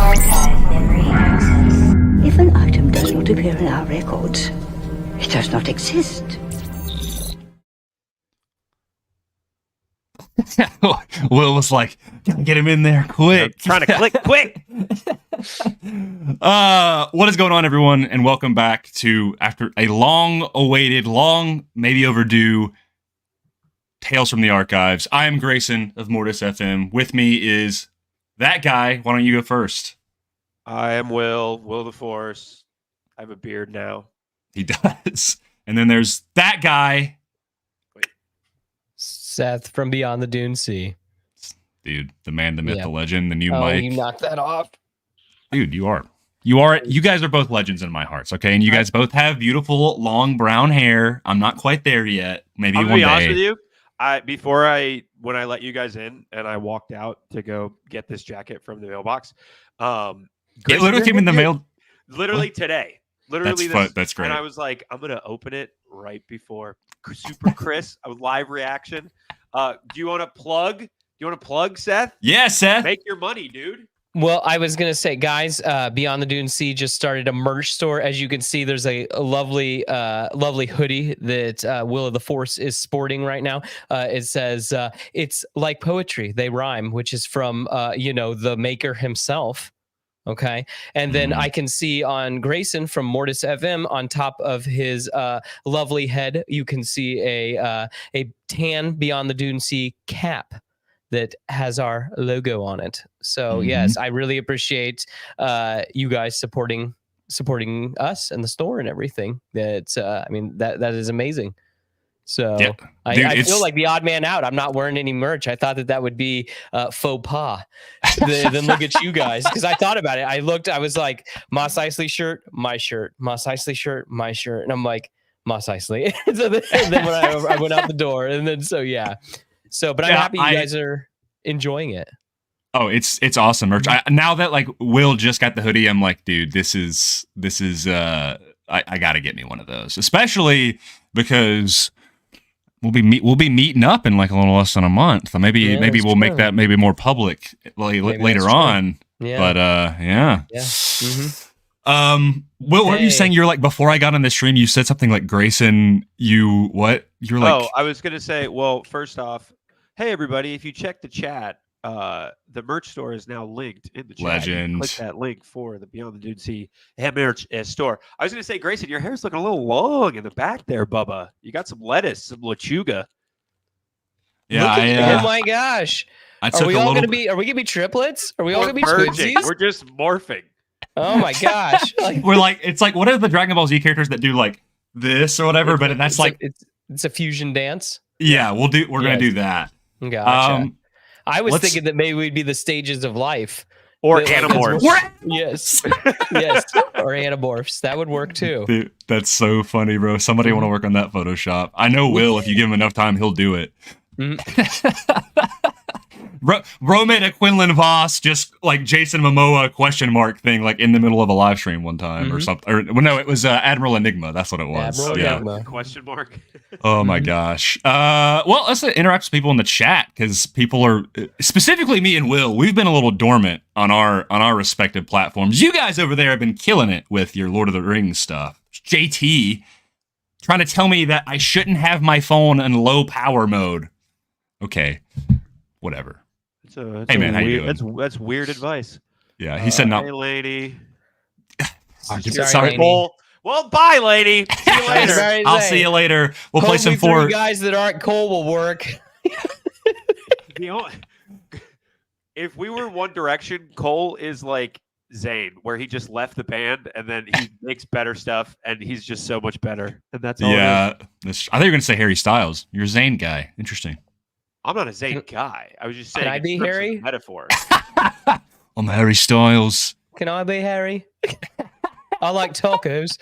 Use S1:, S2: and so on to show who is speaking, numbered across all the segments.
S1: Archive memory access. If an item does not appear in our records, it does not exist.
S2: Will was like, gotta get him in there quick.
S3: Trying to click quick.
S2: What is going on, everyone? And welcome back to, after a long-awaited, maybe overdue, Tales from the Archives. I am Grayson of Mortis FM. With me is that guy. Why don't you go first?
S3: I am Will the Force. I have a beard now.
S2: He does. And then there's that guy.
S4: Seth from Beyond the Dune Sea.
S2: Dude, the man, the myth, the legend, the new
S4: Oh,
S2: Mike.
S4: you knocked that off.
S2: Dude, you guys are both legends in my hearts, okay? And you guys both have beautiful, long brown hair. I'm not quite there yet. Maybe
S3: I'm
S2: one
S3: gonna be
S2: day.
S3: honest with you. When I let you guys in and I walked out to go get this jacket from the mailbox,
S2: It literally came in the mail.
S3: Literally today. Literally
S2: That's great.
S3: And I was like, I'm gonna open it right before Super Chris. A live reaction. Do you want to plug? Seth?
S2: Yeah, Seth.
S3: Make your money, dude.
S4: Well, I was going to say, guys, Beyond the Dune Sea just started a merch store. As you can see, there's a lovely hoodie that Will of the Force is sporting right now. It says, it's like poetry. They rhyme, which is from, the maker himself. Okay. And then I can see on Grayson from Mortis FM, on top of his lovely head, you can see a tan Beyond the Dune Sea cap that has our logo on it. So yes, I really appreciate you guys supporting us and the store and everything. That that is amazing. So
S2: yeah.
S4: Dude, I feel like the odd man out. I'm not wearing any merch. I thought that would be faux pas. Then look at you guys, because I thought about it. I was like, Mos Eisley shirt, my shirt. Mos Eisley shirt, my shirt. And I'm like, Mos Eisley. So then when I went out the door, and then but I'm happy you guys are enjoying it.
S2: Oh, it's awesome merch. Now that like Will just got the hoodie, I'm like, dude, this is I gotta get me one of those, especially because we'll be meeting up in like a little less than a month. Maybe we'll make that maybe more public later on.
S4: Yeah.
S2: But yeah.
S4: Yeah.
S2: Will, what were you saying? You're like, before I got on the stream, you said something like, Grayson, you're like,
S3: I was gonna say, well, first off, hey everybody, if you check the chat, the merch store is now linked in the chat.
S2: Legend.
S3: Click that link for the Beyond the Dune Sea merch store. I was gonna say, Grayson, your hair's looking a little long in the back there, Bubba. You got some lettuce, some lechuga.
S2: Yeah.
S4: Oh my gosh.
S2: Are we
S4: gonna be triplets? Are we all gonna be
S3: merging?
S4: twinsies?
S3: We're just morphing.
S4: Oh my gosh.
S2: We're like, it's like, what are the Dragon Ball Z characters that do like this or whatever? But that's like,
S4: it's a fusion dance.
S2: Yeah, we're gonna do that.
S4: Gotcha. I was thinking that maybe we'd be the stages of life.
S3: Or Animorphs.
S4: Yes. Or Animorphs. That would work too.
S2: Dude, that's so funny, bro. Somebody want to work on that Photoshop. I know Will, if you give him enough time, he'll do it. Bro made a Quinlan Voss just like Jason Momoa question mark thing like in the middle of a live stream one time or something. Or no, it was Admiral Enigma. That's what it was.
S4: Enigma.
S3: Question mark.
S2: Oh my gosh. Well, let's interact with people in the chat, because people are, specifically me and Will, we've been a little dormant on our respective platforms. You guys over there have been killing it with your Lord of the Rings stuff. JT trying to tell me that I shouldn't have my phone in low power mode. Okay, whatever. Hey man, how you doing?
S3: That's weird advice.
S2: Yeah, he said not.
S3: Hey, lady.
S2: Sorry.
S3: Well, bye, lady. See you later.
S2: I'll see you later. We'll play some
S4: four guys that aren't Cole will work.
S3: If we were One Direction, Cole is like Zayn, where he just left the band and then he makes better stuff, and he's just so much better. And that's all.
S2: Yeah, I thought you were gonna say Harry Styles. You're a Zayn guy. Interesting.
S3: I'm not a Zayn guy. I was just saying.
S4: Can I be Harry?
S3: Metaphor.
S2: I'm Harry Styles.
S4: Can I be Harry? I like tacos.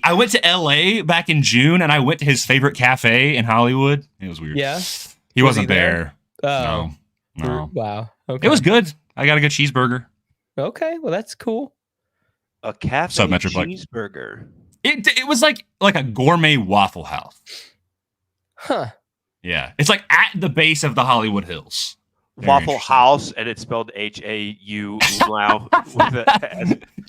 S2: I went to LA back in June, and I went to his favorite cafe in Hollywood. It was weird.
S4: Yeah.
S2: He wasn't there.
S4: Oh.
S2: No.
S4: Wow. Okay.
S2: It was good. I got a good cheeseburger.
S4: Okay. Well, that's cool.
S3: A cafe cheeseburger.
S2: It was like a gourmet Waffle House.
S4: Huh.
S2: Yeah. It's like at the base of the Hollywood Hills.
S3: Waffle
S2: interesting.
S3: House, and it's spelled H-A-U umlaut.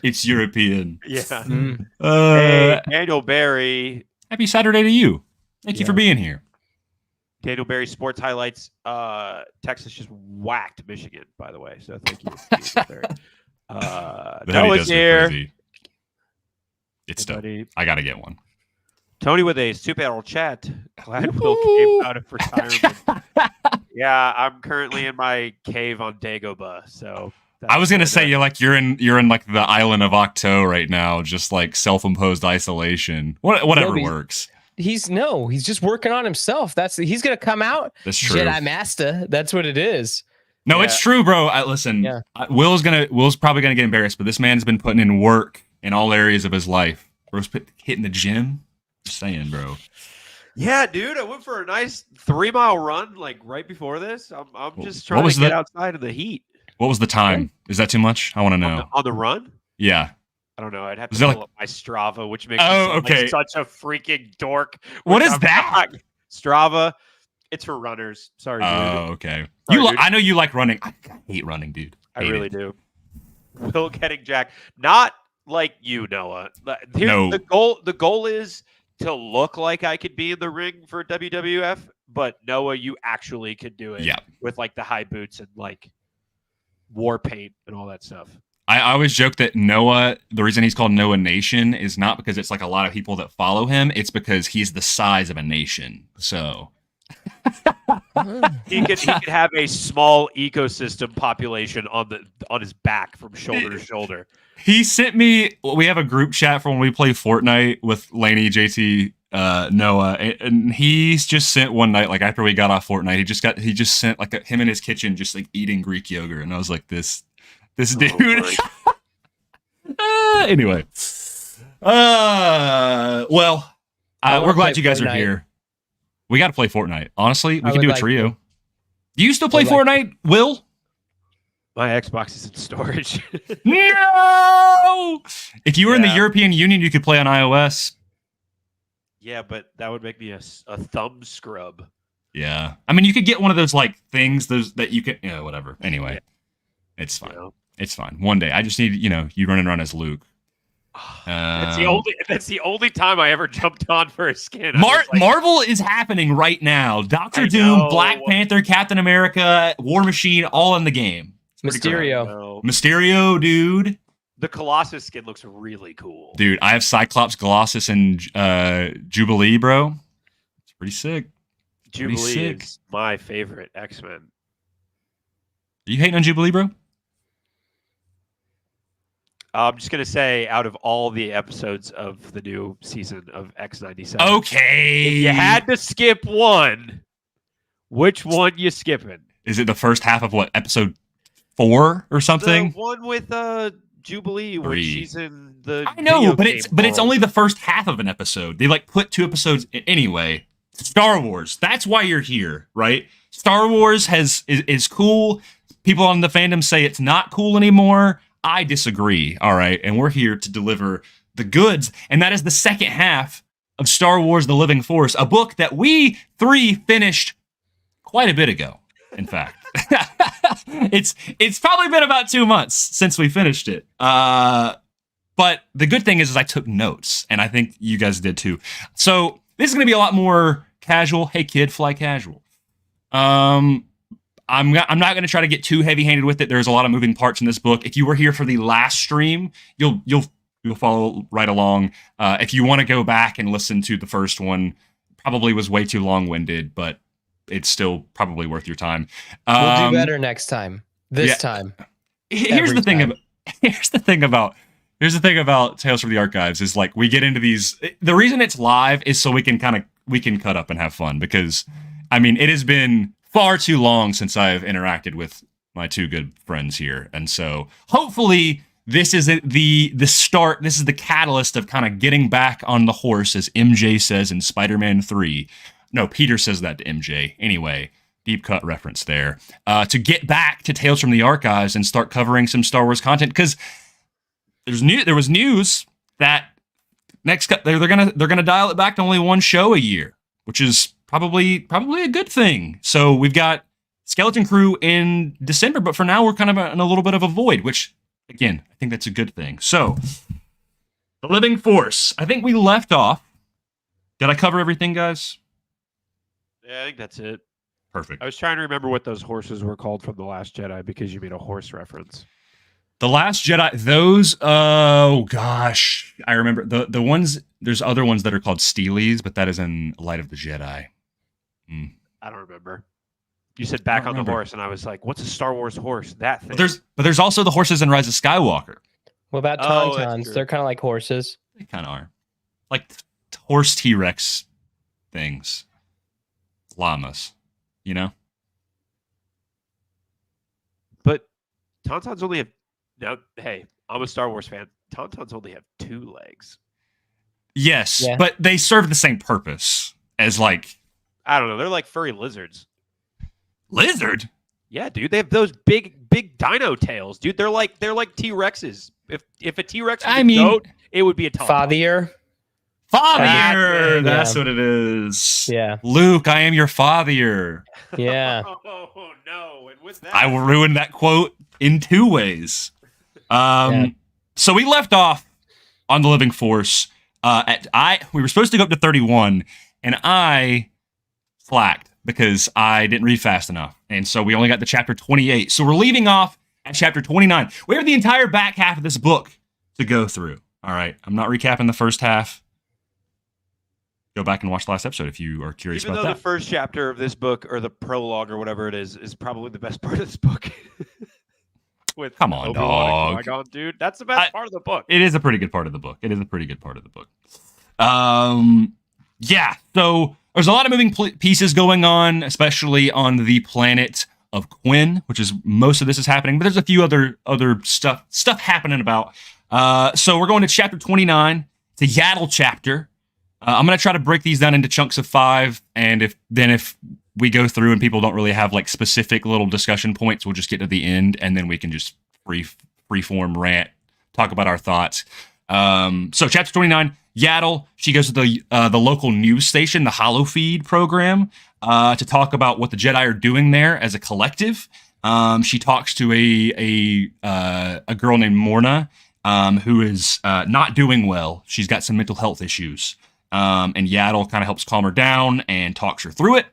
S2: It's European.
S3: Yeah.
S4: Mm.
S3: Hey, Daniel Barry.
S2: Happy Saturday to you. Thank you for being here.
S3: Daniel Barry sports highlights. Texas just whacked Michigan, by the way. So thank you. Barry.
S2: The hoodie
S3: Noah's
S2: does look
S3: here.
S2: crazy. It's dope.
S3: Buddy.
S2: I gotta get one.
S3: Tony with a super chat. Glad Will came out of retirement. Yeah, I'm currently in my cave on Dagobah. So
S2: I was gonna say you're in like the island of Octo right now, just like self-imposed isolation. Whatever
S4: No,
S2: works.
S4: He's just working on himself. He's gonna come out.
S2: That's true.
S4: Jedi Master. That's what it is.
S2: No, it's true, bro. Listen,
S4: Yeah.
S2: Will's probably gonna get embarrassed, but this man's been putting in work in all areas of his life. Bro's hitting the gym. Just saying, bro.
S3: Yeah, dude, I went for a nice 3-mile run like right before this. I'm just trying
S2: was
S3: to get
S2: the-
S3: outside of the heat.
S2: What was the time? Is that too much? I want to know.
S3: On the run?
S2: Yeah.
S3: I don't know. I'd have
S2: Is
S3: to
S2: that
S3: pull up my Strava, which makes
S2: Oh,
S3: me sound
S2: okay.
S3: like such a freaking dork.
S2: What
S3: which
S2: is
S3: I'm
S2: that?
S3: not. Strava. It's for runners. Sorry, dude.
S2: Oh, okay.
S3: Sorry, dude.
S2: I know you like running. I hate running, dude.
S3: I
S2: Hate
S3: really
S2: it.
S3: do. Will getting jacked. Not like you, Noah. Here's
S2: No.
S3: The goal is to look like I could be in the ring for WWF, but Noah, you actually could do it.
S2: Yeah.
S3: With like the high boots and like war paint and all that stuff.
S2: I always joke that Noah, the reason he's called Noah Nation is not because it's like a lot of people that follow him. It's because he's the size of a nation. So
S3: He could have a small ecosystem population on his back from shoulder to shoulder.
S2: he sent me. We have a group chat for when we play Fortnite with Laney, JT, Noah, and he's just sent one night, like after we got off Fortnite, he just sent like him in his kitchen, just like eating Greek yogurt, and I was like, this dude. Anyway, well, we're glad you guys are here. We got to play Fortnite. Honestly, we can do a trio. Do you still play Fortnite, Will?
S3: My Xbox is in storage.
S2: No! If you were in the European Union, you could play on iOS.
S3: Yeah, but that would make me a thumb scrub.
S2: Yeah. I mean, you could get one of those like things that you can, whatever. Anyway, it's fine. It's fine. One day. I just need, you running around as Luke.
S3: That's the only time I ever jumped on for a skin.
S2: Marvel is happening right now. Doctor Doom, Black Panther, Captain America, War Machine, all in the game. Mysterio, dude.
S3: The Colossus skin looks really cool.
S2: Dude, I have Cyclops, Colossus, and Jubilee, bro. It's pretty sick.
S3: Jubilee is my favorite X-Men.
S2: Are you hating on Jubilee, bro?
S3: I'm just going to say, out of all the episodes of the new season of X-97,
S2: okay,
S3: if you had to skip one, which one you skipping?
S2: Is it the first half of what, episode 4 or something?
S3: The one with Jubilee, when she's in the.
S2: I know, but it's only the first half of an episode. They like put 2 episodes anyway. Star Wars. That's why you're here, right? Star Wars is cool. People on the fandom say it's not cool anymore. I disagree, all right? And we're here to deliver the goods, and that is the second half of Star Wars The Living Force, a book that we 3 finished quite a bit ago, in fact. It's probably been about 2 months since we finished it. But the good thing is I took notes, and I think you guys did too. So this is going to be a lot more casual. Hey, kid, fly casual. I'm not going to try to get too heavy-handed with it. There's a lot of moving parts in this book. If you were here for the last stream, you'll follow right along. If you want to go back and listen to the first one, probably was way too long-winded, but it's still probably worth your time.
S4: We'll do better next time. This time.
S2: Here's the thing about Tales from the Archives is like we get into these. The reason it's live is so we can cut up and have fun, because I mean it has been far too long since I've interacted with my 2 good friends here, and so hopefully this is the start. This is the catalyst of kind of getting back on the horse, as MJ says in Spider-Man 3. No, Peter says that to MJ. Anyway, deep cut reference there. To get back to Tales from the Archives and start covering some Star Wars content, because there was news that they're gonna dial it back to only 1 show a year, which is probably a good thing. So we've got Skeleton Crew in December, but for now we're kind of in a little bit of a void, which, again, I think that's a good thing. So, the Living Force. I think we left off. Did I cover everything, guys?
S3: Yeah, I think that's it.
S2: Perfect.
S3: I was trying to remember what those horses were called from The Last Jedi because you made a horse reference.
S2: The Last Jedi, those, oh gosh, I remember the ones, there's other ones that are called Steelies, but that is in Light of the Jedi.
S3: I don't remember. You said back on the horse, and I was like, what's a Star Wars horse? That thing.
S2: But there's also the horses in Rise of Skywalker.
S4: What about Tauntauns? They're kind of like horses.
S2: They kind of are. Like horse T-Rex things. Llamas, you know?
S3: But Tauntauns only have... Now, hey, I'm a Star Wars fan. Tauntauns only have 2 legs.
S2: Yes, but they serve the same purpose as like...
S3: I don't know. They're like furry lizards.
S2: Lizard?
S3: Yeah, dude. They have those big dino tails, dude. They're like T-Rexes. If a T-Rex was a goat, it would be a Tauntaun.
S2: Father! That's what it is.
S4: Yeah.
S2: Luke, I am your father.
S4: Yeah.
S3: Oh, no. And with that...
S2: I will ruin that quote in 2 ways. So we left off on the Living Force. We were supposed to go up to 31, and I slacked because I didn't read fast enough. And so we only got to chapter 28. So we're leaving off at chapter 29. We have the entire back half of this book to go through. All right. I'm not recapping the first half. Go back and watch the last episode if you are curious about that.
S3: Even though the first chapter of this book, or the prologue, or whatever it is probably the best part of this book.
S2: Come on, dog.
S3: Qui-Gon, dude. That's the best part of the book.
S2: It is a pretty good part of the book. Yeah, so there's a lot of moving pieces going on, especially on the planet of Quinn, which is most of this is happening, but there's a few other stuff happening about. So we're going to chapter 29. It's a Yaddle chapter. I'm going to try to break these down into chunks of 5, and if we go through and people don't really have like specific little discussion points, we'll just get to the end, and then we can just freeform rant, talk about our thoughts. So chapter 29, Yaddle, she goes to the local news station, the Hollow Feed program, to talk about what the Jedi are doing there as a collective. She talks to a girl named Morna, who is not doing well. She's got some mental health issues. And Yaddle kind of helps calm her down and talks her through it.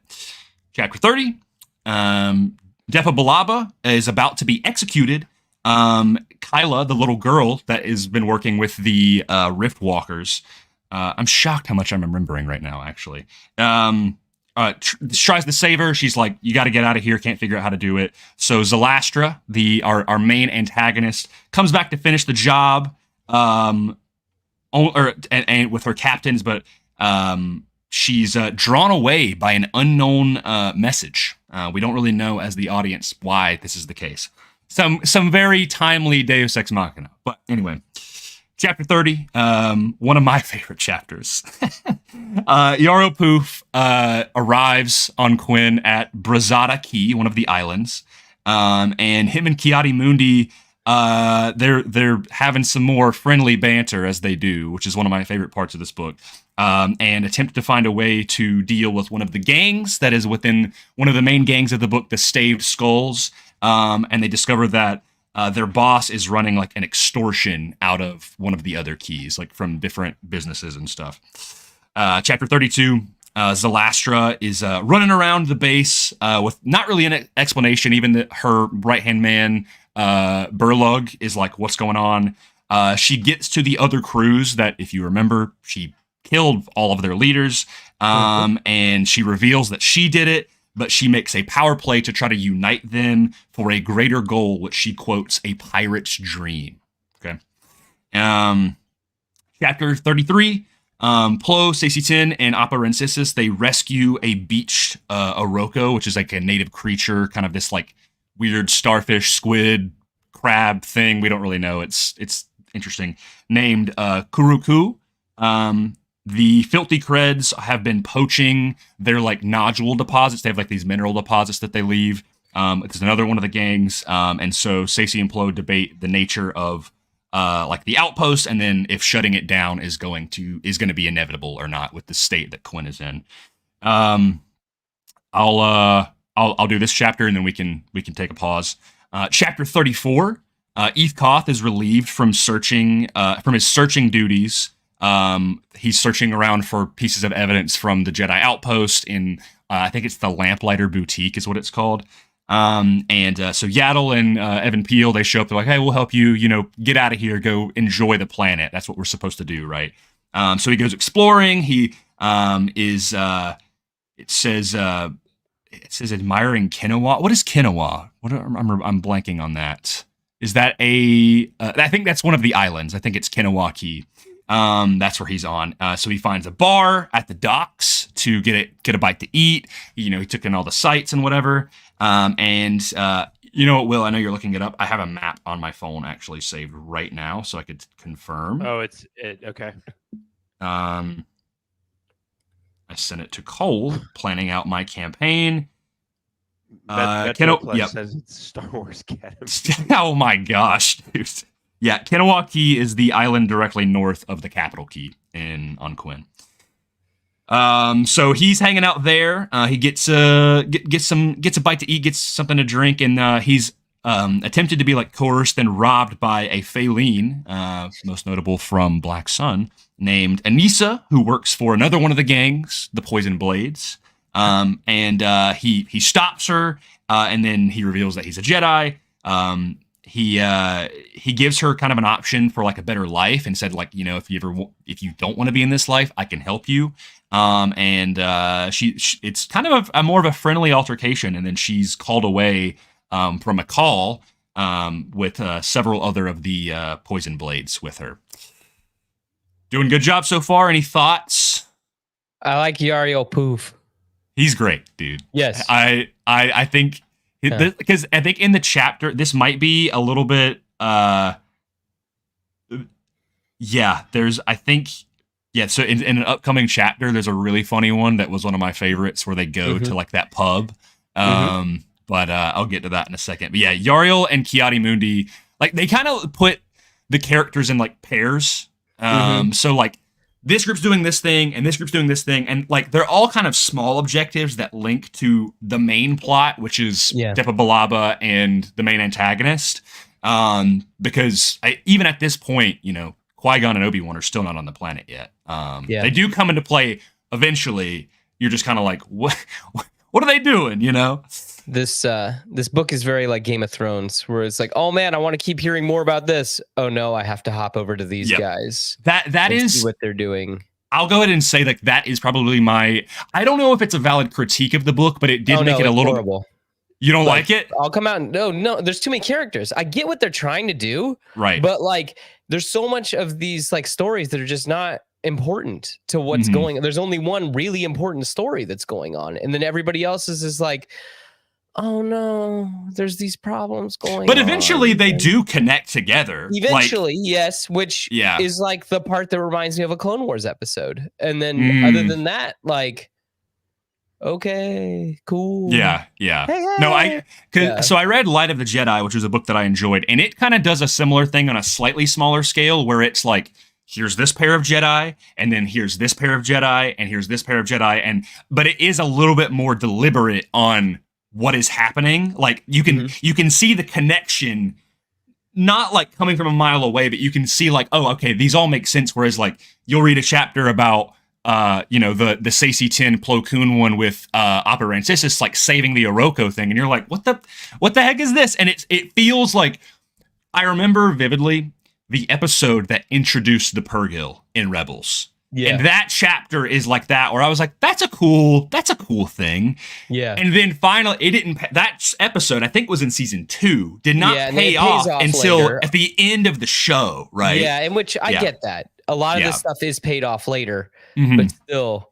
S2: Chapter 30, Depa Balaba is about to be executed. Kyla, the little girl that has been working with the Rift Walkers, I'm shocked how much I'm remembering right now, actually. Tries to save her. She's like, you got to get out of here. Can't figure out how to do it. So Zalastra, our main antagonist, comes back to finish the job. And with her captains, but she's drawn away by an unknown message. We don't really know as the audience why this is the case. Some very timely Deus Ex Machina. But anyway, chapter 30, one of my favorite chapters. Yarrow Poof arrives on Quinn at Brazada Key, one of the islands, and him and Kiadi Mundi. They're having some more friendly banter as they do, which is one of my favorite parts of this book, and attempt to find a way to deal with one of the gangs that is within one of the main gangs of the book, the Staved Skulls, and they discover that their boss is running like an extortion out of one of the other keys, like from different businesses and stuff. Chapter 32, Zalastra is running around the base with not really an explanation. Even her right-hand man, Burlug, is like, what's going on? She gets to the other crews that, if you remember, she killed all of their leaders, and she reveals that she did it, but she makes a power play to try to unite them for a greater goal, which she quotes, a pirate's dream. Okay. Chapter 33, Plo, Stacey Tin, and Aparensis, they rescue a beached Oroko, which is like a native creature, kind of this like weird starfish, squid, crab thing. We don't really know. It's interesting. Named Kuruku. The Filthy Creds have been poaching their like nodule deposits. They have like these mineral deposits that they leave. It's another one of the gangs. And so Stacey and Plo debate the nature of like the outpost, and then if shutting it down is going to be inevitable or not with the state that Quinn is in. I'll I'll do this chapter and then we can take a pause. Chapter 34. Eth Koth is relieved from his searching duties. He's searching around for pieces of evidence from the Jedi outpost in I think it's the Lamplighter Boutique is what it's called. So Yaddle and Evan Peel, they show up. They're like, "Hey, we'll help you. Get out of here. Go enjoy the planet. That's what we're supposed to do, right?" So he goes exploring. He it says admiring Kinawa. What is Kinawa? I'm blanking on that. Is that I think that's one of the islands. I think it's Kinawaki. That's where he's on. So he finds a bar at the docks to get a bite to eat. He took in all the sights and whatever. You know what, Will? I know you're looking it up. I have a map on my phone actually saved right now, so I could confirm.
S3: Oh, okay.
S2: I sent it to Cole, planning out my campaign.
S3: Says it's Star Wars Canon.
S2: Oh my gosh, dude. Yeah, Kinawa Key is the island directly north of the capital key on Quinn. So he's hanging out there. He gets a bite to eat, gets something to drink, and he's attempted to be coerced and robbed by a Faline, most notable from Black Sun, named Anissa, who works for another one of the gangs, the Poison Blades. He stops her, and then he reveals that he's a Jedi. He gives her kind of an option for a better life, and said if you don't want to be in this life, I can help you. It's kind of a more of a friendly altercation, and then she's called away from a call with several other of the Poison Blades with her. Doing a good job so far. Any thoughts?
S4: I like Yariel Poof.
S2: He's great, dude.
S4: Yes.
S2: I think because I think in the chapter this might be a little bit so in an upcoming chapter there's a really funny one that was one of my favorites where they go to that pub. But I'll get to that in a second. But yeah, Yariel and Kiadi Mundi, they kind of put the characters in pairs. So this group's doing this thing and this group's doing this thing, and they're all kind of small objectives that link to the main plot, which is Depa Billaba and the main antagonist. Because even at this point, Qui-Gon and Obi-Wan are still not on the planet yet. They do come into play eventually. You're just kind of what are they doing?
S4: This book is very Game of Thrones, where it's oh man, I want to keep hearing more about this. Oh no, I have to hop over to these guys.
S2: That is
S4: see what they're doing.
S2: I'll go ahead and say that is probably I don't know if it's a valid critique of the book, but it did make it a little
S4: horrible.
S2: You don't like it?
S4: I'll come out and no, there's too many characters. I get what they're trying to do,
S2: right?
S4: But there's so much of these stories that are just not important to what's going on. There's only one really important story that's going on, and then everybody else is oh no, there's these problems going on.
S2: But eventually they do connect together.
S4: Eventually, yes, which is the part that reminds me of a Clone Wars episode. And then other than that, okay, cool.
S2: Yeah.
S4: Hey.
S2: No, so I read Light of the Jedi, which was a book that I enjoyed, and it kind of does a similar thing on a slightly smaller scale where it's here's this pair of Jedi, and then here's this pair of Jedi, and here's this pair of Jedi, but it is a little bit more deliberate on what is happening. You can see the connection, not coming from a mile away, but you can see oh, okay, these all make sense. Whereas you'll read a chapter about the Saci 10 Plo Koon one with Opera Rancisis saving the Oroko thing, and you're what the heck is this? And it feels I remember vividly the episode that introduced the Purrgil in Rebels. Yeah. And that chapter is that, where I was that's a cool thing. Yeah. And then finally, it didn't, that episode, I think was in season 2, did not pay off until later, at the end of the show, right?
S4: Yeah, in which I get that. A lot of this stuff is paid off later, but still.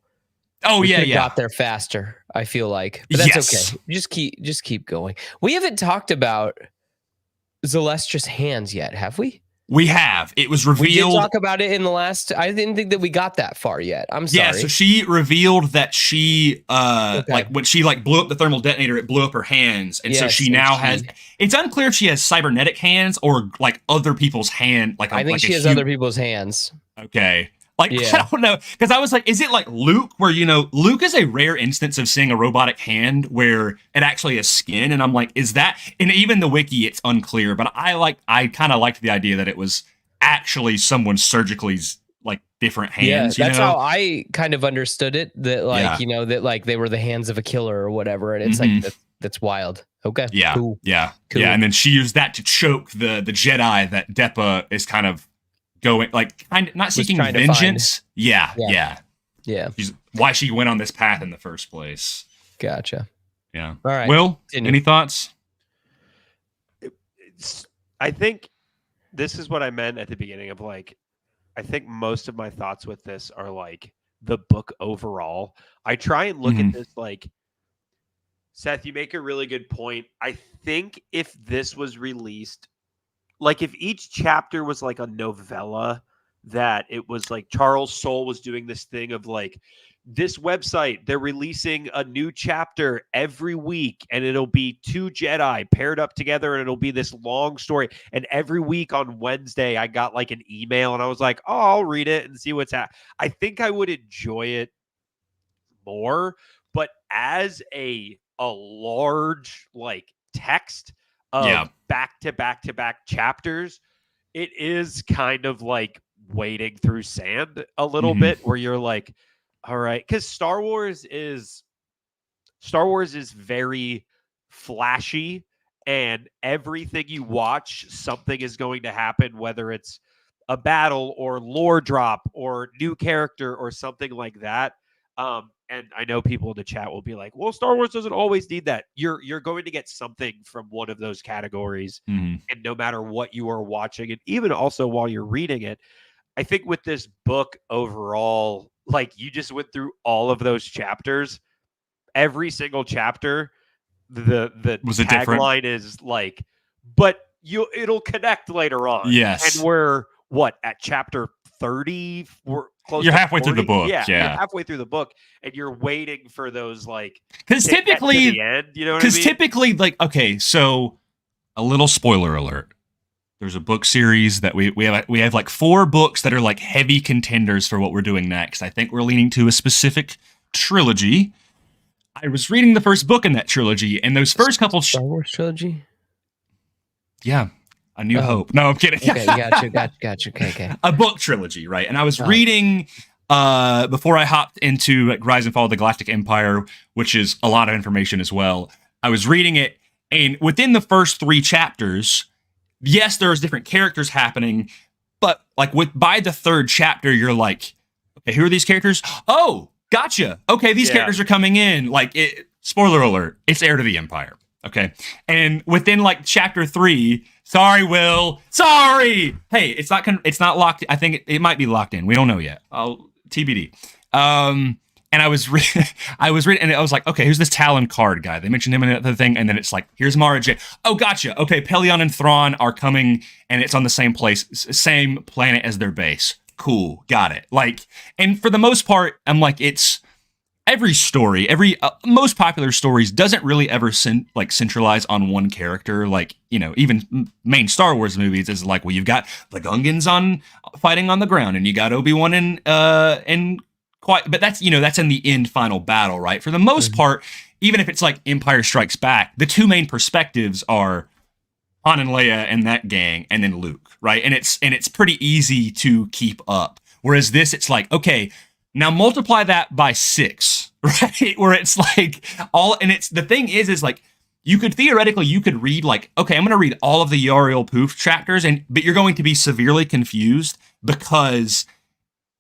S2: Oh, yeah.
S4: Got there faster, I feel like. But that's okay. Just keep going. We haven't talked about Zelestra's hands yet, have we?
S2: We have. It was revealed.
S4: We did talk about it in the last. I didn't think that we got that far yet. I'm sorry.
S2: Yeah, so she revealed that she, when she blew up the thermal detonator, it blew up her hands, and so she now has. It's unclear if she has cybernetic hands or other people's hand.
S4: I think she has other people's hands.
S2: Okay. Like,
S4: Yeah.
S2: I don't know. Because I was like, is it like Luke, where, Luke is a rare instance of seeing a robotic hand where it actually has skin. And I'm like, is that, and even the wiki, it's unclear. But I kind of liked the idea that it was actually someone surgically like different hands.
S4: That's how I kind of understood it. That like,
S2: Yeah.
S4: that like they were the hands of a killer or whatever. And it's
S2: Mhm.
S4: like, that's wild. Okay.
S2: Yeah.
S4: Cool.
S2: Yeah.
S4: Cool.
S2: Yeah. And then she used that to choke the Jedi that Depa is kind of going, like, not seeking
S4: trying to
S2: vengeance. Yeah. Why she went on this path in the first place.
S4: Gotcha.
S2: Yeah.
S4: All right.
S2: Will,
S4: Continue.
S2: any thoughts?
S3: I think this is what I meant at the beginning of like, I think most of my thoughts with this are like the book overall. I try and look at this like, Seth, you make a really good point. I think if this was released, like if each chapter was like a novella, that it was like Charles Soule was doing this thing of like, this website, they're releasing a new chapter every week and it'll be two Jedi paired up together and it'll be this long story. And every week on Wednesday, I got like an email and I was like, oh, I'll read it and see what's at. I think I would enjoy it more, but as a large like text of back to back chapters, it is kind of like wading through sand a little bit, where you're like, all right, because Star Wars is very flashy, and everything you watch, something is going to happen, whether it's a battle or lore drop or new character or something like that. And I know people in the chat will be like, well, Star Wars doesn't always need that. You're going to get something from one of those categories. And no matter what you are watching, and even also while you're reading it, I think with this book overall, like you just went through all of those chapters. Every single chapter, the tagline is like, but it'll connect later on.
S2: Yes.
S3: And we're at chapter 30? We're close.
S2: You're
S3: to
S2: halfway
S3: 40?
S2: through the book.
S3: Yeah, you're halfway through the book, and you're waiting for those like,
S2: because typically
S3: the end. You know what I mean?
S2: Typically, like, okay, so a little spoiler alert. There's a book series that we have like 4 books that are like heavy contenders for what we're doing next. I think we're leaning to a specific trilogy. I was reading the first book in that trilogy, and those first couple
S4: Star Wars trilogy.
S2: Yeah, A New Hope. No, I'm kidding.
S4: Okay, gotcha. Okay.
S2: A book trilogy, right? And I was reading before I hopped into like, Rise and Fall of the Galactic Empire, which is a lot of information as well. I was reading it, and within the first 3 chapters, yes, there's different characters happening, but like by the 3rd chapter, you're like, okay, who are these characters? Oh, gotcha. Okay, these characters are coming in. Like, spoiler alert, it's Heir to the Empire. Okay, and within like chapter 3, sorry, Will, sorry. Hey, it's not locked. I think it might be locked in. We don't know yet. TBD. And I was reading, and I was like, okay, who's this Talon Card guy? They mentioned him in the thing, and then it's like, here's Mara Jade. Oh, gotcha. Okay, Pelion and Thrawn are coming, and it's on the same same planet as their base. Cool, got it. Like, and for the most part, I'm like, it's every story, most popular stories doesn't really ever centralize on one character. Like, even main Star Wars movies is like, well, you've got the Gungans fighting on the ground, and you got Obi-Wan and but that's that's in the end final battle, right? For the most part, even if it's like Empire Strikes Back, the 2 main perspectives are Han and Leia and that gang, and then Luke, right? And it's pretty easy to keep up. Whereas this, it's like, okay, now multiply that by 6, right? Where it's like and it's the thing is like, you could read like, okay, I'm going to read all of the Yariel Poof chapters, but you're going to be severely confused because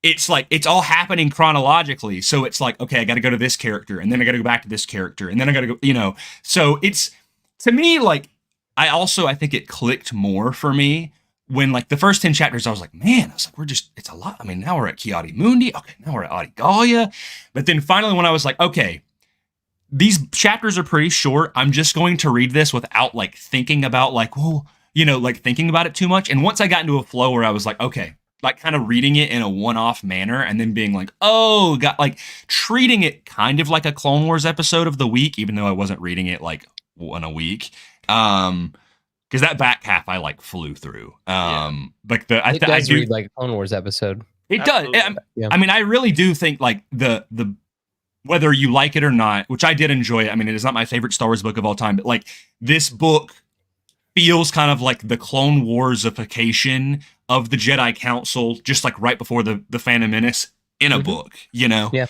S2: it's like, it's all happening chronologically. So it's like, okay, I got to go to this character, and then I got to go back to this character, and then I got to go, so it's, to me, like, I think it clicked more for me when like the first 10 chapters, I was like, man, it's a lot. I mean, now we're at Kiadi Mundi. Okay, now we're at Adi Gallia. But then finally, when I was like, okay, these chapters are pretty short. I'm just going to read this without like thinking about like, well, like thinking about it too much. And once I got into a flow where I was like, okay, like kind of reading it in a one-off manner, and then being like, oh, like treating it kind of like a Clone Wars episode of the week, even though I wasn't reading it like in a week. Because that back half I like flew through. Like
S4: I do read like a Clone Wars episode.
S2: It does.
S4: Yeah.
S2: I mean, I really do think like the whether you like it or not, which I did enjoy it. I mean, it is not my favorite Star Wars book of all time, but like this book feels kind of like the Clone Warsification of the Jedi Council, just like right before the Phantom Menace in a book, you know?
S4: Yeah.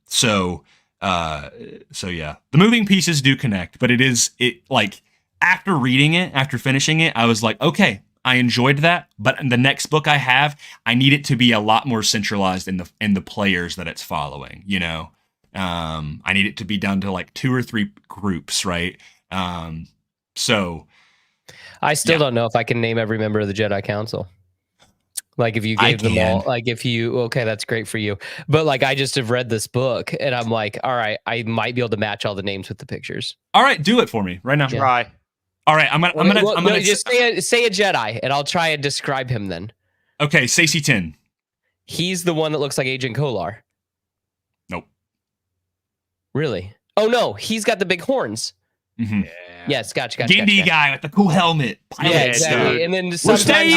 S2: So yeah, the moving pieces do connect, but it like after reading it, after finishing it, I was like, okay, I enjoyed that, but in the next book I need it to be a lot more centralized in the players that it's following, you know? I need it to be down to like 2 or 3 groups, right? So
S4: I still don't know if I can name every member of the Jedi Council. Like if you gave them all, like if you, okay, that's great for you. But like I just have read this book and I'm like, all right, I might be able to match all the names with the pictures.
S2: All right, do it for me right now.
S3: Try.
S2: All right, I'm gonna
S4: just say a Jedi and I'll try and describe him then.
S2: Okay, Sacy 10.
S4: He's the one that looks like Agent Kolar.
S2: Nope.
S4: Really? Oh no, he's got the big horns.
S2: Mm-hmm.
S3: Yeah.
S4: Yes, gotcha.
S2: Gindie guy with the cool helmet.
S4: Yeah, exactly. And then sometimes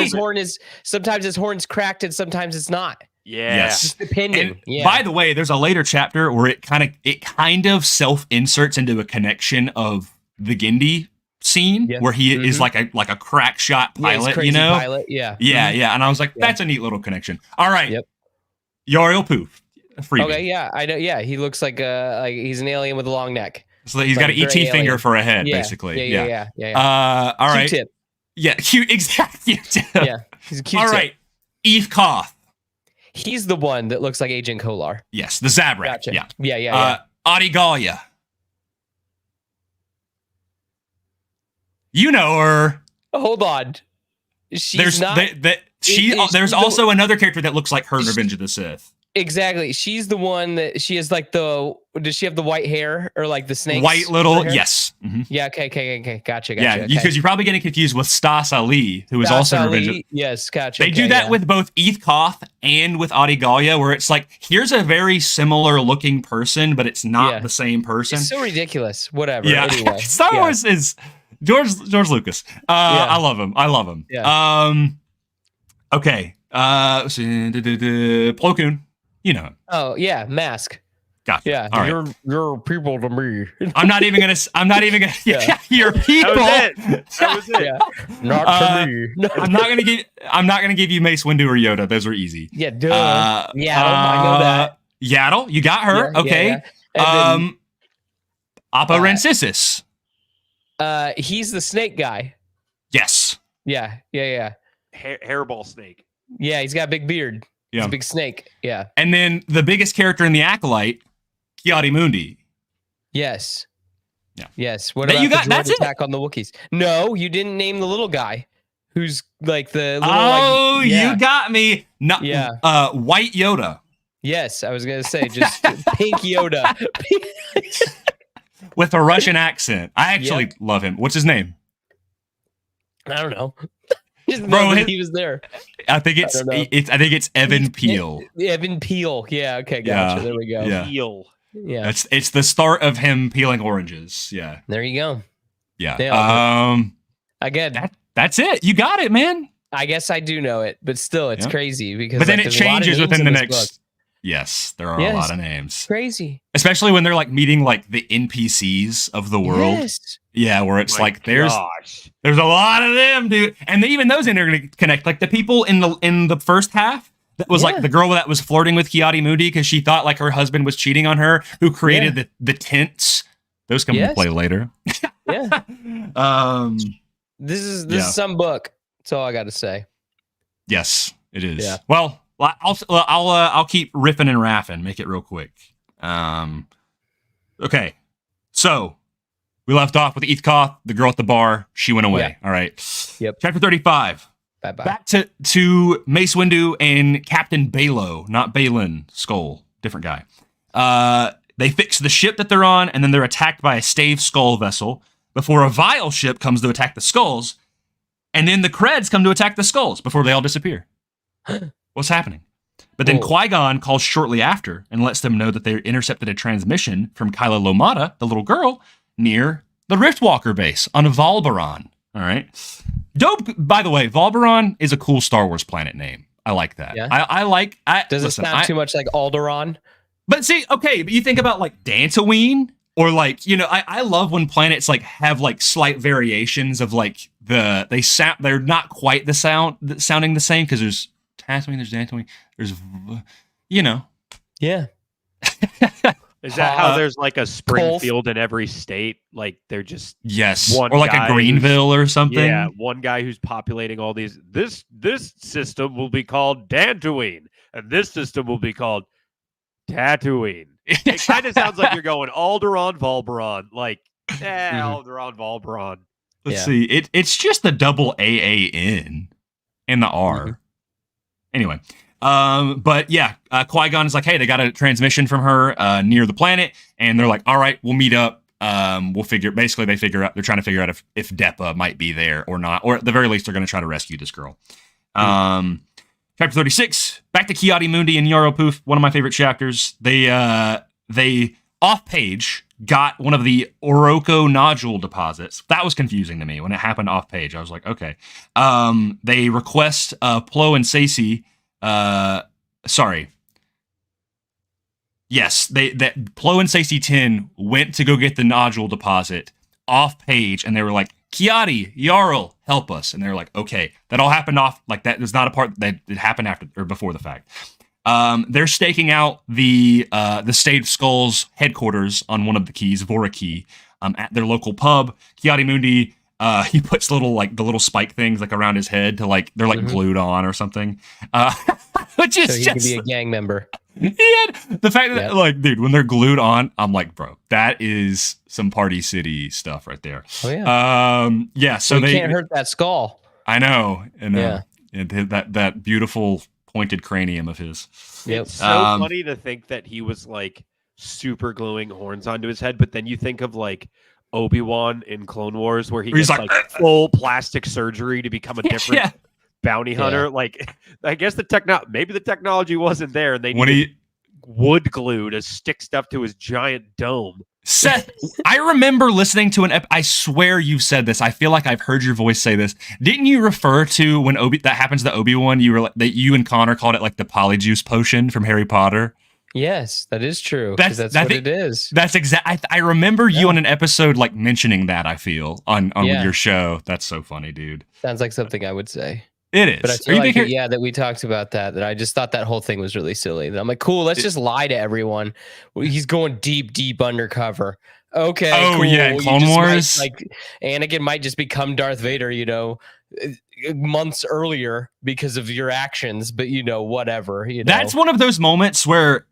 S4: his horn's cracked and sometimes it's not.
S3: Yeah.
S2: Yes.
S4: Just depending.
S2: And by the way, there's a later chapter where it kind of self-inserts into a connection of the Gindie scene where he is like a crack shot pilot,
S4: crazy
S2: you know?
S4: Pilot. Yeah.
S2: Yeah. And I was like, that's a neat little connection. All right.
S4: Yep.
S2: Yariel Poof. Freebie.
S4: Okay, yeah, I know. Yeah, he looks like he's an alien with a long neck.
S2: So he's got an ET finger for a head, basically.
S4: Yeah.
S2: All right.
S4: Q-tip.
S2: Yeah, exactly.
S4: Yeah, he's a Q-tip.
S2: All right. Eve Koth.
S4: He's the one that looks like Agent Kolar.
S2: Yes, the Zabrak.
S4: Gotcha.
S2: Yeah.
S4: Yeah.
S2: Adi Gallia. You know her.
S4: Hold on. She's
S2: there's also another character that looks like her in Revenge of the Sith.
S4: Exactly. She's the one that she is like does she have the white hair or like the snakes?
S2: White little, yes. Mm-hmm.
S4: Yeah, okay. Gotcha.
S2: Yeah, because you're probably getting confused with Stas Ali, who is also in Revenge of...
S4: Yes, gotcha.
S2: They do that with both Eve Koth and with Adi Gallia, where it's like, here's a very similar looking person, but it's not the same person.
S4: It's so ridiculous. Whatever.
S2: Yeah.
S4: Anyway.
S2: Star Wars is George Lucas. I love him.
S4: Yeah.
S2: Okay. Plo Koon. You know him.
S4: Oh yeah, Mask.
S2: Gotcha.
S4: Yeah,
S2: all right.
S4: you're people to me.
S2: I'm not even gonna. Yeah, you're people.
S3: That was it.
S4: Yeah. Not to me.
S2: I'm not gonna give you Mace Windu or Yoda. Those were easy.
S4: Yeah, duh. I know that.
S2: Yaddle, you got her.
S4: Yeah,
S2: okay.
S4: Yeah.
S2: Appa Rancisis.
S4: He's the snake guy.
S2: Yes.
S4: Yeah.
S3: Hairball snake.
S4: Yeah, he's got a big beard.
S2: Yeah.
S4: He's a big snake. Yeah.
S2: And then the biggest character in the Acolyte, Ki-Adi-Mundi.
S4: Yes.
S2: Yeah.
S4: Yes. What about the droid attack on the Wookiees? No, you didn't name the little guy who's like the little
S2: you got me. No, White Yoda.
S4: Yes, I was going to say just pink Yoda.
S2: With a Russian accent. I actually love him. What's his name?
S4: I don't know.
S2: Bro,
S4: he was there.
S2: I think it's Evan Peel.
S4: Evan Peel. Yeah. Okay. Gotcha. There we go.
S2: Yeah.
S3: Peel.
S4: Yeah.
S2: It's the start of him peeling oranges. Yeah.
S4: There you go.
S2: Yeah.
S4: Again,
S2: that's it. You got it, man.
S4: I guess I do know it, but still, it's crazy because.
S2: But then it changes within the next.
S4: Book.
S2: Yes, there are a lot of names.
S4: Crazy. Especially
S2: Especially when they're like meeting like the NPCs of the world.
S4: Yes.
S2: Yeah, where it's like there's a lot of them, dude. And even those interconnect. Like the people in the first half, that was like the girl that was flirting with Ki-Adi-Mundi because she thought like her husband was cheating on her, who created the tents. Those come into play later.
S4: Yeah. This is some book. That's all I got to say.
S2: Yes, it is.
S4: Yeah.
S2: Well, I'll keep riffing and raffing. Make it real quick. Okay. So we left off with Eve Koth, the girl at the bar. She went away.
S4: Yeah.
S2: All right.
S4: Yep.
S2: Chapter 35.
S4: Bye-bye.
S2: Back to Mace Windu and Captain Balo, not Balin Skull, different guy. They fix the ship that they're on, and then they're attacked by a stave skull vessel before a Vile ship comes to attack the skulls, and then the Creds come to attack the skulls before they all disappear. What's happening? But then Qui-Gon calls shortly after and lets them know that they intercepted a transmission from Kyla Lomata, the little girl, near the Riftwalker base on Valbaron. All right. Dope. By the way, Valbaron is a cool Star Wars planet name. I like that.
S4: Yeah.
S2: Does
S4: it sound too much like Alderaan?
S2: But see, okay, but you think about like Dantooine, or like, I love when planets like have like slight variations of like they're not quite sounding the same, because there's Tatooine, there's Dantooine, there's
S4: Yeah.
S3: Is that how there's like a Springfield in every state? Like they're just one
S2: or like
S3: guy
S2: a Greenville or something.
S3: Yeah, one guy who's populating all these. This system will be called Dantooine, and this system will be called Tatooine. It kind of sounds like you're going Alderaan, Volberon, like Alderaan, Volberon.
S2: Let's see. It's just the double AAN and the R.
S4: Mm-hmm.
S2: Anyway. But yeah, Qui-Gon is like, hey, they got a transmission from her near the planet, and they're like, all right, we'll meet up. They're trying to figure out if Depa might be there or not, or at the very least, they're going to try to rescue this girl. Chapter 36, back to Ki-Adi-Mundi and Yaro Poof, one of my favorite chapters. They off page got one of the Oroko nodule deposits. That was confusing to me when it happened off page. I was like, okay. They request Plo and Sacy. Yes, that Plo and Sacy 10 went to go get the nodule deposit off page, and they were like, Ki-Adi, Jarl, help us. And they were like, okay, that all happened off, like that is not a part that it happened after or before the fact. They're staking out the State of Skulls headquarters on one of the keys, Voraki, at their local pub. Ki-Adi-Mundi, he puts the little spike things like around his head to like they're like glued on or something. Which is
S4: so he
S2: just
S4: can be a gang member.
S2: Yeah, the fact that like, dude, when they're glued on, I'm like, bro, that is some Party City stuff right there.
S4: Oh yeah.
S2: Yeah. So
S4: they can't hurt that skull.
S2: I know. And that beautiful pointed cranium of his.
S3: Yep. It's so funny to think that he was like super gluing horns onto his head, but then you think of like Obi-Wan in Clone Wars where he gets like full plastic surgery to become a different bounty hunter. Yeah. Like, I guess maybe the technology wasn't there, and they needed wood glue to stick stuff to his giant dome.
S2: Seth, I remember listening to I swear you've said this. I feel like I've heard your voice say this. Didn't you refer to when that happens to Obi-Wan? You were like, that you and Connor called it like the polyjuice potion from Harry Potter. Yes,
S4: that is true. That's what it is.
S2: That's exact. I remember you on an episode like mentioning that. I feel on your show. That's so funny, dude.
S4: Sounds like something I would say.
S2: It is.
S4: But I feel like that we talked about that I just thought that whole thing was really silly. That I'm like, cool, let's just lie to everyone. He's going deep undercover. Okay.
S2: Oh, cool. Yeah, Clone Wars.
S4: Anakin might just become Darth Vader, months earlier because of your actions, but whatever.
S2: That's one of those moments where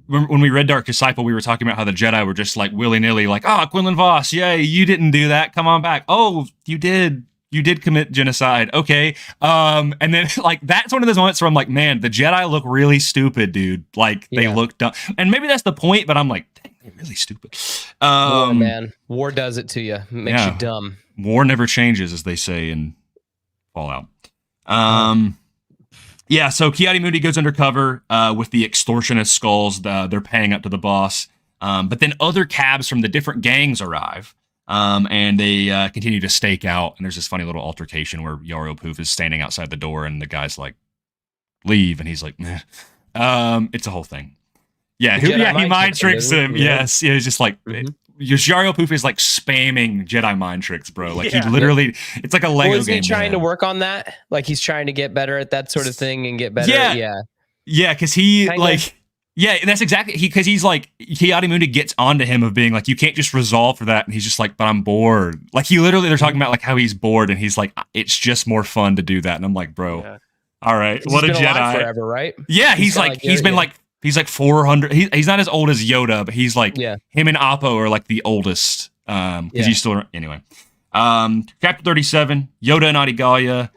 S2: when we read Dark Disciple, we were talking about how the Jedi were just like willy-nilly, like, Quinlan Vos, yay, you didn't do that. Come on back. Oh, you did. You did commit genocide. Okay. And then like, that's one of those moments where I'm like, man, the Jedi look really stupid, dude. Like they look dumb. And maybe that's the point, but I'm like, dang, they're really stupid.
S4: War, man. War does it to you. Makes you dumb.
S2: War never changes, as they say in Fallout. Yeah, so Ki-Adi-Mundi goes undercover with the extortionist skulls. They're paying up to the boss. But then other cabs from the different gangs arrive. And they continue to stake out. And there's this funny little altercation where Yaro Poof is standing outside the door and the guy's like, leave. And he's like, meh. It's a whole thing. Yeah, he mind tricks him. Yeah. Yes. Yeah, he's just like, Yaro Poof is like spamming Jedi mind tricks, bro. Like he literally, it's like a Lego game.
S4: Is he trying to work on that? Like he's trying to get better at that sort of thing and get better.
S2: Yeah, because he that's exactly because he's like Ki-Adi-Mundi gets onto him of being like, you can't just resolve for that, and he's just like, but I'm bored. Like they're talking about like how he's bored, and he's like, it's just more fun to do that, and I'm like, bro, all right, what a Jedi
S4: forever, right?
S2: Yeah, he's like 400. He's not as old as Yoda, but he's like him and Appo are like the oldest. Because he's still anyway. Chapter 37, Yoda and Adigalia.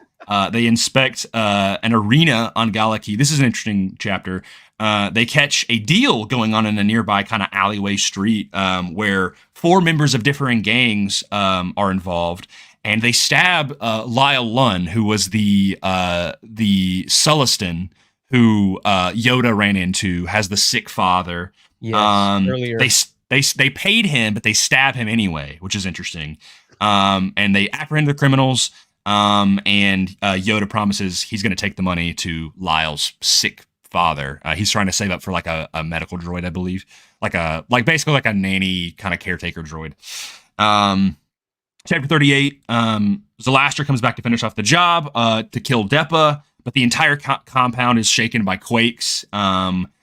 S2: They inspect an arena on Galaki. This is an interesting chapter. They catch a deal going on in a nearby kind of alleyway street where 4 members of differing gangs are involved, and they stab Lyle Lunn, who was the Sullustan who Yoda ran into, has the sick father.
S4: Earlier.
S2: They paid him, but they stab him anyway, which is interesting. And they apprehend the criminals. And Yoda promises he's going to take the money to Lyle's sick father. He's trying to save up for like a medical droid, I believe, like basically like a nanny kind of caretaker droid. Chapter 38, Zalastra comes back to finish off the job to kill Depa, but the entire compound is shaken by quakes,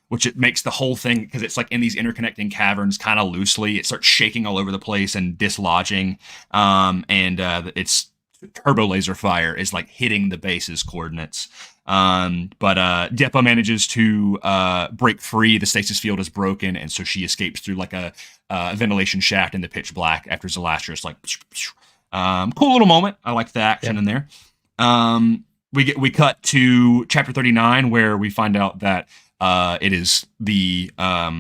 S2: which it makes the whole thing, because it's like in these interconnecting caverns kind of loosely, it starts shaking all over the place and dislodging, and its turbo laser fire is like hitting the base's coordinates. But Depa manages to break free. The stasis field is broken, and so she escapes through like a ventilation shaft in the pitch black after Zalastra is like, cool little moment. I like the action in there. We cut to chapter 39 where we find out that it is the I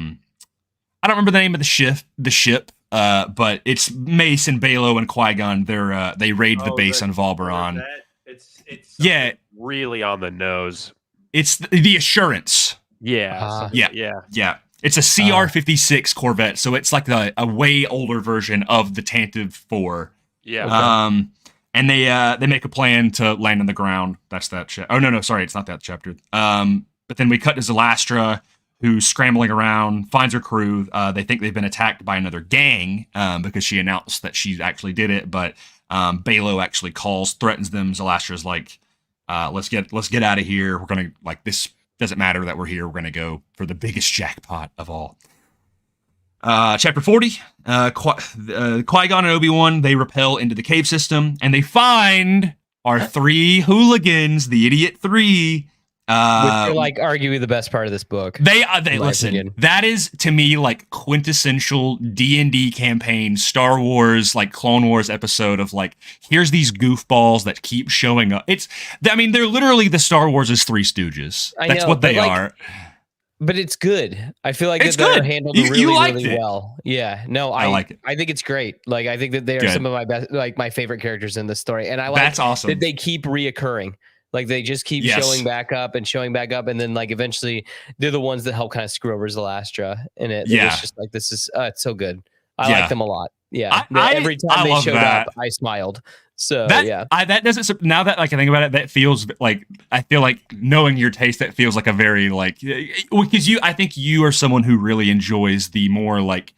S2: don't remember the name of the ship, but it's Mace and Balo and Qui-Gon. They raid the base on Valberon.
S3: It's really on the nose.
S2: It's the Assurance.
S3: Yeah.
S2: Yeah. It's a CR-56 Corvette, so it's like a way older version of the Tantive 4.
S3: Yeah.
S2: Okay. And they make a plan to land on the ground. That's that. Oh no, sorry, it's not that chapter. But then we cut to Zalastra, who's scrambling around, finds her crew. They think they've been attacked by another gang because she announced that she actually did it. But Balo actually calls, threatens them. Zalastra's like, let's get out of here. We're gonna, like, this doesn't matter that we're here. We're gonna go for the biggest jackpot of all. Chapter 40, Qui-Gon and Obi-Wan, they rappel into the cave system, and they find our three hooligans, the Idiot Three.
S4: Which are like arguably the best part of this book.
S2: They listen. Opinion. That is to me like quintessential D&D campaign, Star Wars, like Clone Wars episode of like, here's these goofballs that keep showing up. They're literally the Star Wars' Three Stooges. That's what they are.
S4: But it's good. I feel like
S2: it's
S4: they're
S2: good.
S4: Handled
S2: really
S4: well. Yeah. No, I like it. I think it's great. Like, I think that they are some of my best, like my favorite characters in this story, and I like
S2: that's awesome
S4: that they keep reoccurring. Like they just keep showing back up, and then like eventually they're the ones that help kind of screw over Zalastra in it. It's just like, this is it's so good. I like them a lot. Yeah. Every time they showed up, I smiled. So that doesn't. Now that like I think about it, that feels like, I feel like knowing your taste, that feels like a very like, because I think you are someone who really enjoys the more like,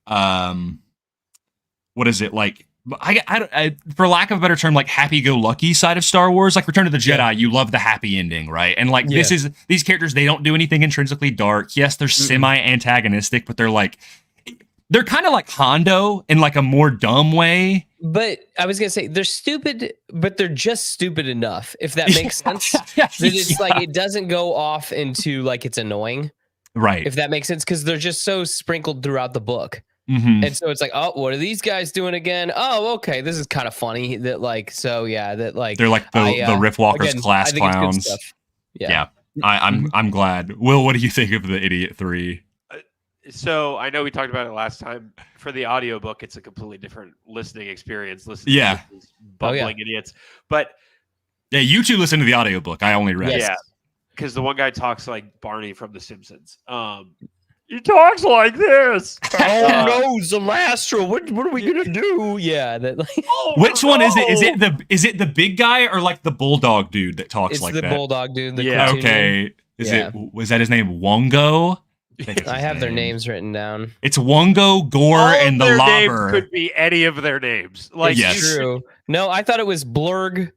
S4: what is it like? I for lack of a better term, like happy-go-lucky side of Star Wars, like Return of the Jedi, you love the happy ending, right? And like these characters, they don't do anything intrinsically dark. Yes, they're semi-antagonistic, but they're kind of like Hondo in like a more dumb way. But I was gonna say they're stupid, but they're just stupid enough, if that makes sense. That it's like it doesn't go off into like it's annoying, right? If that makes sense, because they're just so sprinkled throughout the book. Mm-hmm. And so it's like, oh, what are these guys doing again? Oh, okay, this is kind of funny. That like, so yeah, that like they're like the Riff Walkers again, class clowns. Yeah. I'm glad. Will, what do you think of the Idiot Three?
S3: So I know we talked about it last time. For the audiobook, it's a completely different listening experience. Listening to these bumbling idiots. But
S2: yeah, you two listen to the audiobook. I only read.
S3: Yeah, because the one guy talks like Barney from The Simpsons. He talks like this.
S4: Oh no, Zalastra! What are we gonna do? Yeah, that. Like,
S2: which one is it? Is it the big guy or like the bulldog dude that talks like that?
S4: It's the bulldog dude.
S2: Okay. Was that his name? Wongo.
S4: I have their names wrten down.
S2: It's Wongo, Gore, and the Lobber.
S3: Could be any of their names. Like,
S2: yes.
S4: True. No, I thought it was Blurg,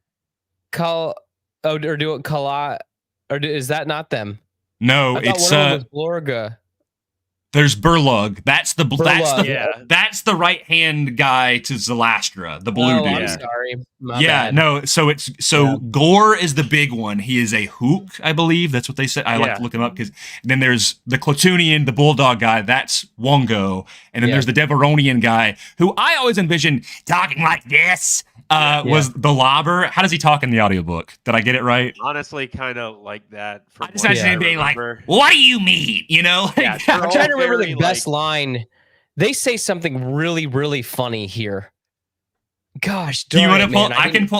S4: or do it Kala, or is that not them?
S2: No, it's one of them
S4: was Blurga.
S2: There's Burlug. That's the right hand guy to Zalastra, the blue dude.
S4: I'm sorry. My bad.
S2: No. So Gore is the big one. He is a Hook, I believe. That's what they said. I like to look him up because then there's the Clatunian, the bulldog guy. That's Wongo, and then there's the Deveronian guy who I always envisioned talking like this. Was the Lobber. How does he talk in the audiobook? Did I get it right?
S3: Honestly, kind of like that.
S2: I just imagine him being like, what do you mean? You know?
S4: I'm trying to remember the best line. They say something really, really funny here. Gosh,
S2: do you want to pull?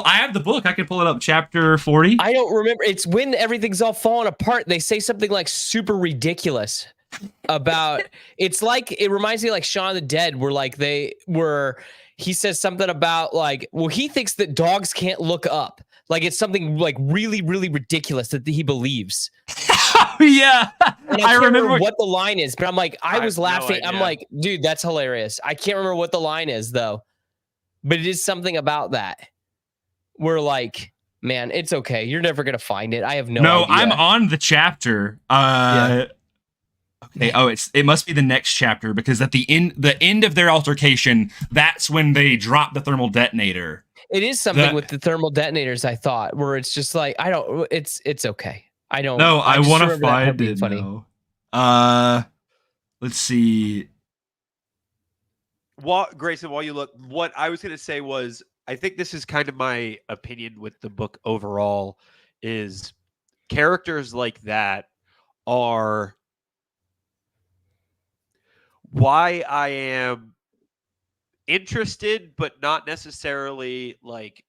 S2: I have the book. I can pull it up. Chapter 40.
S4: I don't remember. It's when everything's all falling apart. They say something like super ridiculous about. It's like, it reminds me of like Shaun of the Dead, where like they were. he says something about like, well, he thinks that dogs can't look up. Like it's something like really, really ridiculous that he believes.
S2: Yeah.
S4: And I can't remember what the line is, but I'm like, I was laughing.
S3: No
S4: I'm like, dude, that's hilarious. I can't remember what the line is though, but it is something about that. We're like, man, it's okay. You're never gonna find it. I have no idea.
S2: I'm on the chapter. Okay. Oh, it must be the next chapter because at the end of their altercation, that's when they drop the thermal detonator.
S4: It is something with the thermal detonators, I thought, where it's just like, it's okay. I don't know.
S2: I want to find it. Funny. Let's see.
S3: Grayson, while you look, what I was going to say was, I think this is kind of my opinion with the book overall, is characters like that are why I am interested, but not necessarily like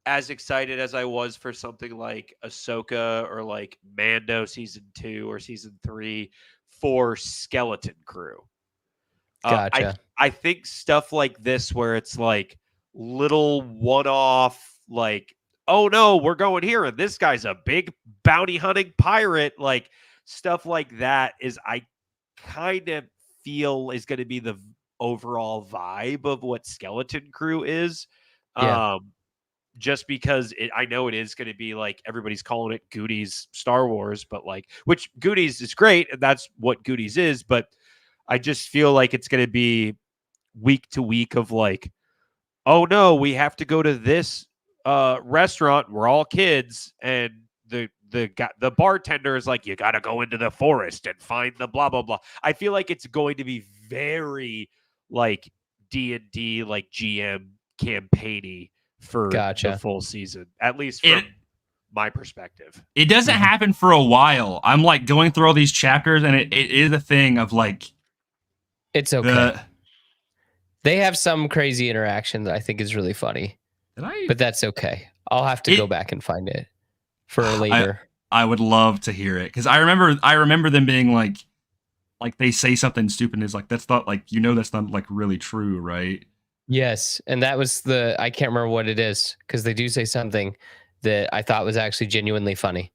S3: as excited as I was for something like Ahsoka or like Mando season 2 or season 3 for Skeleton Crew.
S4: Gotcha.
S3: I think stuff like this where it's like little one-off, like, oh no, we're going here and this guy's a big bounty hunting pirate, like stuff like that is, I kind of feel is going to be the overall vibe of what Skeleton Crew is. Just because I know it is going to be like, everybody's calling it Goonies Star Wars, but like, which Goonies is great and that's what Goonies is, but I just feel like it's going to be week to week of like, oh no, we have to go to this restaurant, we're all kids, and the bartender is like, you got to go into the forest and find the blah blah blah. I feel like it's going to be very like D&D, like GM campaign-y for the full season, at least from my perspective.
S2: It doesn't happen for a while. I'm like going through all these chapters, and it is a thing of like,
S4: it's okay. They have some crazy interaction that I think is really funny, but that's okay. I'll have to go back and find it for later.
S2: I would love to hear it because I remember them being like they say something stupid and it's like, that's not like, that's not like really true, right?
S4: Yes, and that was I can't remember what it is because they do say something that I thought was actually genuinely funny.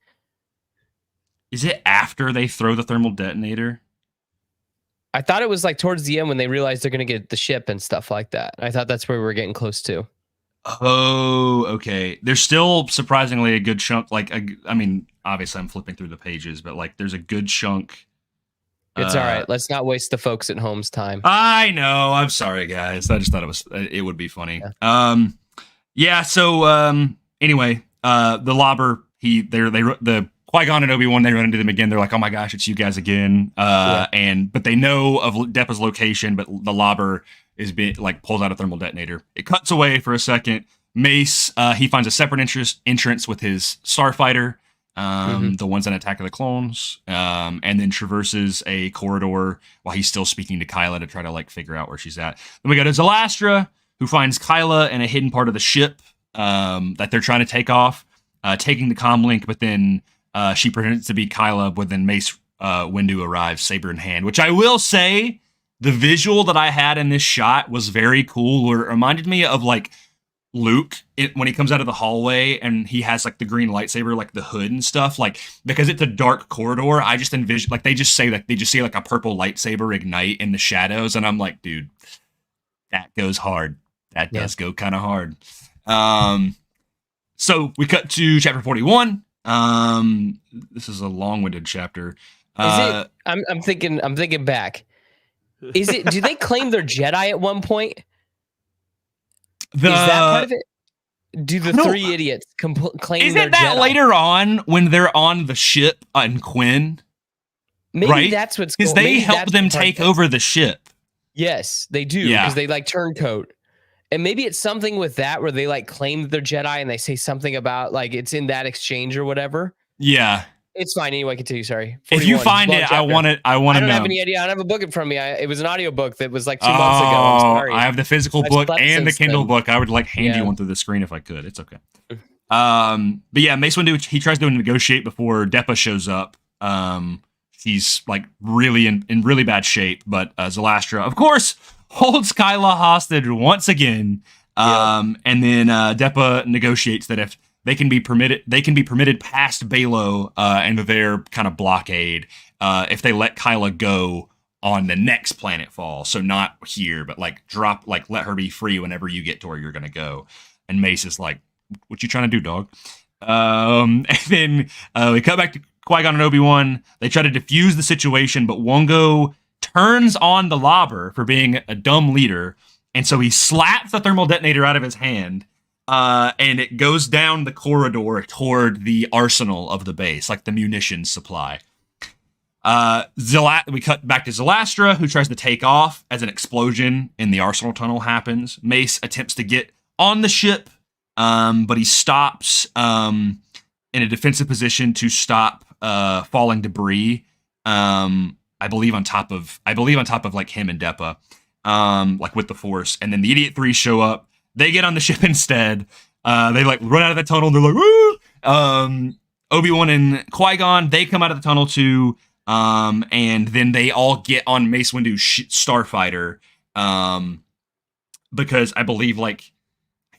S2: Is it after they throw the thermal detonator?
S4: I thought it was like towards the end when they realized they're going to get the ship and stuff like that. I thought that's where we were getting close to.
S2: Oh, okay. There's still surprisingly a good chunk. Like, I mean, obviously I'm flipping through the pages, but like there's a good chunk.
S4: It's all right. Let's not waste the folks at home's time.
S2: I know. I'm sorry, guys. I just thought it would be funny. Yeah. So anyway, the Lobber, the Qui-Gon and Obi-Wan, they run into them again. They're like, oh my gosh, it's you guys again. But they know of Depa's location, but the Lobber is pulls out a thermal detonator. It cuts away for a second. Mace, he finds a separate entrance with his starfighter, the ones in Attack of the Clones, and then traverses a corridor while he's still speaking to Kyla to try to figure out where she's at. Then we got a Zalastra, who finds Kyla in a hidden part of the ship that they're trying to take off, taking the comm link, but then she pretends to be Kyla, but then Mace Windu arrives, saber in hand, which I will say, the visual that I had in this shot was very cool. It reminded me of Luke when he comes out of the hallway and he has the green lightsaber, the hood and stuff, because it's a dark corridor. I just envision they just see a purple lightsaber ignite in the shadows. And I'm like, dude, that goes hard. That does go kind of hard. So we cut to chapter 41. This is a long-winded chapter.
S4: Is it? I'm thinking back. Is it? Do they claim they're Jedi at one point? Is that part of it? Do the three idiots claim
S2: isn't
S4: they're
S2: that
S4: Jedi?
S2: Later on when they're on the ship on Quinn?
S4: Maybe
S2: right?
S4: That's what's
S2: because they help them take over the ship.
S4: Yes, they do. Because they turncoat. And maybe it's something with that where they claim that they're Jedi and they say something about it's in that exchange or whatever.
S2: Yeah.
S4: It's fine. Anyway, continue. Sorry.
S2: 41, if you find it,
S4: chapter.
S2: I want to know.
S4: I don't have any idea. I don't have a book in front of me. It was an audio book that was 2 months ago. I'm sorry.
S2: I have the physical book and the Kindle book. I would hand you one through the screen if I could. It's okay. But yeah, Mace Windu, he tries to negotiate before Depa shows up. He's really in really bad shape, but Zalastra, of course, holds Kyla hostage once again. And then Depa negotiates that if they can be permitted past Balo and their kind of blockade if they let Kyla go on the next planetfall. So not here, but like let her be free whenever you get to where you're gonna go. And Mace is like, "What you trying to do, dog?" And then we cut back to Qui-Gon and Obi-Wan. They try to defuse the situation, but Wongo turns on the Lobber for being a dumb leader, and so he slaps the thermal detonator out of his hand, and it goes down the corridor toward the arsenal of the base, like the munitions supply. We cut back to Zalastra, who tries to take off as an explosion in the arsenal tunnel happens. Mace attempts to get on the ship, but he stops in a defensive position to stop falling debris. I believe on top of like him and Depa, like with the Force. And then the Idiot 3 show up. They get on the ship instead. They like run out of the tunnel. And they're like, woo! Obi-Wan and Qui-Gon, they come out of the tunnel too. And then they all get on Mace Windu's starfighter. Because I believe I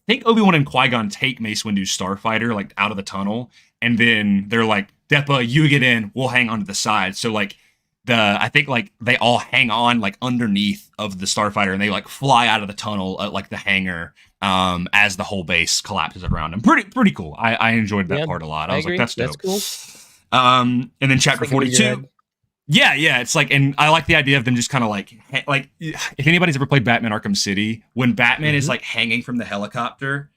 S2: think Obi-Wan and Qui-Gon take Mace Windu's starfighter like out of the tunnel. And then they're like, Depa, you get in, we'll hang on to the side. So like I think like they all hang on like underneath of the starfighter and they like fly out of the tunnel at like the hangar as the whole base collapses around them. Pretty cool. I enjoyed that part a lot. I was
S4: agree.
S2: like, that's dope.
S4: Cool.
S2: And then chapter 42. Yeah, it's like, and I like the idea of them just kind of like if anybody's ever played Batman Arkham City, when Batman is like hanging from the helicopter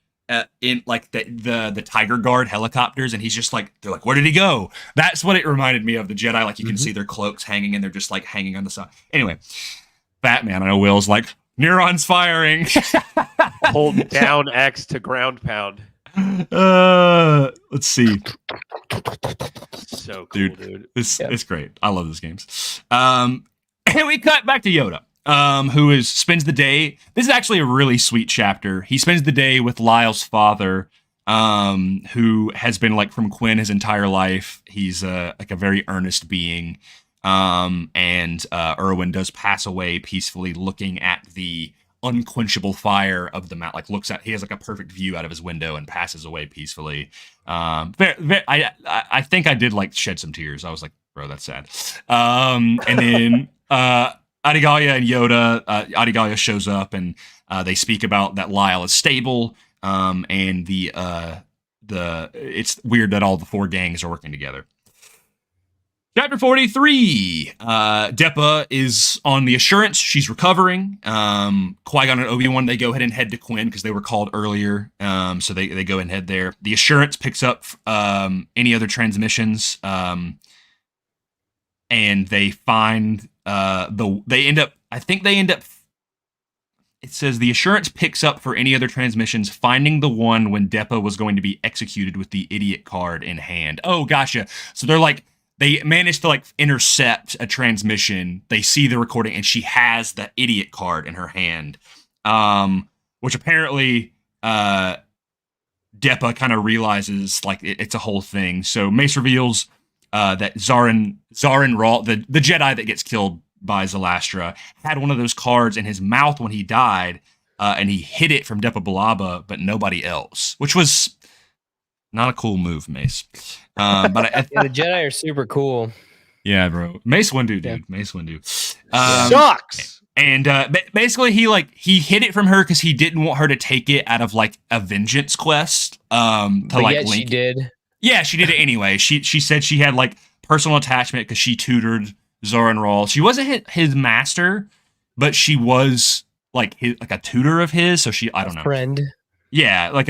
S2: in like the Tiger Guard helicopters, and he's just like, they're like, where did he go? That's what it reminded me of, the Jedi. Like you can see their cloaks hanging and they're just like hanging on the side. Anyway, Batman, I know Will's like, neurons firing.
S3: Hold down X to ground pound.
S2: Let's see.
S3: So cool, dude.
S2: It's great. I love those games. And we cut back to Yoda, who spends the day. This is actually a really sweet chapter. He spends the day with Lyle's father, who has been like from Quinn his entire life. He's like a very earnest being. And Erwin does pass away peacefully, looking at the unquenchable fire of the mount. Like he has like a perfect view out of his window and passes away peacefully. I think I did like shed some tears. I was like, bro, that's sad. And then Adigalia and Yoda, Adigalia shows up and they speak about that Lyle is stable. And it's weird that all the four gangs are working together. Chapter 43, Depa is on the Assurance. She's recovering. Qui-Gon and Obi-Wan, they go ahead and head to Quinn because they were called earlier. So they go and head there. The Assurance picks up any other transmissions. And they find it says the Assurance picks up for any other transmissions, finding the one when Depa was going to be executed with the idiot card in hand. Oh, gotcha. So they're like, they managed to like intercept a transmission. They see the recording and she has the idiot card in her hand, which apparently Depa kind of realizes like it's a whole thing. So Mace reveals that Zarin Rawl, the Jedi that gets killed by Zalastra, had one of those cards in his mouth when he died, and he hid it from Depa Billaba, but nobody else, which was not a cool move, Mace. But
S4: the Jedi are super cool.
S2: Yeah, bro. Mace Windu, dude. Yeah. Mace Windu.
S3: Sucks.
S2: And basically, he hid it from her because he didn't want her to take it out of like a vengeance quest. Yet
S4: she did.
S2: Yeah, she did it anyway. She said she had like personal attachment because she tutored Zoran Rawl. She wasn't his master, but she was like a tutor of his. So I don't know.
S4: Friend.
S2: Yeah, like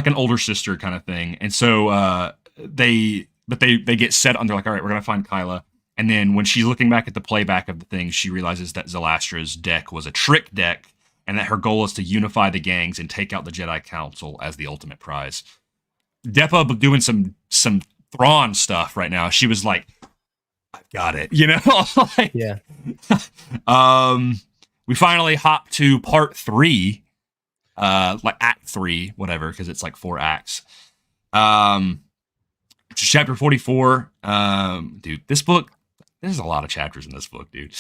S2: an older sister kind of thing. And so they get set on. They're like, all right, we're gonna find Kyla. And then when she's looking back at the playback of the thing, she realizes that Zalastra's deck was a trick deck, and that her goal is to unify the gangs and take out the Jedi Council as the ultimate prize. Depa doing some Thrawn stuff right now. She was like, I've got it, you know? Like,
S4: yeah.
S2: We finally hop to part 3. Like act 3, whatever, because it's like 4 acts. Chapter 44. Dude, this book, there's a lot of chapters in this book, dude.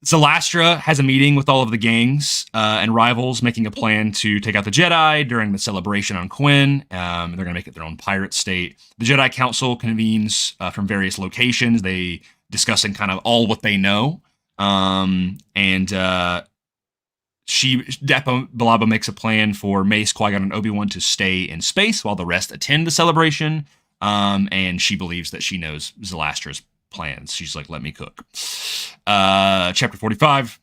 S2: Zalastra has a meeting with all of the gangs and rivals, making a plan to take out the Jedi during the celebration on Quinn. They're going to make it their own pirate state. The Jedi Council convenes from various locations. They discussing kind of all what they know. Depa Billaba makes a plan for Mace, Qui-Gon, and Obi-Wan to stay in space while the rest attend the celebration. And she believes that she knows Zalastra's plans. She's like, let me cook. Chapter 45.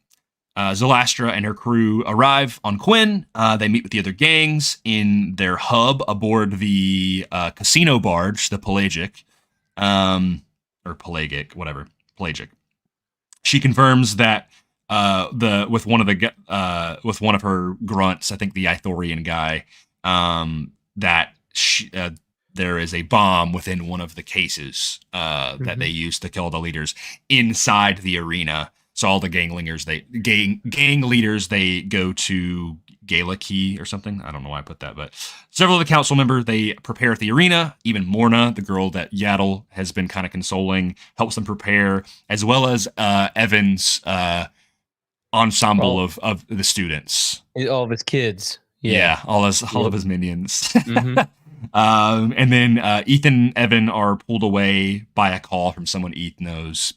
S2: Zalastra and her crew arrive on Quinn. They meet with the other gangs in their hub aboard the casino barge, the Pelagic. Or Pelagic, whatever. Pelagic. She confirms that with one of her grunts, I think the Ithorian guy, that there is a bomb within one of the cases that they used to kill the leaders inside the arena. So all the gang leaders, they go to Galaki or something. I don't know why I put that, but several of the council members, they prepare at the arena. Even Morna, the girl that Yaddle has been kind of consoling, helps them prepare, as well as Evan's ensemble of the students.
S4: All of his kids.
S2: Yeah, all of his minions. And then Ethan and Evan are pulled away by a call from someone Eth knows.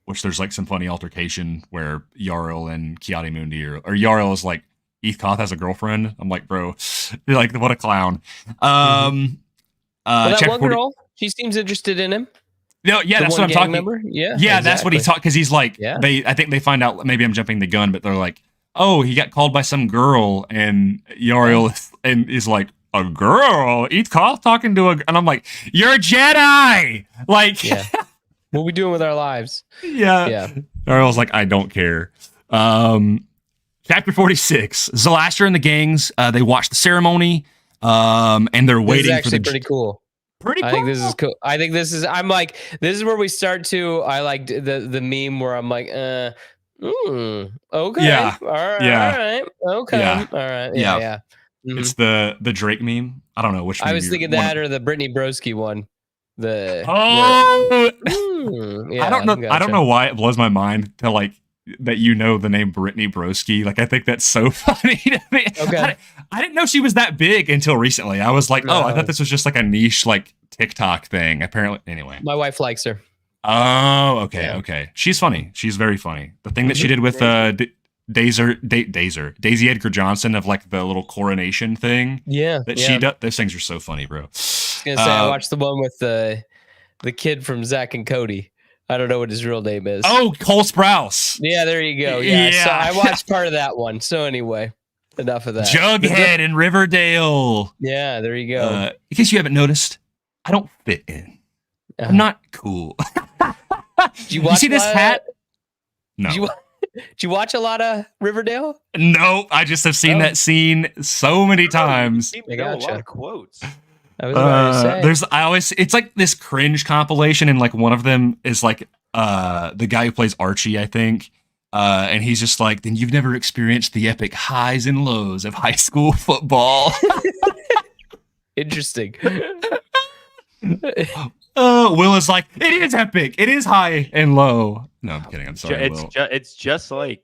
S2: Which there's like some funny altercation where Yarl and Kiadi Mundi or Yarl is like, Eth Koth has a girlfriend. I'm like, bro, like, what a clown.
S4: Well, that one girl, she seems interested in him.
S2: No, yeah, that's what I'm talking about.
S4: Yeah,
S2: exactly. That's what he talked, because he's like, I think they find out, maybe I'm jumping the gun, but they're like, oh, he got called by some girl, and Yarl is like, a girl? Eth Koth talking to and I'm like, you're a Jedi! Like,
S4: what are we doing with our lives?
S2: Yeah. Yarl's like, I don't care. Chapter 46. Zalastra and the gangs, they watch the ceremony, and they're waiting for the...
S4: pretty cool.
S2: Pretty cool.
S4: I think this is cool. I think this is, I'm like, this is where we start to, I like the meme where I'm like, okay.
S2: Yeah.
S4: All right.
S2: Yeah.
S4: All right. Okay.
S2: Yeah.
S4: All right. Yeah. Mm-hmm.
S2: It's the Drake meme. I don't know which one.
S4: I was thinking that or the Brittany Broski one. I
S2: don't know.
S4: Gotcha.
S2: I don't know why it blows my mind to like that you know the name Brittany Broski. Like, I think that's so funny to me.
S4: Okay.
S2: I didn't know she was that big until recently. I was like, I thought this was just like a niche like TikTok thing. Apparently, anyway.
S4: My wife likes her.
S2: Oh, okay, okay. She's funny. She's very funny. The thing that she did with Daisy Edgar Johnson of like the little coronation thing.
S4: Yeah.
S2: She does. Those things are so funny, bro.
S4: I was gonna say, I watched the one with the kid from Zack and Cody. I don't know what his real name is.
S2: Oh, Cole Sprouse.
S4: Yeah, there you go. Yeah. So I watched part of that one. So anyway, enough of that.
S2: Jughead in Riverdale.
S4: Yeah, there you go.
S2: In case you haven't noticed, I don't fit in. I'm not cool.
S4: Did you see this hat?
S2: No.
S4: Did you watch a lot of Riverdale?
S2: No, I just have seen that scene so many times.
S3: You know a lot of quotes.
S4: I was about to say.
S2: It's like this cringe compilation, and like one of them is like the guy who plays Archie, I think. And he's just like, then you've never experienced the epic highs and lows of high school football.
S4: Interesting.
S2: Will is like, it is epic. It is high and low. No, I'm kidding. I'm sorry, Will.
S3: It's just like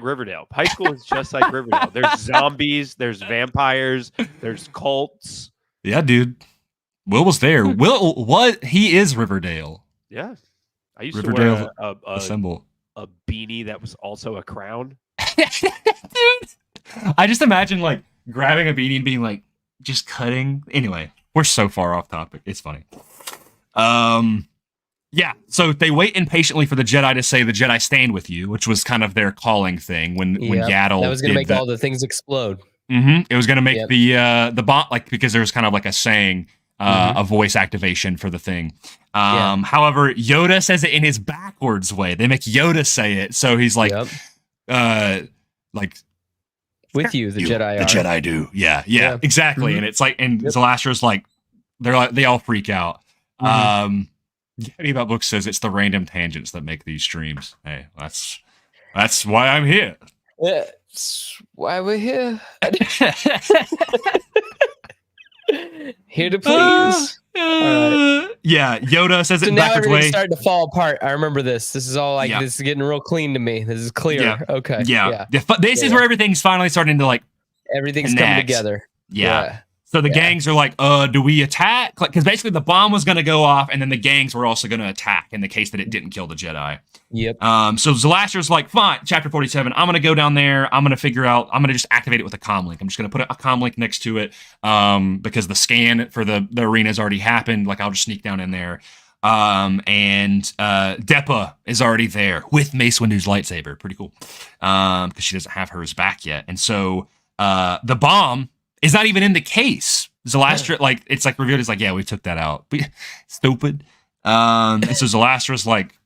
S3: Riverdale. High school is just like Riverdale. There's zombies. There's vampires. There's cults.
S2: Yeah, dude. Will was there. He is Riverdale.
S3: Yeah. I used
S2: Riverdale
S3: to wear
S2: assemble.
S3: A beanie that was also a crown.
S2: Dude. I just imagine like grabbing a beanie and being like, just cutting. Anyway, we're so far off topic. It's funny. Yeah, so they wait impatiently for the Jedi to say the Jedi stand with you, which was kind of their calling thing when Yaddle
S4: that was going to make all the things explode.
S2: Mm-hmm. It was going to make the bot, like, because there was kind of like a saying, a voice activation for the thing. However, Yoda says it in his backwards way. They make Yoda say it, so he's like, like,
S4: with you, the Jedi
S2: the Jedi do. Yeah, exactly. And it's like, and Zalastra's like, they all freak out. Gabby About Books says it's the random tangents that make these streams. Hey, that's why I'm here.
S4: That's why we're here. Here to please.
S2: All right. Yeah, Yoda says
S4: So
S2: it in
S4: now
S2: backwards
S4: everything's
S2: way.
S4: starting to fall apart. I remember this. This is all like
S2: Yeah.
S4: this is getting real clean to me. This is clear.
S2: Yeah.
S4: Okay.
S2: Yeah.
S4: Yeah.
S2: This is
S4: Yeah.
S2: where everything's finally starting to like
S4: Everything's
S2: connect.
S4: coming together.
S2: Yeah. So the
S4: Yeah.
S2: gangs are like, do we attack? Because basically the bomb was going to go off, and then the gangs were also going to attack in the case that it didn't kill the Jedi.
S4: Yep.
S2: So Zalastra's like, fine, chapter 47, I'm going to go down there. I'm going to just activate it with a comm link. I'm just going to put a comm link next to it because the scan for the arena has already happened. Like, I'll just sneak down in there. And Depa is already there with Mace Windu's lightsaber. Pretty cool. Because she doesn't have hers back yet. And so the bomb is not even in the case. Zalastra, like, it's like revealed. It's like, yeah, we took that out. Stupid. And so Zalastra's like,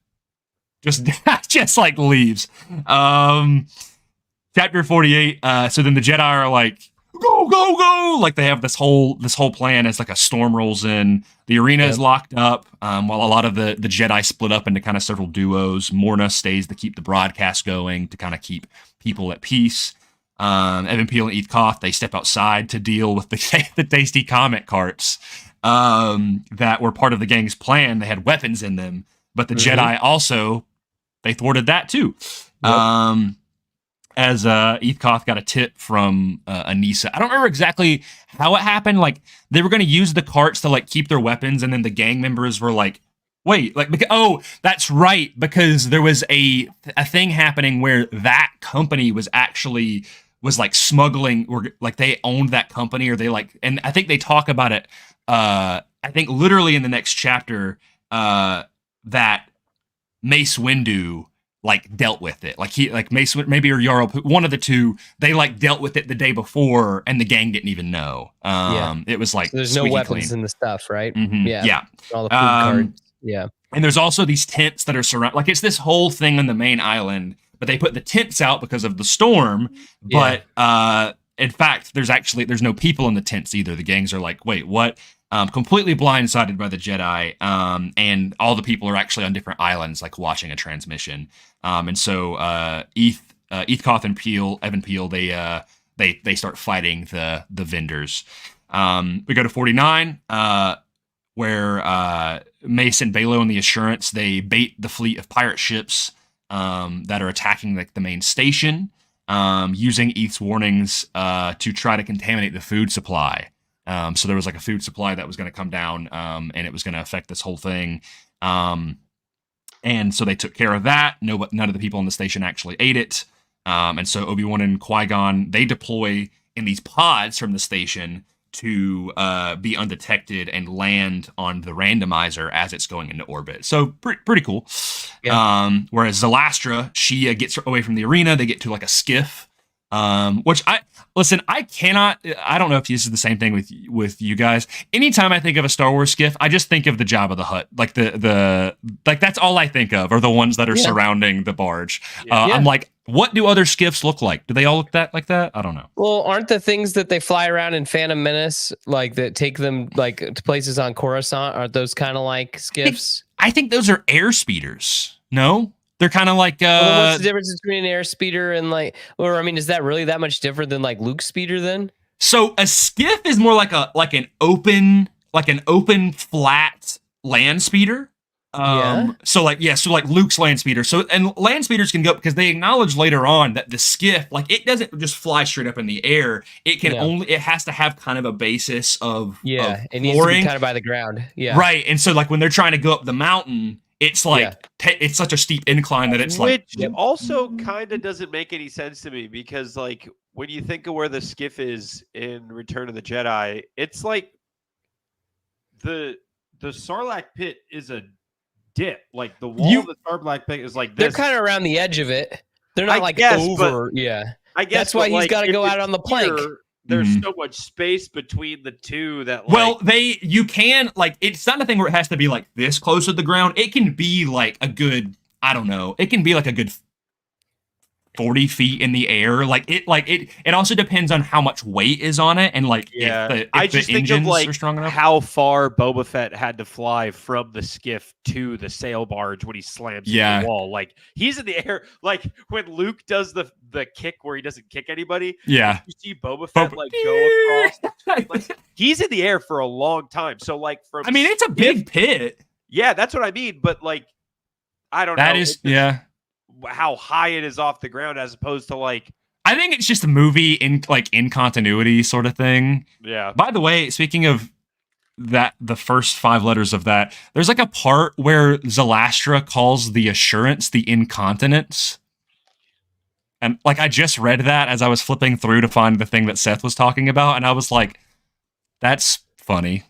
S2: just like leaves. Chapter 48. So then the Jedi are like, go, go, go. Like they have this whole plan as like a storm rolls in. The arena is locked up. While a lot of the Jedi split up into kind of several duos. Morna stays to keep the broadcast going, to kind of keep people at peace. Evan Peel and Eth Koth, they step outside to deal with the tasty comic carts that were part of the gang's plan. They had weapons in them, but the Jedi also, they thwarted that too. Yep. As Eth Koth got a tip from Anissa. I don't remember exactly how it happened. Like they were going to use the carts to like keep their weapons, and then the gang members were like, wait, like, that's right, because there was a thing happening where that company was like smuggling, or like they owned that company, or they like, and I think they talk about it, I think literally in the next chapter, that Mace Windu like dealt with it. Like Mace, maybe, or Jarl, one of the two, they like dealt with it the day before, and the gang didn't even know. It was like,
S4: so there's no weapons in the stuff, right?
S2: Mm-hmm. Yeah.
S4: All the food cards. Yeah.
S2: And there's also these tents that are surrounded, like it's this whole thing on the main island, but they put the tents out because of the storm. But in fact, there's no people in the tents either. The gangs are like, wait, what? Completely blindsided by the Jedi. And all the people are actually on different islands, like watching a transmission. And so Eth Koth and Evan Peel, they start fighting the vendors. We go to 49, where Mace and Balo and the Assurance, they bait the fleet of pirate ships that are attacking like the main station, using Eth's warnings to try to contaminate the food supply. So there was like a food supply that was going to come down, and it was going to affect this whole thing. And so they took care of that. None of the people on the station actually ate it. And so Obi-Wan and Qui-Gon, they deploy in these pods from the station to be undetected and land on the randomizer as it's going into orbit. So pretty cool. Yeah. Whereas Zalastra, she gets away from the arena. They get to like a skiff, which I don't know if this is the same thing with you guys. Anytime I think of a Star Wars skiff, I just think of the Jabba the Hutt. Like like that's all I think of, are the ones that are surrounding the barge. I'm like, what do other skiffs look like? Do they all look like that? I don't know.
S4: Well, aren't the things that they fly around in Phantom Menace, like that take them like to places on Coruscant, aren't those kind of like skiffs?
S2: I think those are air speeders. No? They're kind of like
S4: well, what's the difference between an air speeder and like, or I mean, is that really that much different than like Luke's speeder then?
S2: So a skiff is more like an open flat land speeder. So like Luke's land speeder. So, and land speeders can go, because they acknowledge later on that the skiff, like it doesn't just fly straight up in the air. It can it has to have kind of a basis of
S4: it needs to be kind of by the ground. Yeah.
S2: Right. And so like when they're trying to go up the mountain, it's like it's such a steep incline that it's
S3: which also kind of doesn't make any sense to me, because like when you think of where the skiff is in Return of the Jedi, it's like the Sarlacc pit is a dip. Like the wall of the Sarlacc pit is like this.
S4: They're kind of around the edge of it. They're not over.
S3: I guess
S4: that's why he's got to go out on the plank.
S3: There's so much space between the two that
S2: you can like, it's not a thing where it has to be like this close to the ground. It can be like a good, I don't know, it can be like a good 40 feet in the air. It also depends on how much weight is on it, and like if
S3: I
S2: the
S3: just think of
S2: engines
S3: like
S2: are strong enough.
S3: how far Boba Fett had to fly from the skiff to the sail barge when he slams into the wall. Like he's in the air. Like when Luke does the kick where he doesn't kick anybody.
S2: Yeah,
S3: you see Boba Fett go across. Like, he's in the air for a long time. So like
S2: it's a big pit.
S3: Yeah, that's what I mean. But like, I don't know.
S2: That is
S3: how high it is off the ground as opposed to like.
S2: I think it's just a movie in continuity sort of thing.
S3: Yeah.
S2: By the way, speaking of that, the first 5 letters of that, there's like a part where Zalastra calls the Assurance the Incontinence. And like I just read that as I was flipping through to find the thing that Seth was talking about, and I was like, that's funny.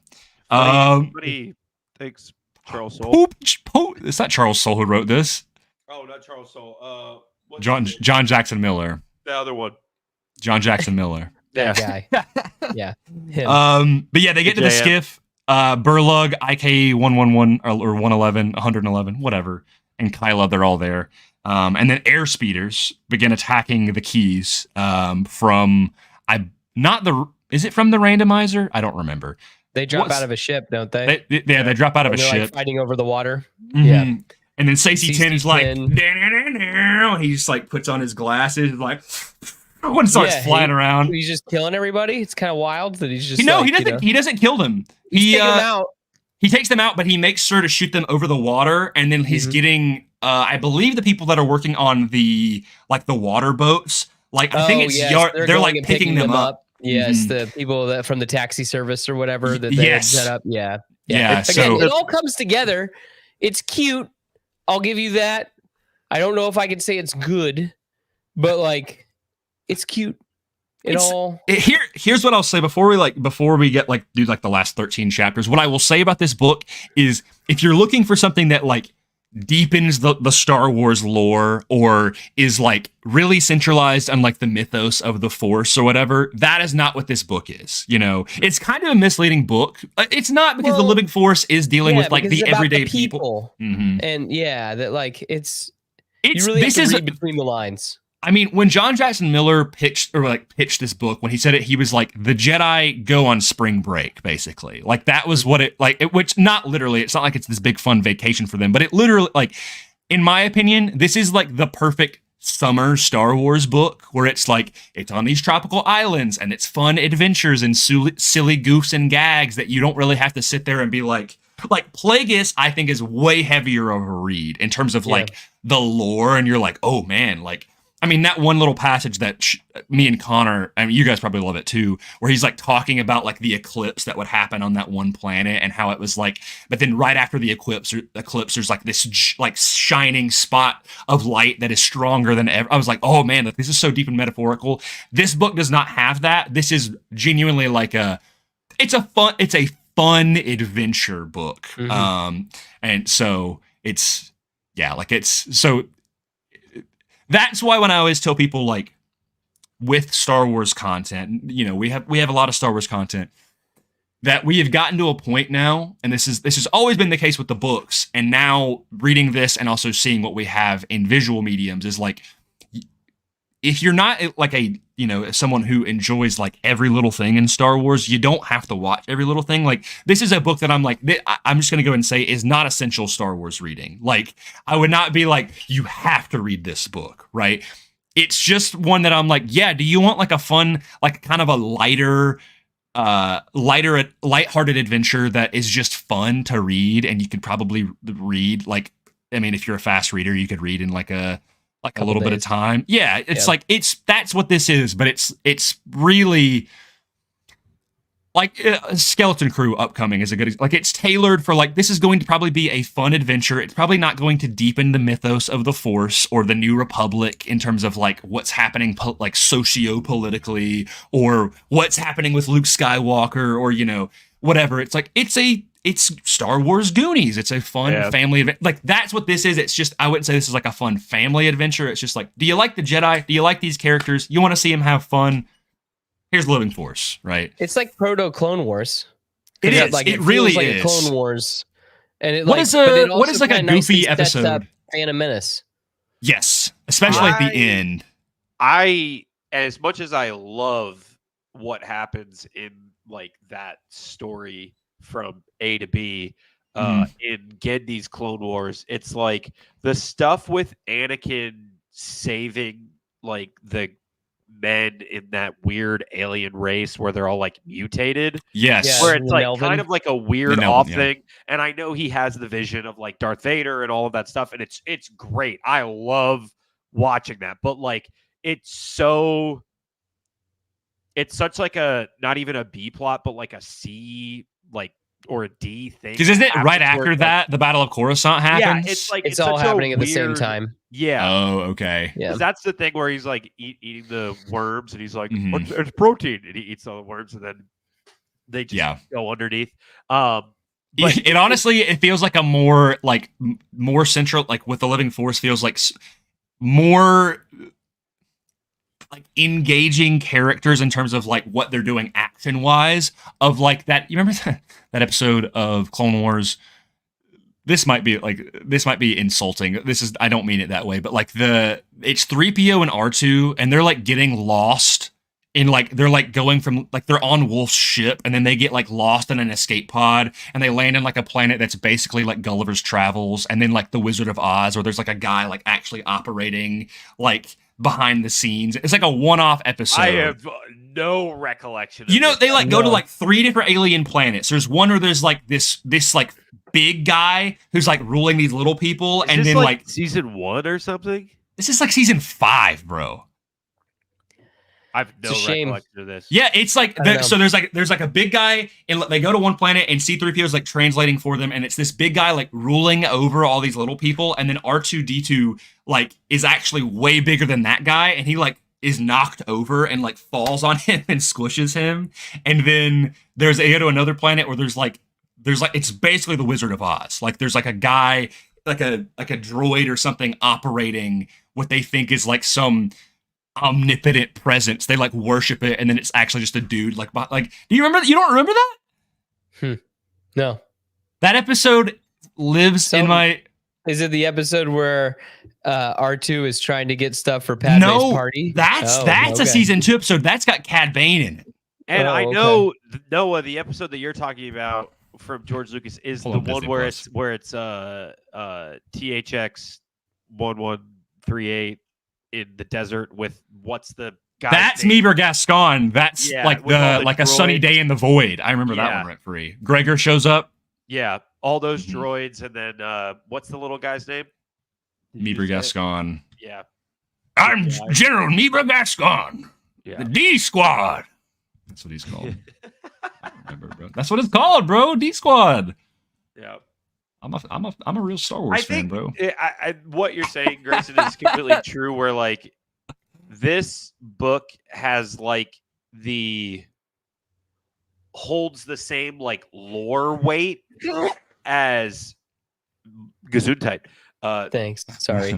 S3: Funny. Thanks, Charles Soule.
S2: It's not Charles Soule who wrote this.
S3: Oh, not Charles Soule.
S2: John Jackson Miller.
S3: The other one.
S2: John Jackson Miller.
S4: That guy. Yeah. Him.
S2: But yeah, they get to the skiff. Burlug, IK 111 or 111, 111, whatever, and Kyla, they're all there. And then air speeders begin attacking the keys is it from the randomizer? I don't remember.
S4: They drop out of a ship, don't they?
S2: They drop out of a ship.
S4: Like fighting over the water.
S2: Mm-hmm.
S4: Yeah.
S2: And then Stacey 10 is like, and he just like puts on his glasses, like, and starts flying around.
S4: He's just killing everybody. It's kind of wild that he's just.
S2: He doesn't kill them.
S4: He takes them out.
S2: He takes them out, but he makes sure to shoot them over the water, and then he's getting, I believe, the people that are working on the water boats. Like I think they're like picking them up.
S4: Yes, the people that from the taxi service or whatever that they had set up. Yeah. Again,
S2: so
S4: it all comes together. It's cute. I'll give you that. I don't know if I can say it's good, but like, it's cute. Here's what I'll say before we get do the last 13 chapters. What I will say about this book is, if you're looking for something that like deepens the Star Wars lore or is like really centralized on like the mythos of the Force or whatever, that is not what this book is. You know, it's kind of a misleading book. It's not, because the Living Force is dealing with like the everyday people. Mm-hmm. And that like it's you really have to read between the lines.
S2: I mean, when John Jackson Miller pitched this book, when he said it, he was like, the Jedi go on spring break, basically. Like, that was what which not literally, it's not like it's this big fun vacation for them, but it literally, like, in my opinion, this is like the perfect summer Star Wars book, where it's like, it's on these tropical islands and it's fun adventures and silly goofs and gags that you don't really have to sit there and be like Plagueis, I think, is way heavier of a read in terms of like the lore, and you're like, oh man, like, I mean, that one little passage that me and Connor, I mean, you guys probably love it too, where he's like talking about like the eclipse that would happen on that one planet and how it was like, but then right after the eclipse, there's like this like shining spot of light that is stronger than ever. I was like, oh man, this is so deep and metaphorical. This book does not have that. This is genuinely like it's a fun adventure book.
S4: Mm-hmm.
S2: And so that's why when I always tell people, like, with Star Wars content, you know, we have a lot of Star Wars content, that we have gotten to a point now, and this has always been the case with the books, and now reading this and also seeing what we have in visual mediums is like, if you're not like someone who enjoys like every little thing in Star Wars, you don't have to watch every little thing. Like, this is a book that I'm like, I'm just going to go and say is not essential Star Wars reading. Like, I would not be like, you have to read this book, right? It's just one that I'm like, yeah, do you want like a fun, like kind of a lighthearted adventure that is just fun to read, and you could probably read, like, I mean, if you're a fast reader, you could read in like a little bit of time. Yeah, it's that's what this is, but it's really like Skeleton Crew upcoming is a good, like, it's tailored for like, this is going to probably be a fun adventure. It's probably not going to deepen the mythos of the Force or the New Republic in terms of like what's happening like socio-politically or what's happening with Luke Skywalker or, you know, whatever. It's like, it's Star Wars Goonies. It's a fun family event. Like, that's what this is. It's just, I wouldn't say this is like a fun family adventure. It's just like, do you like the Jedi? Do you like these characters? You want to see them have fun? Here's Living Force, right?
S4: It's like proto Clone Wars.
S2: It is.
S4: Like,
S2: it really
S4: like
S2: is.
S4: A Clone Wars. And it
S2: what is like a goofy episode?
S4: Phantom Menace.
S2: Yes, especially at the end.
S3: as much as I love what happens in like that story from A to B in Gendy's Clone Wars, it's like the stuff with Anakin saving like the men in that weird alien race where they're all like mutated.
S2: Yes.
S3: Where it's like
S4: Melvin.
S3: kind of like a weird
S2: Melvin,
S3: off
S2: yeah.
S3: thing. And I know he has the vision of like Darth Vader and all of that stuff. And it's great. I love watching that. But like it's such like a not even a B plot, but like a C like or a D thing.
S2: Because isn't it right
S3: happens where
S2: after
S3: it's
S2: that the Battle of Coruscant happens?
S3: Yeah, it's like
S4: It's all
S3: such a
S4: happening at the same
S3: weird-
S4: time.
S3: Yeah.
S2: Oh, okay.
S4: Yeah.
S3: 'Cause that's the thing where he's like eating the worms and he's like,
S2: Mhm.
S3: it's protein. And he eats all the worms and then they just go underneath. But
S2: It honestly, it feels like a more like more central, like with the Living Force feels like more like engaging characters in terms of like what they're doing action wise of like that. You remember that episode of Clone Wars? This might be insulting. I don't mean it that way, but like it's 3PO and R2 and they're like getting lost in like, they're like going from like, they're on Wolf's ship and then they get like lost in an escape pod and they land in like a planet that's basically like Gulliver's Travels and then like the Wizard of Oz where there's like a guy like actually operating like behind the scenes. It's like a one-off episode.
S3: I have no recollection.
S2: You know, they like go to
S4: No.
S2: like 3 different alien planets. There's one where there's like this like big guy who's like ruling these little people,
S3: Is
S2: and
S3: this
S2: then like
S3: season 1 or something?
S2: this is like season 5, bro.
S3: I have no
S4: It's a shame.
S3: recollection of this.
S2: Yeah, it's like
S4: I don't know.
S2: so there's like a big guy, and they go to one planet, and C-3PO is like translating for them, and it's this big guy like ruling over all these little people, and then R2D2 like is actually way bigger than that guy, and he like is knocked over and like falls on him and squishes him, and then they go to another planet where there's like it's basically the Wizard of Oz. Like there's like a guy like a droid or something operating what they think is like some omnipotent presence. They like worship it, and then it's actually just a dude. Like do you remember? You don't remember that?
S4: No.
S2: That episode lives in my.
S4: Is it the episode where R2 is trying to get stuff for Padme's
S2: No,
S4: party?
S2: that's
S4: okay.
S2: a season 2 episode. That's got Cad Bane in it.
S3: And
S4: Oh,
S3: I
S4: okay.
S3: know Noah, the episode that you're talking about from George Lucas is
S2: Pull
S3: the
S2: up
S3: one
S2: Disney
S3: where
S2: Plus.
S3: it's THX 1138 in the desert with what's the guy?
S2: That's Meber Gascon. That's
S3: Yeah,
S2: like
S3: with all the
S2: like a sunny
S3: droids.
S2: day in the void. I remember that
S3: Yeah.
S2: one rent free. Gregor shows up.
S3: Yeah, all those
S2: Mhm.
S3: droids, and then what's the little guy's name? Did you
S2: Meber
S3: say it?
S2: Gascon.
S3: Yeah,
S2: I'm
S3: Yeah.
S2: General Meber Gascon.
S3: yeah.
S2: The D Squad. That's what he's called. I don't remember, bro. That's what it's called, bro. D Squad.
S3: Yeah.
S2: I'm a real Star Wars
S3: I
S2: fan,
S3: think
S2: bro.
S3: what you're saying, Grayson, is completely true. Where like this book has like holds the same like lore weight as Gesundheit.
S4: Thanks. Sorry.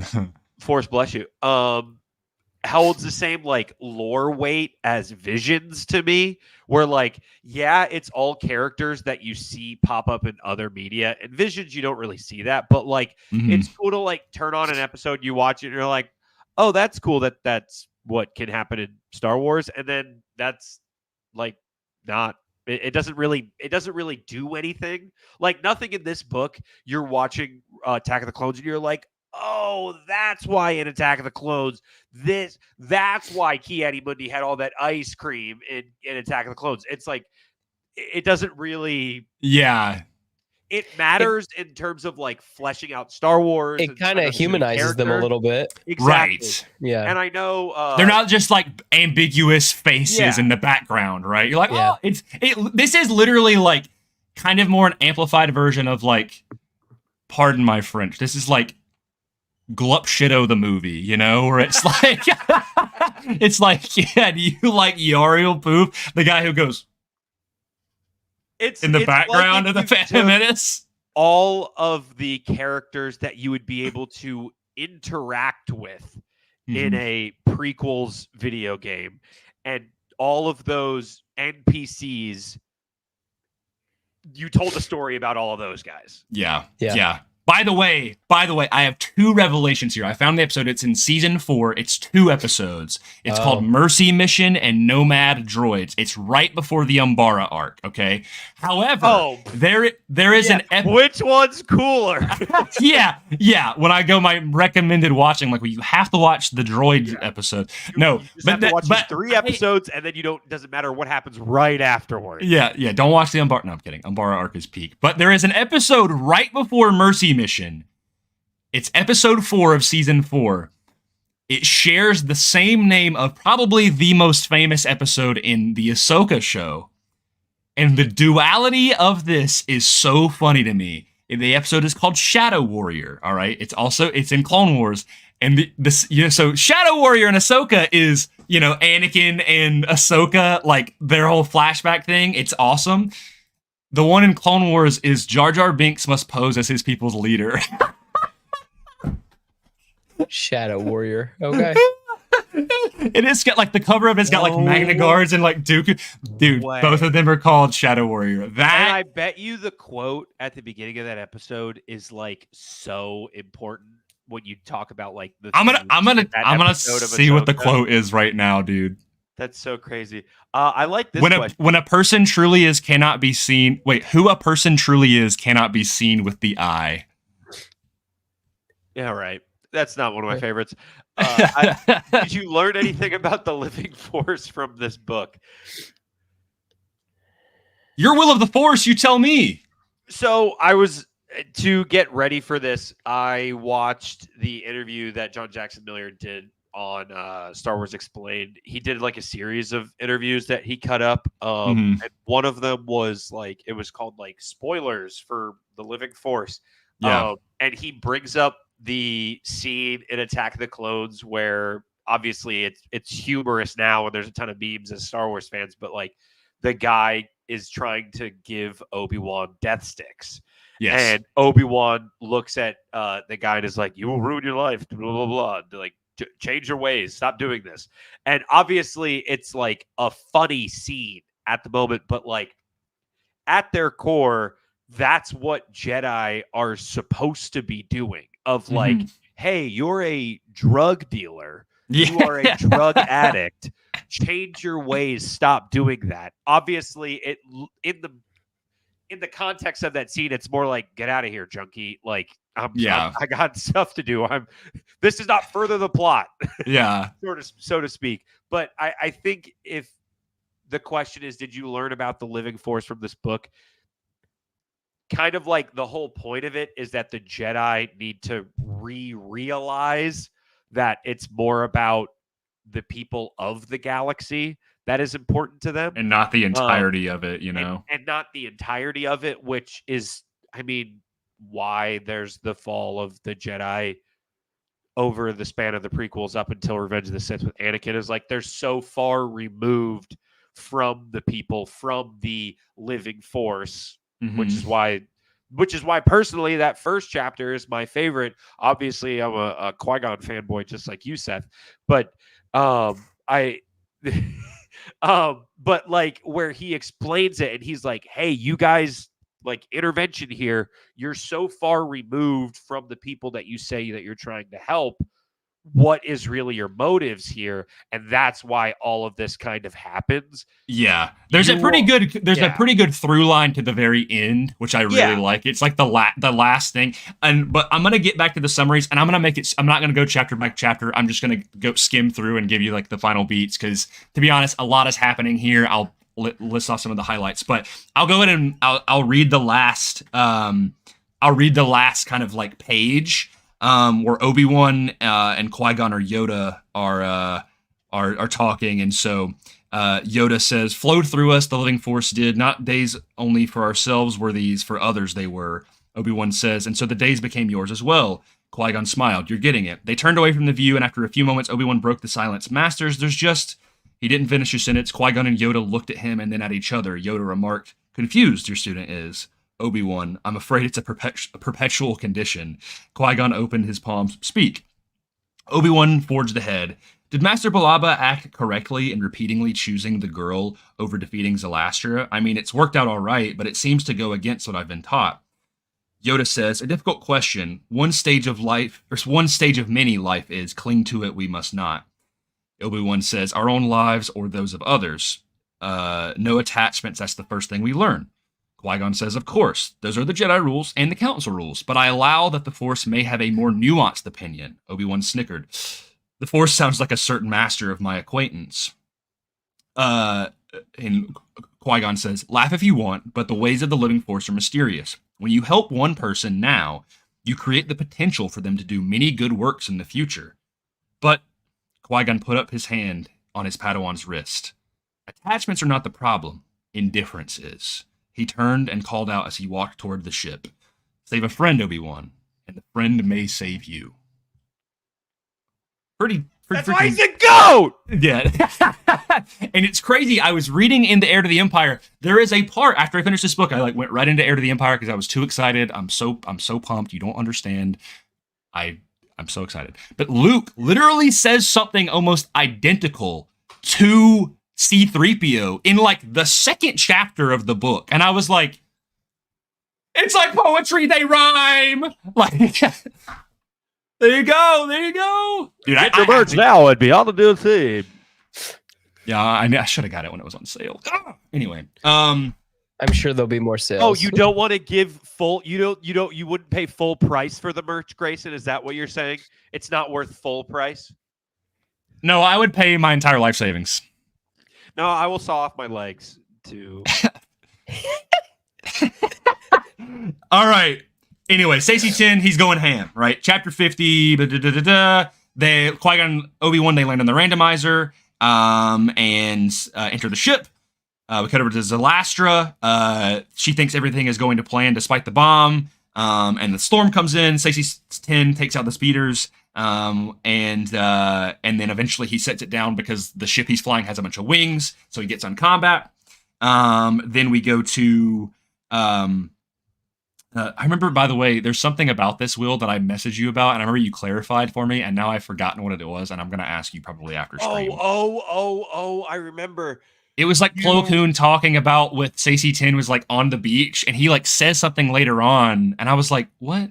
S3: Force bless you. Holds the same like lore weight as Visions to me, where like, yeah, it's all characters that you see pop up in other media, and Visions you don't really see that, but like
S2: Mhm.
S3: it's cool to like turn on an episode, you watch it, and you're like, oh, that's cool. That's what can happen in Star Wars, and then that's like not. It doesn't really do anything. Like nothing in this book. You're watching Attack of the Clones, and you're like, oh, that's why in Attack of the Clones, that's why Ki-Adi-Mundi had all that ice cream in Attack of the Clones. It's like it doesn't really.
S2: Yeah.
S3: It matters in terms of like fleshing out Star Wars.
S4: It
S3: and
S4: kind of
S3: as a
S4: humanizes them a
S3: character.
S4: little bit.
S3: Exactly.
S2: Right.
S4: Yeah.
S3: And I know
S2: They're not just like ambiguous faces
S3: Yeah.
S2: in the background, right? You're like,
S4: Yeah.
S2: oh, this is literally like kind of more an amplified version of like, pardon my French. This is like Glup Shido the movie, you know, where it's like, it's like, yeah, do you like Yariel Poof, the guy who goes
S3: it's
S2: in the
S3: it's
S2: background
S3: like
S2: of the
S3: if you
S2: Phantom
S3: took
S2: Menace?
S3: all of the characters that you would be able to interact with in
S2: Mhm.
S3: a prequels video game, and all of those NPCs, you told a story about all of those guys.
S2: Yeah.
S4: Yeah.
S2: Yeah. By the way, I have 2 revelations here. I found the episode. It's in season 4. It's 2 episodes. It's called Mercy Mission and Nomad Droids. It's right before the Umbara arc. Okay. However, there is an
S3: which one's cooler?
S2: yeah. When I go my recommended watching, like, well, you have to watch the droid episode. No,
S3: you just have to watch these 3 episodes, and then doesn't matter what happens right afterwards.
S2: Yeah. Don't watch the Umbara. No, I'm kidding. Umbara arc is peak. But there is an episode right before Mercy Mission. It's episode 4 of season 4. It shares the same name of probably the most famous episode in the Ahsoka show. And the duality of this is so funny to me. The episode is called Shadow Warrior. All right. It's in Clone Wars. And so Shadow Warrior and Ahsoka is, Anakin and Ahsoka, like their whole flashback thing. It's awesome. The one in Clone Wars is Jar Jar Binks must pose as his people's leader.
S4: Shadow Warrior. Okay.
S2: It is got like the cover of it's got like Magna Guards and like Dooku. Dude, both of them are called Shadow Warrior.
S3: And I bet you the quote at the beginning of that episode is like so important when you talk about like the.
S2: I'm gonna see what the quote is right now, dude.
S3: That's so crazy. I like this question.
S2: When a person truly is cannot be seen. Wait, who a person truly is cannot be seen with the eye.
S3: Yeah, right. That's not one of my favorites. Did you learn anything about the living force from this book?
S2: Your will of the force, you tell me.
S3: So to get ready for this, I watched the interview that John Jackson Miller did on Star Wars Explained. He did like a series of interviews that he cut up. And one of them was like, it was called like spoilers for the living force.
S2: Yeah.
S3: And he brings up the scene in Attack of the Clones where obviously it's humorous now and there's a ton of memes as Star Wars fans, but like the guy is trying to give Obi-Wan death sticks.
S2: Yes.
S3: And Obi-Wan looks at the guy and is like, you will ruin your life, blah, blah, blah. Like, change your ways, stop doing this. And obviously it's like a funny scene at the moment, but like at their core, that's what Jedi are supposed to be doing. Of like, hey, you're a drug dealer. You are a drug addict. Change your ways. Stop doing that. Obviously, in the context of that scene, it's more like, get out of here, junkie. Like, I got stuff to do. This does not further the plot.
S2: Yeah.
S3: so to speak. But I think if the question is, did you learn about the living force from this book? Kind of like the whole point of it is that the Jedi need to realize that it's more about the people of the galaxy that is important to them.
S2: And not the entirety of it, And
S3: not the entirety of it, which is, why there's the fall of the Jedi over the span of the prequels up until Revenge of the Sith with Anakin is like they're so far removed from the people, from the living force. Which is why personally that first chapter is my favorite. Obviously, I'm a Qui-Gon fanboy, just like you, Seth. But but like where he explains it, and he's like, "Hey, you guys, like intervention here. You're so far removed from the people that you say that you're trying to help. What is really your motives here?" And that's why all of this kind of happens.
S2: Yeah. There's a pretty good through line to the very end, which I really like. It's like the last thing. But I'm going to get back to the summaries and I'm going to make it, I'm not going to go chapter by chapter. I'm just going to go skim through and give you like the final beats. Cause to be honest, a lot is happening here. I'll list off some of the highlights, but I'll go ahead and I'll read the last, kind of like page. Where Obi-Wan and Qui-Gon or Yoda are talking, and so Yoda says, "Flowed through us, the living force did. Not days only for ourselves were these, for others they were." Obi-Wan says, "And so the days became yours as well." Qui-Gon smiled. "You're getting it." They turned away from the view, and after a few moments, Obi-Wan broke the silence. "Masters, there's just..." He didn't finish his sentence. Qui-Gon and Yoda looked at him and then at each other. Yoda remarked, "Confused your student is." Obi-Wan, "I'm afraid it's a perpetual condition." Qui-Gon opened his palms. "Speak." Obi-Wan forged ahead. "Did Master Balaba act correctly in repeatedly choosing the girl over defeating Zalastra? It's worked out all right, but it seems to go against what I've been taught." Yoda says, a difficult question. One stage of life, or one stage of many life is, cling to it, we must not. Obi-Wan says, our own lives or those of others. No attachments, that's the first thing we learn. Qui-Gon says, of course, those are the Jedi rules and the Council rules, but I allow that the Force may have a more nuanced opinion. Obi-Wan snickered. The Force sounds like a certain master of my acquaintance. And Qui-Gon says, laugh if you want, but the ways of the living Force are mysterious. When you help one person now, you create the potential for them to do many good works in the future. But Qui-Gon put up his hand on his Padawan's wrist. Attachments are not the problem. Indifference is. He turned and called out as he walked toward the ship. Save a friend, Obi-Wan, and the friend may save you. Pretty
S3: That's why he's a goat!
S2: Yeah. And it's crazy. I was reading in The Heir to the Empire. There is a part after I finished this book, I went right into Heir to the Empire because I was too excited. I'm so pumped. You don't understand. I'm so excited. But Luke literally says something almost identical to C-3PO in the second chapter of the book. And I was like, it's like poetry, they rhyme. There you go. Dude,
S3: Get your merch now and Beyond the Dune Sea.
S2: Yeah, I should have got it when it was on sale. Anyway,
S4: I'm sure there'll be more sales.
S3: Oh, you don't want to give full? You wouldn't pay full price for the merch, Grayson? Is that what you're saying? It's not worth full price?
S2: No, I would pay my entire life savings.
S3: No, I will saw off my legs to.
S2: All right. Anyway, Stacey 10, he's going ham, right? Chapter 50, they Qui-Gon, Obi-Wan, they land on the randomizer and enter the ship. We cut over to Zalastra. She thinks everything is going to plan despite the bomb. And the storm comes in. Stacey 10 takes out the speeders. And then eventually he sets it down because the ship he's flying has a bunch of wings. So he gets on combat. Then we go to... I remember, by the way, there's something about this, Will, that I messaged you about, and I remember you clarified for me, and now I've forgotten what it was, and I'm going to ask you probably after stream.
S3: I remember.
S2: It was Plo Koon talking about with Stacey 10 was on the beach, and he says something later on, and I was like, what?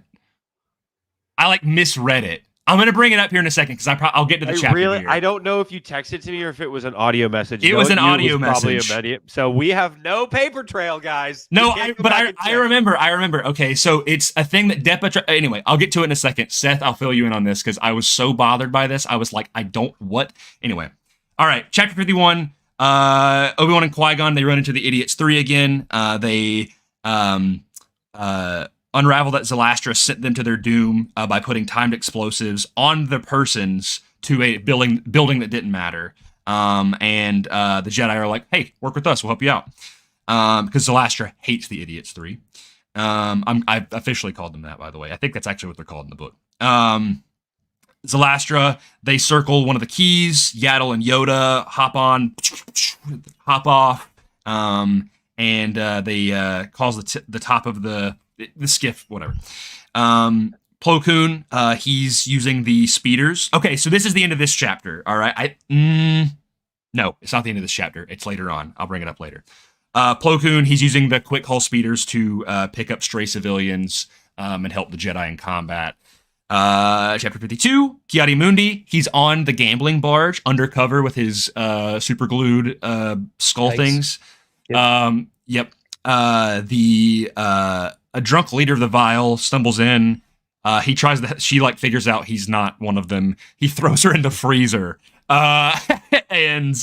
S2: I misread it. I'm going to bring it up here in a second because I'll get to the chapter here.
S3: I don't know if you texted to me or if it was an audio message.
S2: It was an audio message.
S3: So we have no paper trail, guys.
S2: No, I remember. Okay, so it's a thing that Depa... Anyway, I'll get to it in a second. Seth, I'll fill you in on this because I was so bothered by this. I was like, what? Anyway. All right, chapter 51. Obi-Wan and Qui-Gon, they run into the Idiots 3 again. They... unravel that Zalastra sent them to their doom by putting timed explosives on the persons to a building that didn't matter. And the Jedi are like, hey, work with us. We'll help you out. Because Zalastra hates the Idiots 3. I've officially called them that, by the way. I think that's actually what they're called in the book. Zalastra, they circle one of the keys. Yaddle and Yoda hop off. And they cause the top of the skiff, whatever. Plo Koon, he's using the speeders. Okay, so this is the end of this chapter. All right, no, it's not the end of this chapter. It's later on. I'll bring it up later. Plo Koon, he's using the quick hull speeders to pick up stray civilians and help the Jedi in combat. Chapter 52, Ki-Adi-Mundi, he's on the gambling barge undercover with his super glued skull things. Yep. A drunk leader of the Vile stumbles in. He tries to. She figures out he's not one of them. He throws her in the freezer and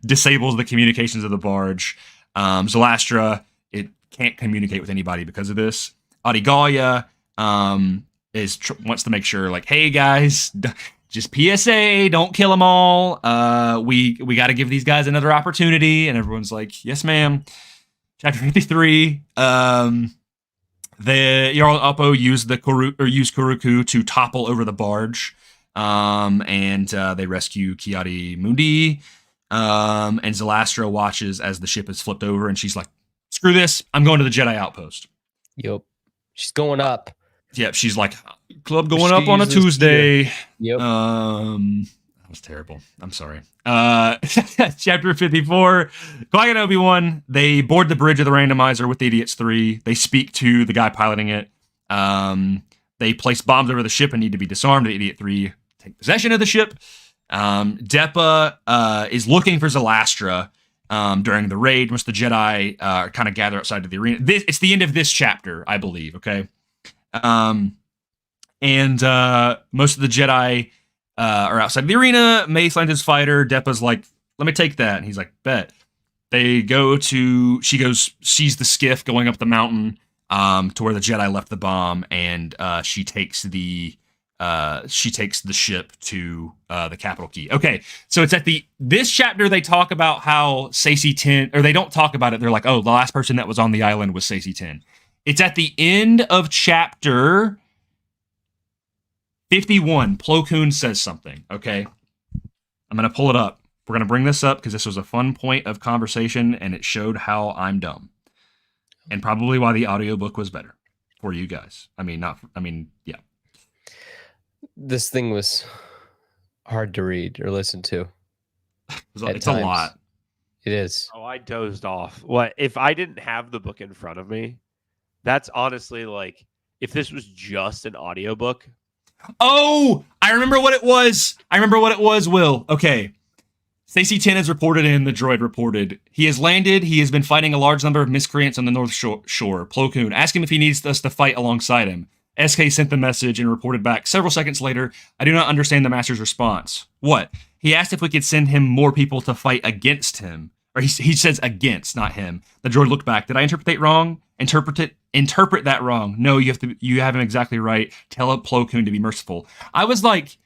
S2: disables the communications of the barge. Zalastra, it can't communicate with anybody because of this. Adigalia wants to make sure, hey guys, just PSA, don't kill them all. We got to give these guys another opportunity, and everyone's like, yes, ma'am. Chapter 53. The Jarl Uppo used Kuruku to topple over the barge, and they rescue Ki-Adi-Mundi. And Zalastra watches as the ship is flipped over, and she's like, "Screw this! I'm going to the Jedi outpost."
S4: Yep, she's going up.
S2: Yep, she's like, "Club going up on a Tuesday."
S4: Yep.
S2: That was terrible. I'm sorry. Chapter 54. Qui-Gon and Obi-Wan, they board the bridge of the randomizer with the Idiots 3. They speak to the guy piloting it. They place bombs over the ship and need to be disarmed. The Idiot Three take possession of the ship. Depa is looking for Zalastra during the raid, once the Jedi kind of gather outside of the arena. It's the end of this chapter, I believe. Okay, and most of the Jedi are outside the arena. Mace lands his fighter. Depa's like, "Let me take that," and he's like, "Bet." They go to. She sees the skiff going up the mountain to where the Jedi left the bomb, and she takes the ship to the capital key. Okay, so it's at this chapter they talk about how Stacey 10, or they don't talk about it. They're like, oh, the last person that was on the island was Stacey 10. It's at the end of chapter 51. Plo Koon says something. Okay, I'm gonna pull it up. We're gonna bring this up because this was a fun point of conversation, and it showed how I'm dumb, and probably why the audiobook was better for you guys. Yeah.
S4: This thing was hard to read or listen to.
S2: It's a lot.
S4: It is.
S3: Oh, I dozed off. What if I didn't have the book in front of me? That's honestly like, if this was just an audiobook.
S2: Oh, I remember what it was. Will. Okay. Stacey 10 has reported in, the droid reported. He has landed. He has been fighting a large number of miscreants on the North Shore. Plo Koon. Ask him if he needs us to fight alongside him. SK sent the message and reported back several seconds later. I do not understand the master's response. What? He asked if we could send him more people to fight against him. Or he says against, not him. The droid looked back. Did I interpret that wrong? Interpret that wrong. No, you have him exactly right. Tell Plo Koon to be merciful. I was like,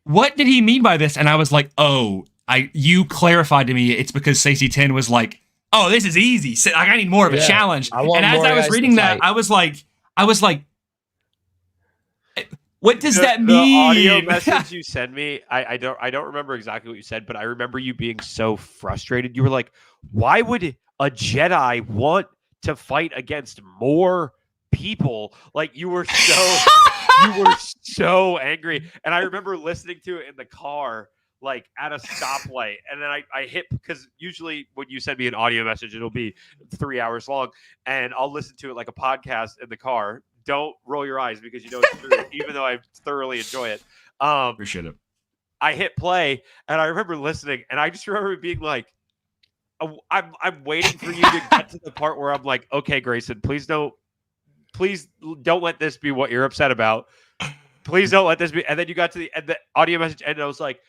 S2: what did he mean by this? And I was like, oh, you clarified to me it's because Stacey 10 was like, oh, this is easy. I need more of a challenge. And as I was reading that, I was like, what does that mean?
S3: The audio message you sent me, I don't remember exactly what you said, but I remember you being so frustrated. You were like, why would a Jedi want to fight against more people? Like, you were so angry. And I remember listening to it in the car, like at a stoplight, and then I hit, because usually when you send me an audio message, it'll be 3 hours long, and I'll listen to it like a podcast in the car. Don't roll your eyes because you know it's true, even though I thoroughly enjoy it.
S2: Appreciate it.
S3: I hit play, and I remember listening, and I just remember being like, I'm waiting for you to get to the part where I'm like, okay, Grayson, please don't let this be what you're upset about. Please don't let this be. And then you got to the audio message, and I was like,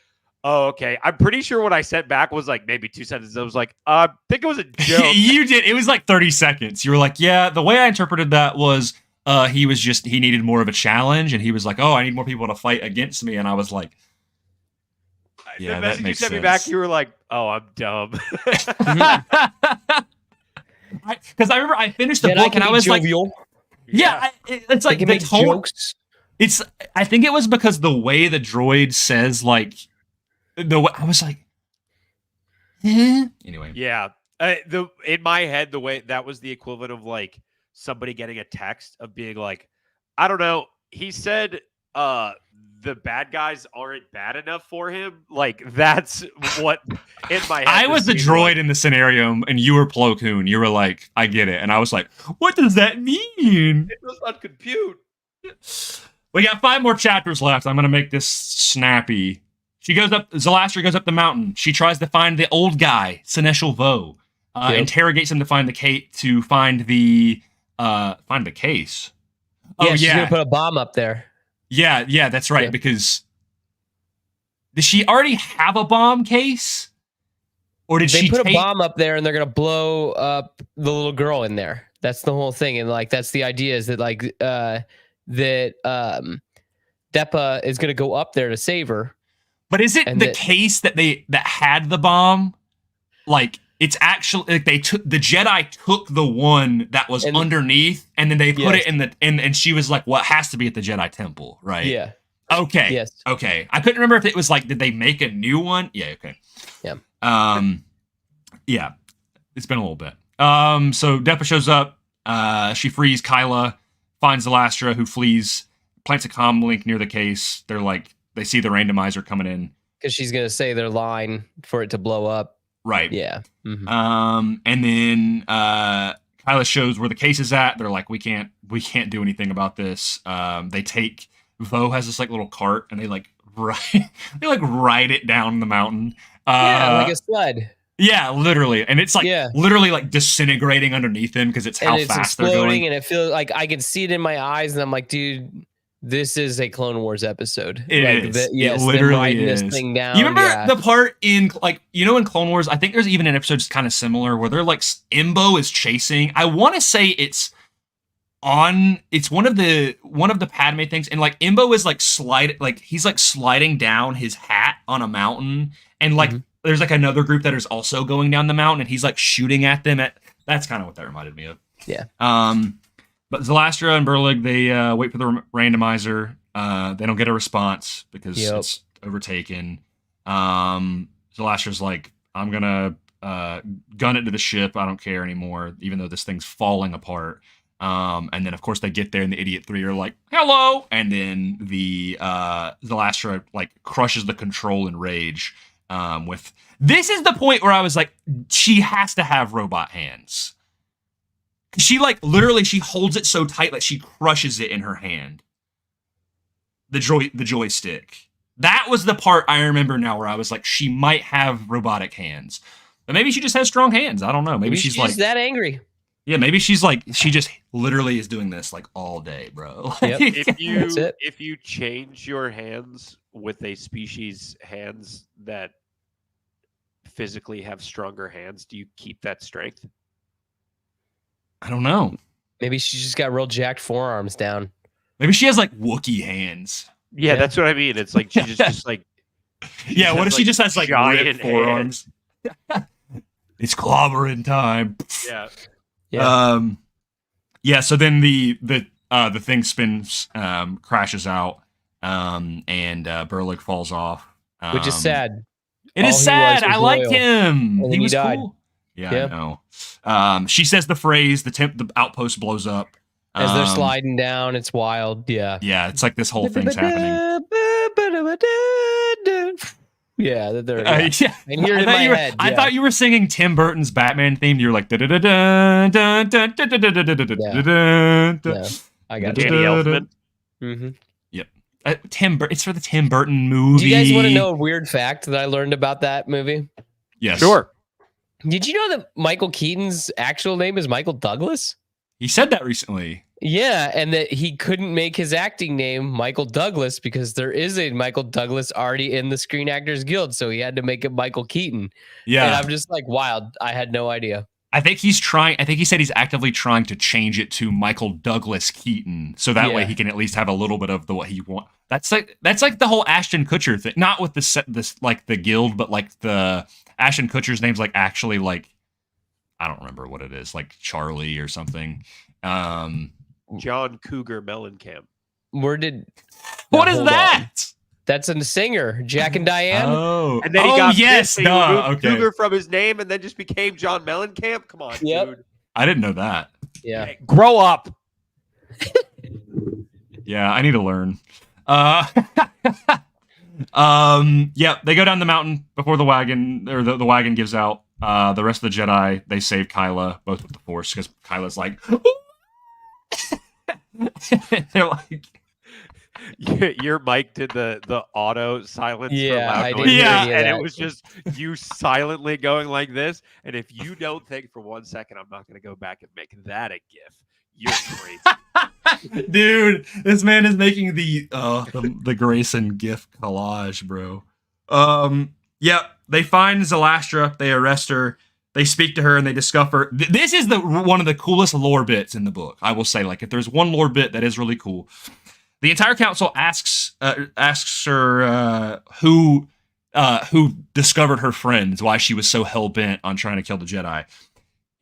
S3: oh, okay. I'm pretty sure what I sent back was like maybe 2 sentences. I was like, I think it was a joke.
S2: You did. It was like 30 seconds. You were like, yeah, the way I interpreted that was he needed more of a challenge, and he was like, oh, I need more people to fight against me. And I was like, yeah,
S3: the
S2: that
S3: message
S2: makes
S3: you sent
S2: sense.
S3: me back, you were like, oh, I'm dumb.
S2: Because I remember I finished the book and I was jovial. Like, yeah, it's like the tone. Jokes. I think it was because the way the droid says, like, the way I was like, anyway.
S3: Yeah, in my head, the way that was the equivalent of like somebody getting a text of being like, I don't know. He said the bad guys aren't bad enough for him. Like, that's what in my head.
S2: I was the droid in the scenario, and you were Plo Koon. You were like, I get it. And I was like, what does that mean?
S3: It does not compute.
S2: We got 5 more chapters left. I'm going to make this snappy. Zalastra goes up the mountain. She tries to find the old guy, Seneschal Vo. Interrogates him to find the case. Find the case.
S4: Yeah, she's gonna put a bomb up there.
S2: Yeah, that's right. Yeah. Because does she already have a bomb case, or did she
S4: put a bomb up there and they're gonna blow up the little girl in there? That's the whole thing, and like that's the idea is that like Depa is gonna go up there to save her.
S2: But is it the case that had the bomb? Like, it's actually like the Jedi took the one that was underneath, and then they put it and she was like, "Well, it has to be at the Jedi Temple, right?"
S4: Yeah.
S2: Okay.
S4: Yes.
S2: Okay. I couldn't remember if it was like, did they make a new one? Yeah. Okay.
S4: Yeah.
S2: Yeah. It's been a little bit. So Depa shows up. She frees Kyla, finds Zalastra, who flees, plants a comm link near the case. They're like, they see the randomizer coming in
S4: because she's gonna say their line for it to blow up.
S2: Right.
S4: Yeah.
S2: Mm-hmm. And then Kyla shows where the case is at. They're like, we can't do anything about this. They take Vo has this like little cart, and they ride it down the mountain.
S4: Like a sled.
S2: Yeah, literally, and it's like literally like disintegrating underneath them because it's how fast they're going.
S4: And it feels like I can see it in my eyes, and I'm like, dude, this is a Clone Wars episode.
S2: It literally is.
S4: This thing down.
S2: You remember the part in in Clone Wars? I think there's even an episode that's kind of similar where they're like Imbo is chasing. I want to say it's one of the Padme things, and like Imbo is like he's like sliding down his hat on a mountain, and like. There's like another group that is also going down the mountain, and he's like shooting at them. That's kind of what that reminded me of.
S4: Yeah.
S2: But Zalastra and Burlig, they wait for the randomizer. They don't get a response because it's overtaken. Zalastra's like, I'm gonna gun it to the ship. I don't care anymore, even though this thing's falling apart. And then of course they get there, and the idiot three are like, hello, and then the Zalastra like crushes the control in rage. This is the point where I was like, she has to have robot hands. She like literally she holds it so tight that she crushes it in her hand. The joystick. That was the part I remember now where I was like, she might have robotic hands. But maybe she just has strong hands. I don't know. Maybe she's like
S4: that angry.
S2: Yeah, maybe she's like she just literally is doing this like all day, bro.
S4: Yep.
S3: If you change your hands with a species hands that physically have stronger hands, do you keep that strength?
S2: I don't know.
S4: Maybe she just got real jacked forearms down.
S2: Maybe she has like Wookiee hands.
S3: Yeah, that's what I mean. It's like she just like
S2: yeah. What if she just has like giant forearms? It's clobbering time.
S3: Yeah.
S4: Yeah.
S2: Yeah. So then the thing spins, crashes out, and Burlig falls off,
S4: which is sad.
S2: It is sad. I liked him.
S4: He
S2: was
S4: died.
S2: cool. Yeah, I know. She says the phrase. The outpost blows up
S4: as they're sliding down. It's wild. Yeah.
S2: Yeah. It's like this whole thing's happening.
S4: Yeah,
S2: I
S4: hear it in my head.
S2: I thought you were singing Tim Burton's Batman theme. You're like da da da da da da da da da da da.
S4: I got
S3: Danny Elfman.
S4: Mm-hmm.
S2: Yep. It's for the Tim Burton movie.
S4: Do you guys want to know a weird fact that I learned about that movie?
S2: Yes.
S3: Sure.
S4: Did you know that Michael Keaton's actual name is Michael Douglas?
S2: He said that recently.
S4: Yeah, and that he couldn't make his acting name Michael Douglas because there is a Michael Douglas already in the Screen Actors Guild, so he had to make it Michael Keaton.
S2: Yeah.
S4: And I'm just like, wild. I had no idea.
S2: I think he said he's actively trying to change it to Michael Douglas Keaton, so that way he can at least have a little bit of what he wants. That's like the whole Ashton Kutcher thing, not with this like the guild, but like the Ashton Kutcher's name's like actually like I don't remember what it is, like Charlie or something.
S3: John Cougar Mellencamp.
S4: What
S2: is that?
S4: On. That's a singer, Jack and Diane.
S2: Oh,
S3: and then he got
S2: yes,
S3: Cougar from his name, and then just became John Mellencamp. Come on, dude.
S2: I didn't know that.
S4: Yeah,
S3: hey, grow up.
S2: Yeah, I need to learn. Yeah, they go down the mountain before the wagon or the wagon gives out. The rest of the Jedi, they save Kyla, both with the Force, because Kyla's like, they're like,
S3: your mic did the auto silence for
S4: I
S3: loud
S4: did.
S3: noises,
S4: Yeah,
S3: and it was just you silently going like this. And if you don't think for 1 second I'm not going to go back and make that a GIF, you're crazy.
S2: Dude, this man is making the Grayson GIF collage, bro. Yeah, they find Zalastra, they arrest her, they speak to her, and they discover this is one of the coolest lore bits in the book. I will say, like, if there's one lore bit that is really cool, the entire council asks her who discovered her friends, why she was so hell bent on trying to kill the Jedi.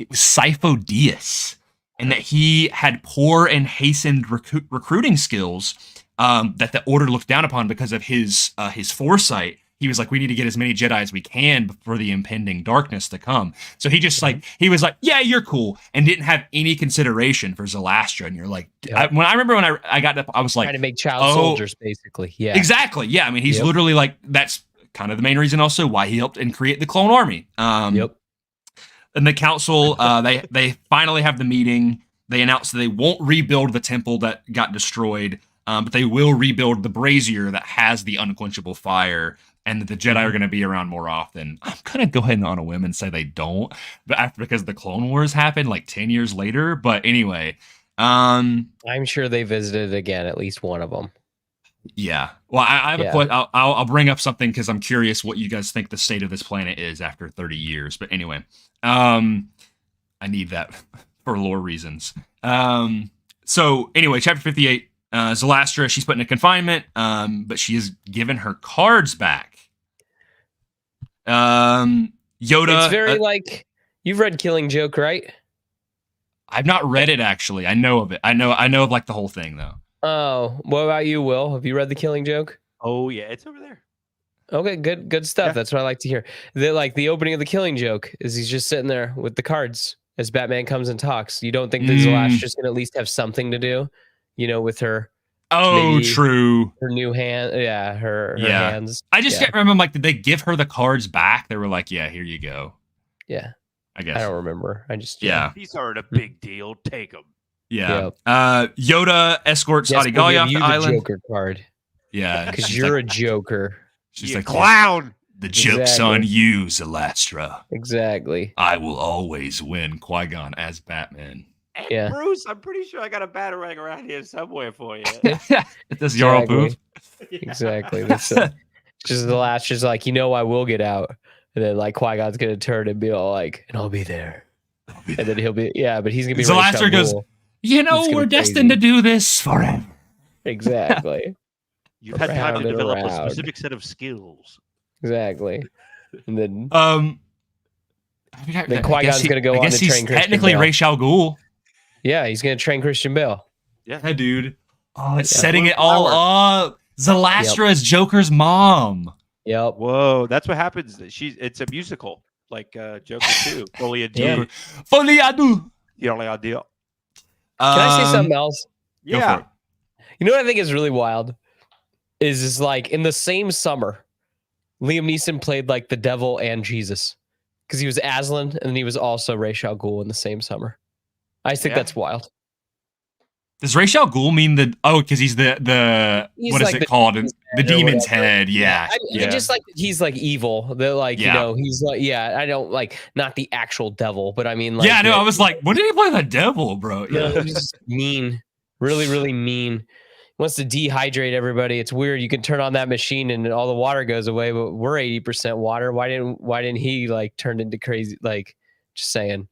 S2: It was Sifo Dyas, and that he had poor and hastened recruiting skills that the Order looked down upon because of his foresight. He was like, we need to get as many Jedi as we can for the impending darkness to come. So he just he was like, yeah, you're cool, and didn't have any consideration for Zalastra. And you're like, I remember when I got up, I was like,
S4: trying to make child soldiers, basically. Yeah,
S2: exactly. Yeah, I mean, he's literally like, that's kind of the main reason also why he helped and create the Clone Army. in the council, they finally have the meeting. They announce that they won't rebuild the temple that got destroyed, but they will rebuild the brazier that has the unquenchable fire, and that the Jedi are going to be around more often. I'm going to go ahead and on a whim and say they don't, but because the Clone Wars happened like 10 years later. But anyway,
S4: I'm sure they visited again, at least one of them.
S2: Yeah. Well, I have a question. I'll bring up something because I'm curious what you guys think the state of this planet is after 30 years. But anyway, I need that for lore reasons. So anyway, chapter 58, Zalastra, she's put into confinement, but she is given her cards back. Yoda.
S4: It's very like, you've read Killing Joke, right?
S2: I've not read it, actually. I know of it. I know of like the whole thing, though.
S4: Oh, what about you, Will? Have you read The Killing Joke?
S3: Oh yeah, it's over there.
S4: Okay, good stuff. Yeah. That's what I like to hear. The opening of The Killing Joke is he's just sitting there with the cards as Batman comes and talks. You don't think that Zalastra's gonna at least have something to do, with her?
S2: Oh, true.
S4: Her new hand, her hands.
S2: I just can't remember. Like, did they give her the cards back? They were like, "Yeah, here you go."
S4: Yeah,
S2: I guess.
S4: I don't remember. I just
S3: these aren't a big deal. Take them.
S2: Yeah. Yoda escorts Adi Gallia off the island.
S4: Joker card.
S2: Yeah,
S4: because you're a joker.
S2: She's like,
S3: clown.
S2: The joke's on you, Zalastra.
S4: Exactly.
S2: I will always win. Qui-Gon as Batman.
S3: Hey, Bruce, I'm pretty sure I got a batarang around here somewhere for you.
S2: It does Jarl Poof.
S4: Exactly. That's just Zalastra's like, I will get out. And then like Qui-Gon's gonna turn and be all like, and I'll be there. And then he'll be but he's gonna be
S2: Zalastra goes, we're destined to do this forever.
S4: Exactly.
S3: You've had time to develop a specific set of skills.
S4: Exactly. And then
S2: then
S4: Qui-Gon's going to go on to train Christian
S2: technically
S4: Bale.
S2: Ra's al Ghul.
S4: Yeah, he's going to train Christian Bale.
S3: Yeah.
S2: Hey, dude. Oh, it's setting it all up. Zalastra is Joker's mom.
S4: Yep.
S3: Whoa, that's what happens. It's a musical, like Joker 2. Folie à deux.
S2: Folie à deux.
S3: Can
S4: I say something else?
S3: Yeah.
S4: You know what I think is really wild? Is like in the same summer, Liam Neeson played like the devil and Jesus. Because he was Aslan and then he was also Ra's al Ghul in the same summer. I just think that's wild.
S2: Does Ra's al Ghul mean because he's the what is it called? The demon's head. Yeah.
S4: Just like he's like evil. He's like, I don't like not the actual devil, but I mean like
S2: I was like, when did he play the devil, bro?
S4: Yeah, he's just mean. Really, really mean. Wants to dehydrate everybody. It's weird. You can turn on that machine and all the water goes away, but we're 80% water. Why didn't he like turn into crazy? Like, just saying,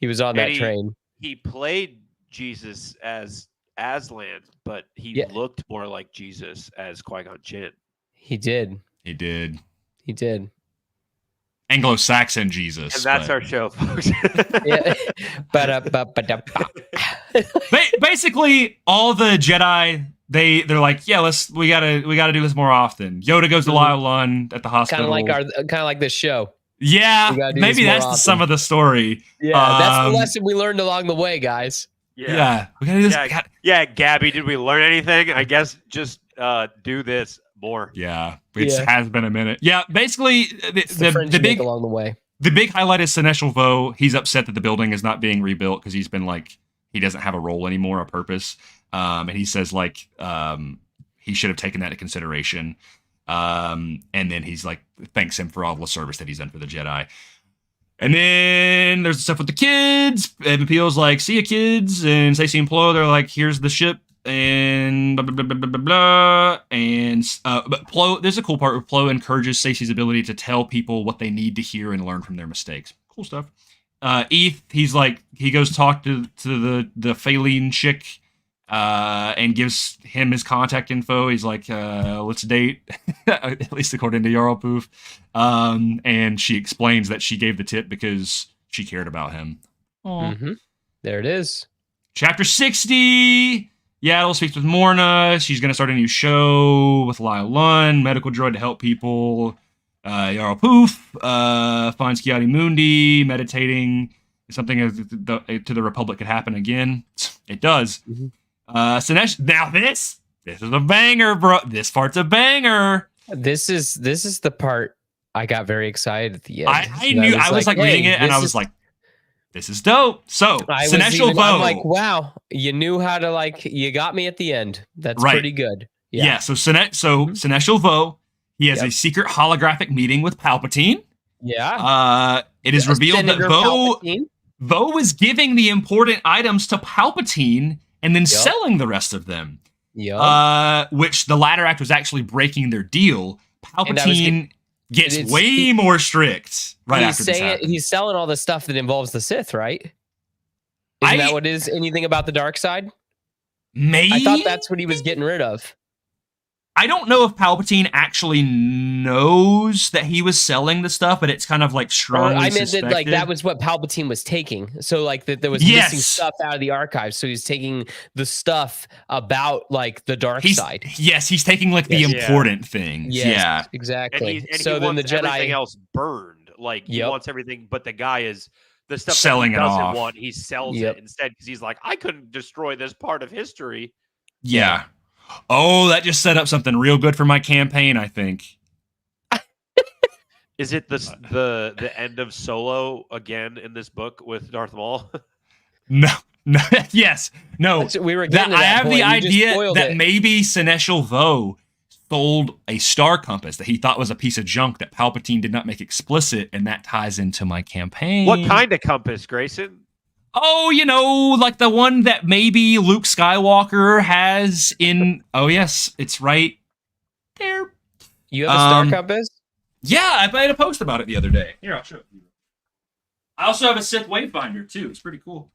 S4: he was on that train.
S3: He played Jesus as Aslan, but he looked more like Jesus as Qui-Gon Jinn.
S4: He did.
S2: Anglo-Saxon Jesus.
S3: And that's our show, folks.
S2: Basically, all the Jedi, they're like, we gotta do this more often. Yoda goes to Lyle Lund at the hospital.
S4: Kind of like this show.
S2: Yeah, maybe that's some of the story.
S4: Yeah, that's the lesson we learned along the way, guys.
S2: Yeah, we gotta do this.
S3: Gabby, did we learn anything? I guess just do this more.
S2: Yeah, it has been a minute. Yeah, basically the big
S4: along the way.
S2: The big highlight is Seneschal Vo. He's upset that the building is not being rebuilt because he's been like he doesn't have a role anymore, a purpose. And he says like he should have taken that into consideration. And then he's like thanks him for all the service that he's done for the Jedi. And then there's the stuff with the kids. Evan Peele's like, see ya, kids. And Stacey and Plo, they're like, here's the ship. And blah, blah, blah, blah, blah, blah. And but Plo, there's a cool part where Plo encourages Stacey's ability to tell people what they need to hear and learn from their mistakes. Cool stuff. Eth, he's like, he goes talk to the Faline chick and gives him his contact info. He's like, let's date, at least according to Jarl Poof. And she explains that she gave the tip because she cared about him.
S4: Mm-hmm. There it is.
S2: Chapter 60. Yaddle speaks with Morna. She's going to start a new show with Lyle Lund, medical droid to help people. Jarl Poof finds Kiadi Mundi meditating. Something to the Republic could happen again. It does. Mm-hmm. Sinesh, now this is a banger, bro. This part's a banger.
S4: This is the part I got very excited at the end.
S2: I knew I was like reading it and I was like, This is dope. So, Seneschal Vo.
S4: I'm like, wow, you knew how to you got me at the end. That's pretty good.
S2: Yeah. So Seneschal Vo, he has a secret holographic meeting with Palpatine.
S4: Yeah.
S2: It is revealed that Vo was giving the important items to Palpatine and then selling the rest of them.
S4: Yeah.
S2: Which the latter act was actually breaking their deal. Palpatine gets way more strict after this happens.
S4: He's selling all the stuff that involves the Sith, right? Isn't that what it is? Anything about the dark side?
S2: Maybe.
S4: I thought that's what he was getting rid of.
S2: I don't know if Palpatine actually knows that he was selling the stuff, but it's kind of strongly
S4: I meant
S2: suspected.
S4: that was what Palpatine was taking. So that there was missing stuff out of the archives. So he's taking the stuff about the dark side.
S2: Yes, he's taking the important things.
S4: Yes, exactly.
S3: And so then the Jedi, everything else burned. He wants everything, but the guy is the stuff
S2: selling
S3: that he doesn't
S2: off.
S3: want. He sells it instead because he's like, I couldn't destroy this part of history.
S2: Yeah. Oh, that just set up something real good for my campaign, I think.
S3: Is it the end of Solo again in this book with Darth Maul?
S2: No, yes, no.
S4: We were getting
S2: I have the idea that maybe Seneschal Vo sold a star compass that he thought was a piece of junk that Palpatine did not make explicit, and that ties into my campaign.
S3: What kind of compass, Grayson?
S2: Oh, the one that maybe Luke Skywalker has in... Oh, yes, it's right there.
S4: You have a star compass?
S2: Yeah, I made a post about it the other day. Here, I'll show you. I also have a Sith Wayfinder, too. It's pretty cool.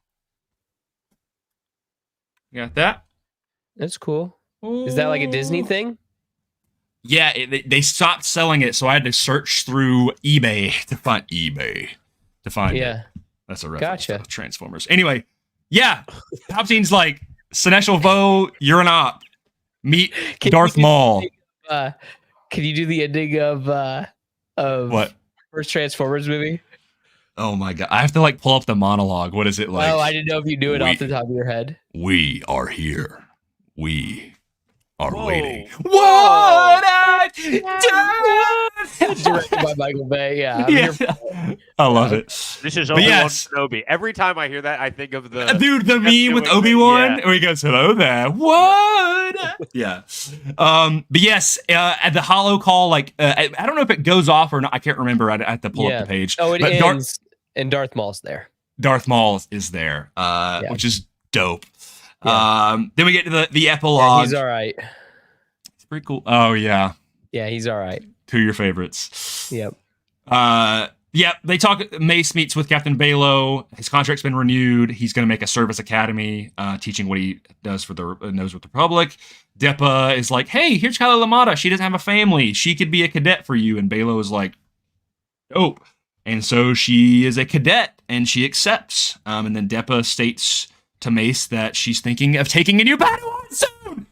S2: You got that?
S4: That's cool. Ooh. Is that a Disney thing?
S2: Yeah, they stopped selling it, so I had to search through eBay to find it. That's a reference to Transformers. Anyway, Palpatine's Seneschal Vo, you're an op. Meet Darth Maul.
S4: Can you do the ending of
S2: what?
S4: First Transformers movie?
S2: Oh my god. I have to pull up the monologue. What is it like?
S4: Oh, I didn't know if you knew it off the top of your head.
S2: We are here. We are waiting.
S3: Whoa.
S2: What I've done!
S4: Directed by Michael Bay. Yeah.
S2: I love it.
S3: This is Obi-Wan Kenobi. Every time I hear that, I think of the
S2: meme with Obi-Wan where he goes, "Hello there." What? Yeah. But yes, at the holo call, I don't know if it goes off or not. I can't remember. I have to pull up the page.
S4: Oh, it ends, and Darth Maul's there.
S2: Darth Maul is there, which is dope. Yeah. Then we get to the epilogue.
S4: Yeah, he's all right.
S2: It's pretty cool. Oh yeah.
S4: Yeah, he's all right.
S2: Two of your favorites.
S4: Yep.
S2: They talk. Mace meets with Captain Balo. His contract's been renewed. He's going to make a service academy, teaching what he does for the knows with the Republic. Depa is like, "Hey, here's Kylo Lamada. She doesn't have a family. She could be a cadet for you." And Balo is like, "Dope." And so she is a cadet, and she accepts. And then Depa states to Mace that she's thinking of taking a new Padawan soon.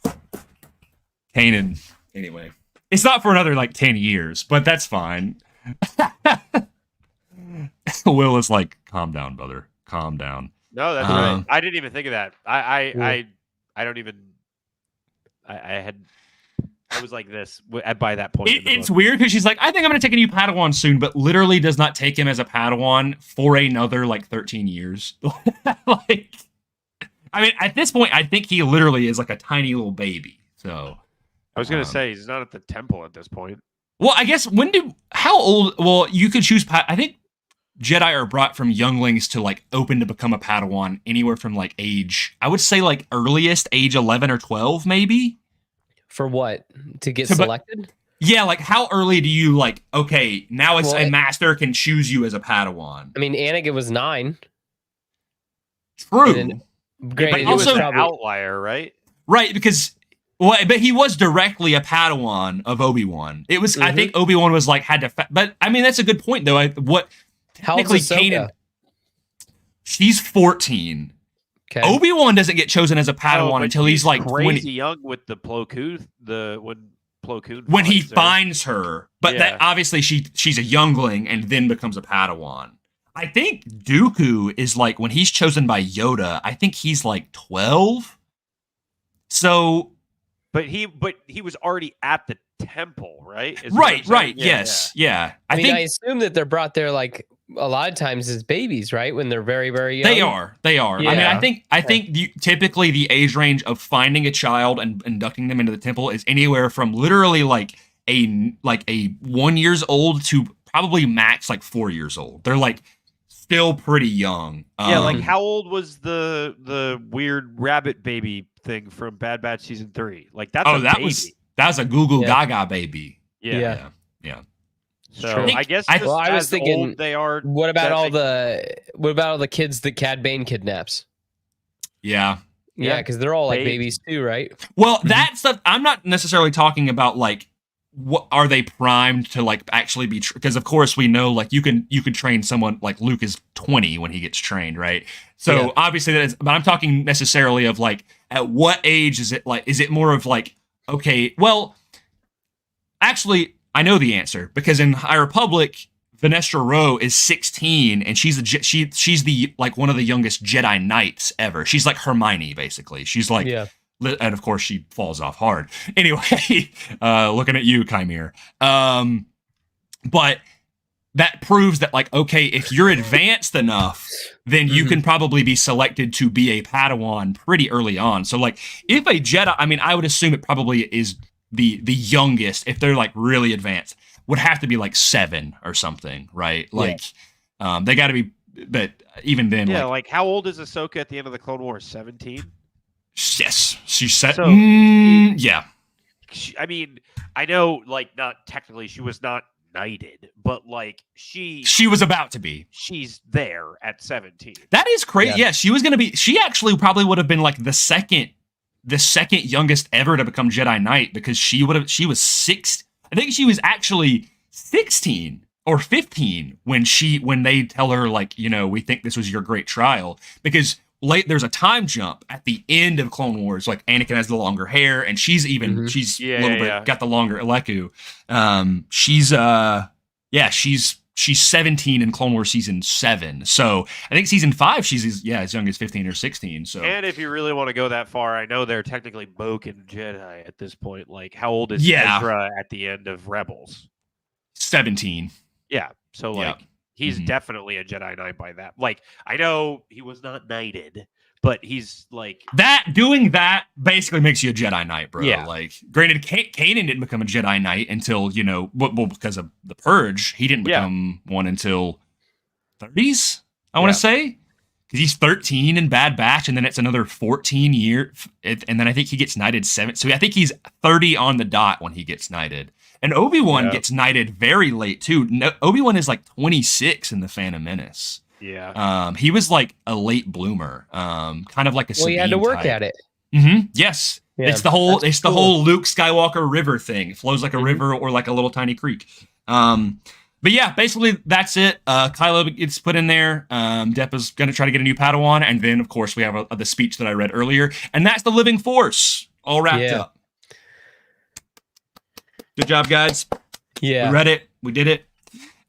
S2: Kanan. Anyway, it's not for another 10 years, but that's fine. Will is like, calm down, brother. Calm down.
S3: No, that's right. I didn't even think of that. I don't even. I was like this by that point.
S2: It's weird because she's like, I think I'm going to take a new Padawan soon, but literally does not take him as a Padawan for another 13 years. I mean, at this point, I think he literally is a tiny little baby. So
S3: I was going to say he's not at the temple at this point.
S2: Well, I guess how old? Well, you could choose. I think Jedi are brought from younglings to open to become a Padawan anywhere from age. I would say earliest age 11 or 12, maybe.
S4: For what? To get selected?
S2: Yeah, how early do you okay, now it's a master can choose you as a Padawan.
S4: I mean, Anakin was 9.
S2: True.
S3: But he was an outlier, right?
S2: Right, because but he was directly a Padawan of Obi-Wan. It was I think Obi-Wan was had to but I mean that's a good point though.
S4: How old is Ahsoka?
S2: She's 14.
S4: Okay.
S2: Obi-Wan doesn't get chosen as a Padawan until he's
S3: crazy young with the Plo Koon, when
S2: he finds her. But that obviously she's a youngling and then becomes a Padawan. I think Dooku is when he's chosen by Yoda, I think he's 12. So
S3: But he was already at the temple, right?
S2: Right, yes. Yeah.
S4: I mean, I assume that they're brought there a lot of times as babies, right? When they're very, very young.
S2: They are.
S4: Yeah.
S2: I mean, I think typically the age range of finding a child and inducting them into the temple is anywhere from literally like a 1 years old to probably max like 4 years old. They're like still pretty young.
S3: Yeah, like how old was the weird rabbit baby thing from Bad Batch season 3? Like that's a baby.
S2: That was a Goo Goo Gaga baby.
S3: Yeah. So
S2: True.
S3: I guess
S2: I
S3: was
S4: thinking,
S3: old they are.
S4: What about all the kids that Cad Bane kidnaps?
S2: Yeah.
S4: Yeah, because they're all like babies too, right?
S2: Well, that stuff. I'm not necessarily talking about like what are they primed to like actually be, because of course we know like you can train someone like Luke is 20 when he gets trained, right? So obviously that is, but I'm talking necessarily of like at what age is it more of like, okay, well, actually I know the answer, because in High Republic, Vanestra Rowe is 16 and she's the like one of the youngest Jedi Knights ever. She's like Hermione basically. She's like, and of course she falls off hard. Anyway, looking at you, Chimere. But that proves that like, okay, if you're advanced enough, then you can probably be selected to be a Padawan pretty early on. So like if a Jedi, I mean, I would assume it probably is the youngest, if they're like really advanced, would have to be like 7 or something, right? Like they got to be, but even then,
S3: like how old is Ahsoka at the end of the Clone Wars? 17.
S2: Yes, she's set.
S3: So,
S2: yeah.
S3: I mean, I know, like, not technically, she was not knighted, but like she
S2: was about to be.
S3: She's there at 17.
S2: That is crazy. Yeah, she was gonna be. She actually probably would have been like the second youngest ever to become Jedi Knight, because she was 6. I think she was actually 16 or 15 when they tell her like, you know, we think this was your great trial, because there's a time jump at the end of Clone Wars. Like Anakin has the longer hair, and she's a little bit got the longer Aleku. She's 17 in Clone Wars season 7. So I think season 5 she's as young as 15 or 16. So, and
S3: if you really want to go that far, I know they're technically Boken Jedi at this point. Like how old is Ezra at the end of Rebels?
S2: 17.
S3: Yeah. So like. He's definitely a Jedi Knight by that. Like, I know he was not knighted, but he's like
S2: doing that basically makes you a Jedi Knight, bro.
S3: Yeah.
S2: Like, granted, Kanan didn't become a Jedi Knight until, you know, because of the Purge. He didn't become one until 30s, I want to say. Because he's 13 in Bad Batch, and then it's another 14 years. And then I think he gets knighted 7. So I think he's 30 on the dot when he gets knighted. And Obi-Wan gets knighted very late, too. No, Obi-Wan is like 26 in The Phantom Menace.
S3: Yeah.
S2: He was like a late bloomer. Kind of like a Sabine
S4: he had to work
S2: type.
S4: at it.
S2: Yes.
S4: Yeah,
S2: it's the whole Luke Skywalker river thing. It flows like a river or like a little tiny creek. But yeah, basically that's it. Kylo gets put in there. Depp is going to try to get a new Padawan. And then, of course, we have the speech that I read earlier. And that's the Living Force all wrapped up. Good job, guys.
S4: Yeah.
S2: We read it. We did it.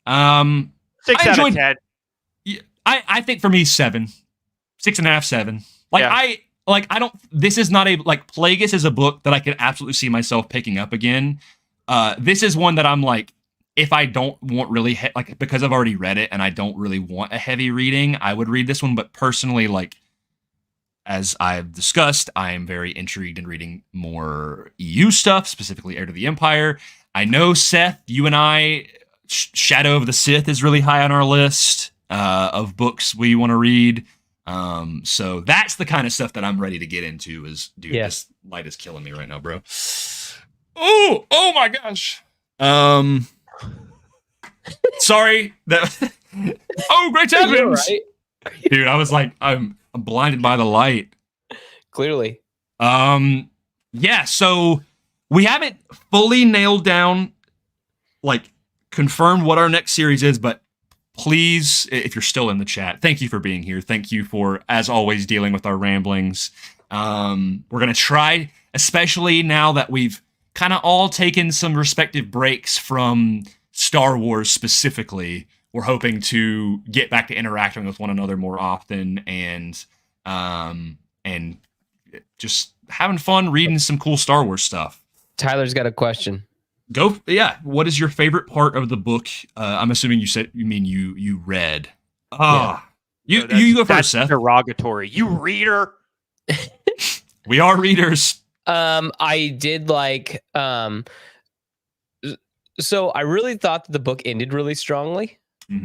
S3: 6 out of 10.
S2: I think for me, 7. 6.5, 7. I don't, this is not Plagueis is a book that I could absolutely see myself picking up again. This is one that I'm like, if I don't want really, because I've already read it and I don't really want a heavy reading, I would read this one. But personally, like, as I've discussed, I am very intrigued in reading more EU stuff, specifically Heir to the Empire. I know, Seth, you and I, Shadow of the Sith is really high on our list of books we want to read. So that's the kind of stuff that I'm ready to get into. This light is killing me right now, bro. Oh my gosh. Sorry. Great heavens. Right? Dude, I was like, I'm blinded by the light.
S4: Clearly.
S2: Yeah, so we haven't fully nailed down, like, confirmed what our next series is, but please, if you're still in the chat, thank you for being here. Thank you for, as always, dealing with our ramblings. We're going to try, especially now that we've kind of all taken some respective breaks from Star Wars specifically, we're hoping to get back to interacting with one another more often and just having fun reading some cool Star Wars stuff.
S4: Tyler's got a question.
S2: Go. Yeah. What is your favorite part of the book? I'm assuming you mean you read. Ah,
S3: No,
S2: you go first,
S3: that's
S2: Seth.
S3: derogatory. You reader.
S2: We are readers.
S4: I did like so I really thought that the book ended really strongly,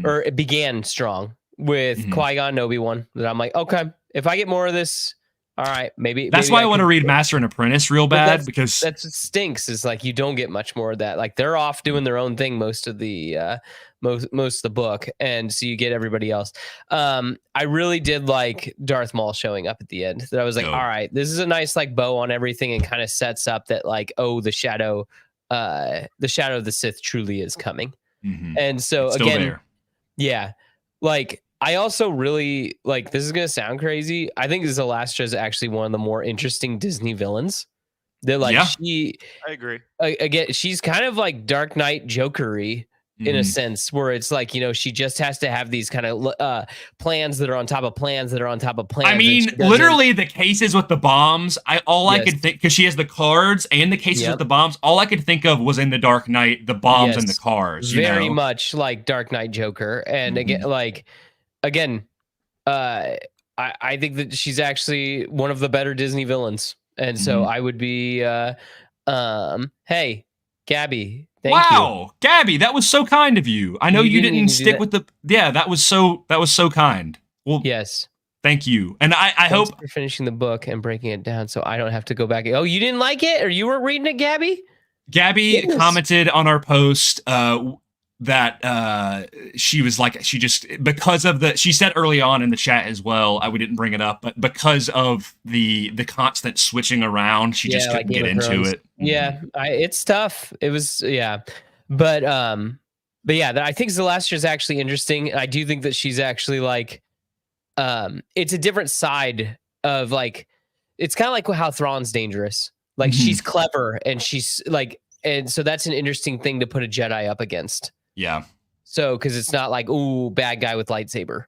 S4: or it began strong with Qui-Gon and Obi-Wan. That I'm like, okay, if I get more of this, all right, maybe.
S2: That's why I want to read Master and Apprentice real bad, because
S4: that's what stinks. Is like you don't get much more of that. Like they're off doing their own thing most of the most of the book, and so you get everybody else. I really did like Darth Maul showing up at the end. That I was like, all right, this is a nice like bow on everything, and kind of sets up that like, oh, the shadow of the Sith truly is coming. And so
S2: it's
S4: again,
S2: there.
S4: yeah, like I also really like, this is gonna sound crazy, I think Zelastra is actually one of the more interesting Disney villains. They're like, I
S3: agree.
S4: Again, she's kind of like Dark Knight Joker-y in a sense, where it's like, you know, she just has to have these kind of plans that are on top of plans that are on top of plans.
S2: I mean, literally the cases with the bombs. I could think, because she has the cards and the cases with the bombs. All I could think of was in the Dark Knight, the bombs and the cards.
S4: Very much like Dark Knight Joker, and again, I think that she's actually one of the better Disney villains, and so I would be, hey, Gabby. Thank you.
S2: Gabby, that was so kind of you. I know you didn't stick with the. Yeah, that was so kind. Well,
S4: yes.
S2: Thank you. And I hope
S4: you're finishing the book and breaking it down so I don't have to go back. Oh, you didn't like it, or you weren't reading it, Gabby?
S2: Gabby commented on our post that she was like, she just, because of she said early on in the chat as well, we didn't bring it up, but because of the constant switching around, she just couldn't get into it.
S4: Yeah, it's tough. It was, but yeah, I think Zelastra is actually interesting. I do think that she's actually like, it's a different side of like, it's kind of like how Thrawn's dangerous. Like she's clever and she's like, and so that's an interesting thing to put a Jedi up against.
S2: Yeah.
S4: So, because it's not like, ooh, bad guy with lightsaber.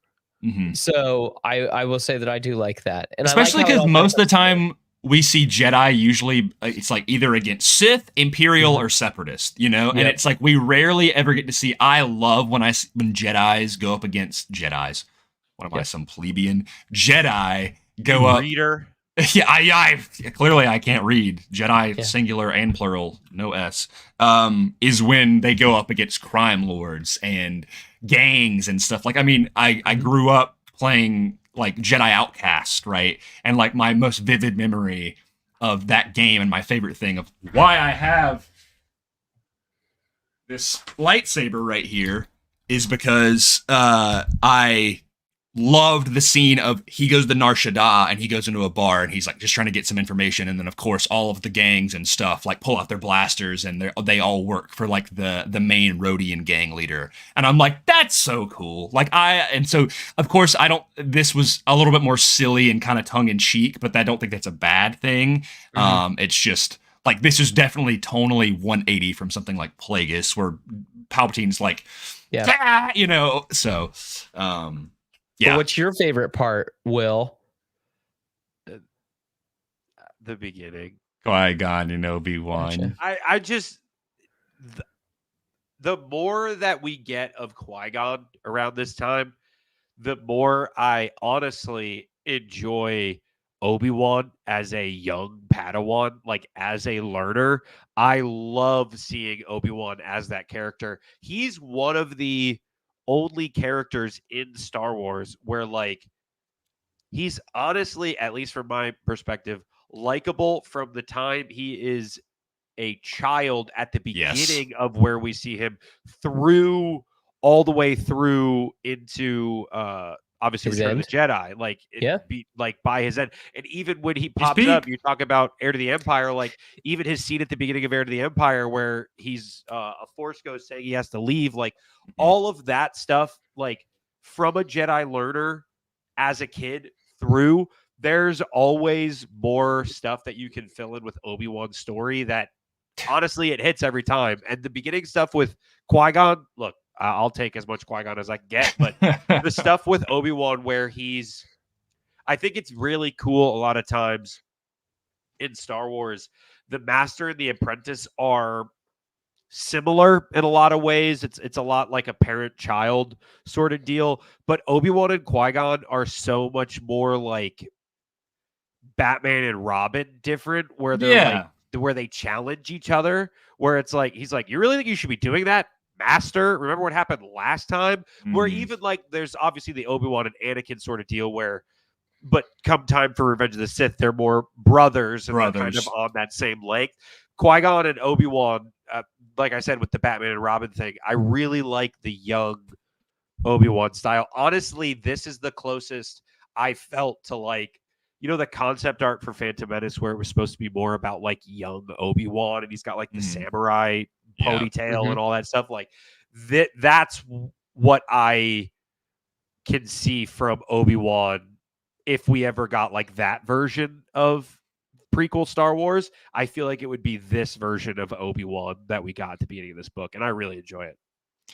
S4: So I will say that I do like that, and
S2: especially because most of the time we see Jedi, usually it's like either against Sith, Imperial, or Separatist, you know, and it's like we rarely ever get to see. I love when Jedis go up against Jedis. What am I, some plebeian Jedi go up?
S3: Reader.
S2: Yeah, I clearly I can't read. Jedi singular and plural, no S. Is when they go up against crime lords and gangs and stuff. Like, I mean, I grew up playing like Jedi Outcast, right? And like my most vivid memory of that game and my favorite thing of why I have this lightsaber right here is because I loved the scene of he goes to Nar Shaddaa and he goes into a bar and he's like just trying to get some information, and then of course all of the gangs and stuff like pull out their blasters and they all work for like the main Rhodian gang leader, and I'm like, that's so cool. Like and so of course this was a little bit more silly and kind of tongue-in-cheek, but I don't think that's a bad thing. It's just like this is definitely tonally 180 from something like Plagueis where Palpatine's like you know, so yeah.
S4: But what's your favorite part, Will?
S3: The beginning.
S2: Qui-Gon and Obi-Wan.
S3: Gotcha. I just the more that we get of Qui-Gon around this time, the more I honestly enjoy Obi-Wan as a young Padawan, like as a learner. I love seeing Obi-Wan as that character. He's one of the only characters in Star Wars where like he's honestly, at least from my perspective, likable from the time he is a child at the beginning of where we see him through all the way through into obviously Return of the Jedi, like like by his end. And even when he pops up, you talk about Heir to the Empire, like even his scene at the beginning of Heir to the Empire where he's a Force ghost saying he has to leave, like all of that stuff, like from a Jedi learner as a kid through, there's always more stuff that you can fill in with Obi-Wan's story that honestly it hits every time. And the beginning stuff with Qui-Gon, look, I'll take as much Qui-Gon as I can get, but the stuff with Obi-Wan where I think it's really cool a lot of times in Star Wars, the Master and the Apprentice are similar in a lot of ways. It's a lot like a parent-child sort of deal. But Obi-Wan and Qui-Gon are so much more like Batman and Robin different, where they're like where they challenge each other, where it's like he's like, you really think you should be doing that, Master? Remember what happened last time? Where even like there's obviously the Obi-Wan and Anakin sort of deal where, but come time for Revenge of the Sith, they're more brothers and they're kind of on that same length. Qui-Gon and Obi-Wan, like I said with the Batman and Robin thing, I really like the young Obi-Wan style. Honestly, this is the closest I felt to like, you know, the concept art for Phantom Menace where it was supposed to be more about like young Obi-Wan and he's got like the samurai ponytail and all that stuff. Like that's what I can see from Obi-Wan if we ever got like that version of prequel Star Wars. I feel like it would be this version of Obi-Wan that we got at the beginning of this book, and I really enjoy it.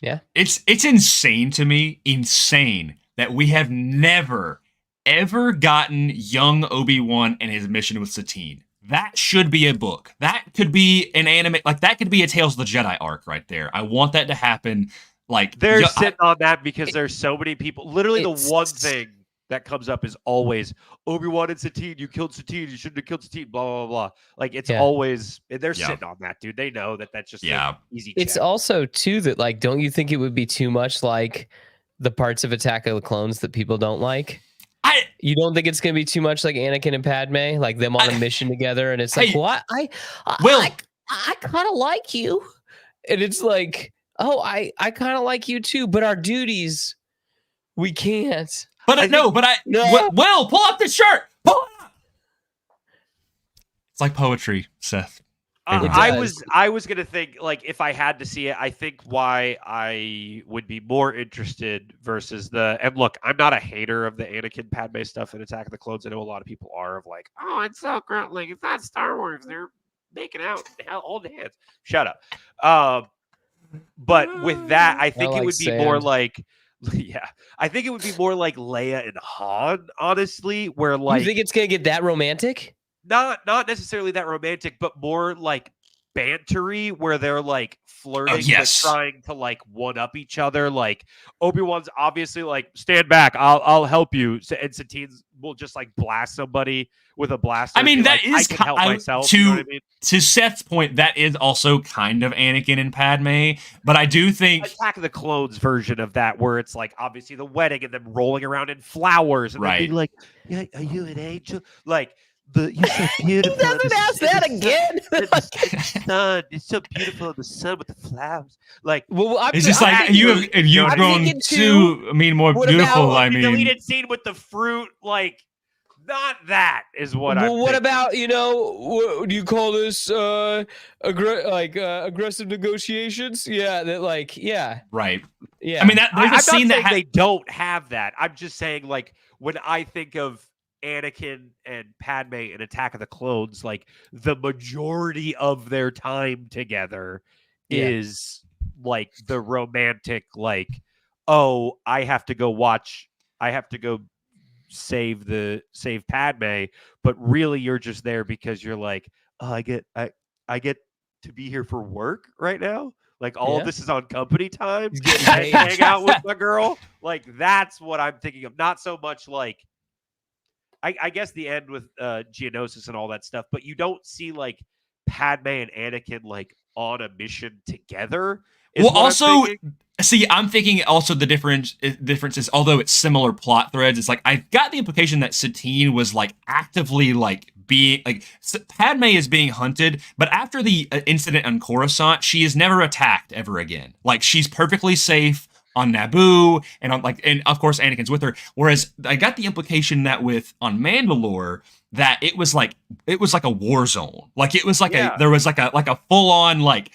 S4: Yeah.
S2: It's insane to me, that we have never ever gotten young Obi-Wan and his mission with Satine. That should be a book. That could be an anime, like that could be a Tales of the Jedi arc right there. I want that to happen. Like
S3: they're sitting on that because there's so many people. Literally, the one thing that comes up is always Obi-Wan and Satine. You killed Satine. You shouldn't have killed Satine. Blah blah blah. Like it's always they're sitting on that, dude. They know that that's just an easy.
S4: It's also too that like, don't you think it would be too much like the parts of Attack of the Clones that people don't like? You don't think it's going to be too much like Anakin and Padme, like them on a mission together, and it's like, well, I kind of like you, and it's like, oh, I kind of like you too, but our duties, we can't.
S2: But Will, pull up the shirt. Pull it up. It's like poetry, Seth.
S3: I was gonna think like if I had to see it, I think why I would be more interested versus and look, I'm not a hater of the Anakin Padme stuff in Attack of the Clones. I know a lot of people are of like, oh, it's so great, like it's not Star Wars. They're making out, holding hands. Shut up. But with that, I think it would be more like. Yeah, I think it would be more like Leia and Han, honestly, where like
S4: you think it's gonna get that romantic?
S3: Not necessarily that romantic, but more like bantery, where they're like flirting, but trying to like one up each other. Like Obi-Wan's obviously like, stand back, I'll help you, and Satine will just like blast somebody with a blaster.
S2: I mean, that
S3: like,
S2: is
S3: I can help myself.
S2: To
S3: you know what I mean?
S2: To Seth's point, that is also kind of Anakin and Padme, but I do think
S3: Attack of the Clones version of that, where it's like obviously the wedding and them rolling around in flowers and being like, yeah, are you an angel? Like. You're so beautiful.
S4: He doesn't ask that again.
S3: The sun, it's so beautiful in the sun with the flowers. Like,
S2: it's just like you've grown to more beautiful.
S3: I mean, deleted scene with the fruit, like not that is what.
S4: Well, what about what do you call this? Aggressive negotiations? Yeah, that
S2: right.
S4: Yeah,
S2: I mean, there's a scene that
S3: they don't have that. I'm just saying, like when I think of Anakin and Padme in Attack of the Clones, like the majority of their time together is like the romantic, like, oh, I have to go save Padme, but really you're just there because you're like, oh, I get to be here for work right now. Like all of this is on company time. I hang out with my girl. Like that's what I'm thinking of. Not so much like I guess the end with Geonosis and all that stuff, but you don't see like Padme and Anakin like on a mission together.
S2: Well, also, I'm thinking also the difference is, although it's similar plot threads, it's like I got the implication that Satine was like actively like being like Padme is being hunted, but after the incident on Coruscant, she is never attacked ever again. Like she's perfectly safe on Naboo, and of course Anakin's with her. Whereas I got the implication that on Mandalore that it was like a war zone. Like it was like there was like a full on like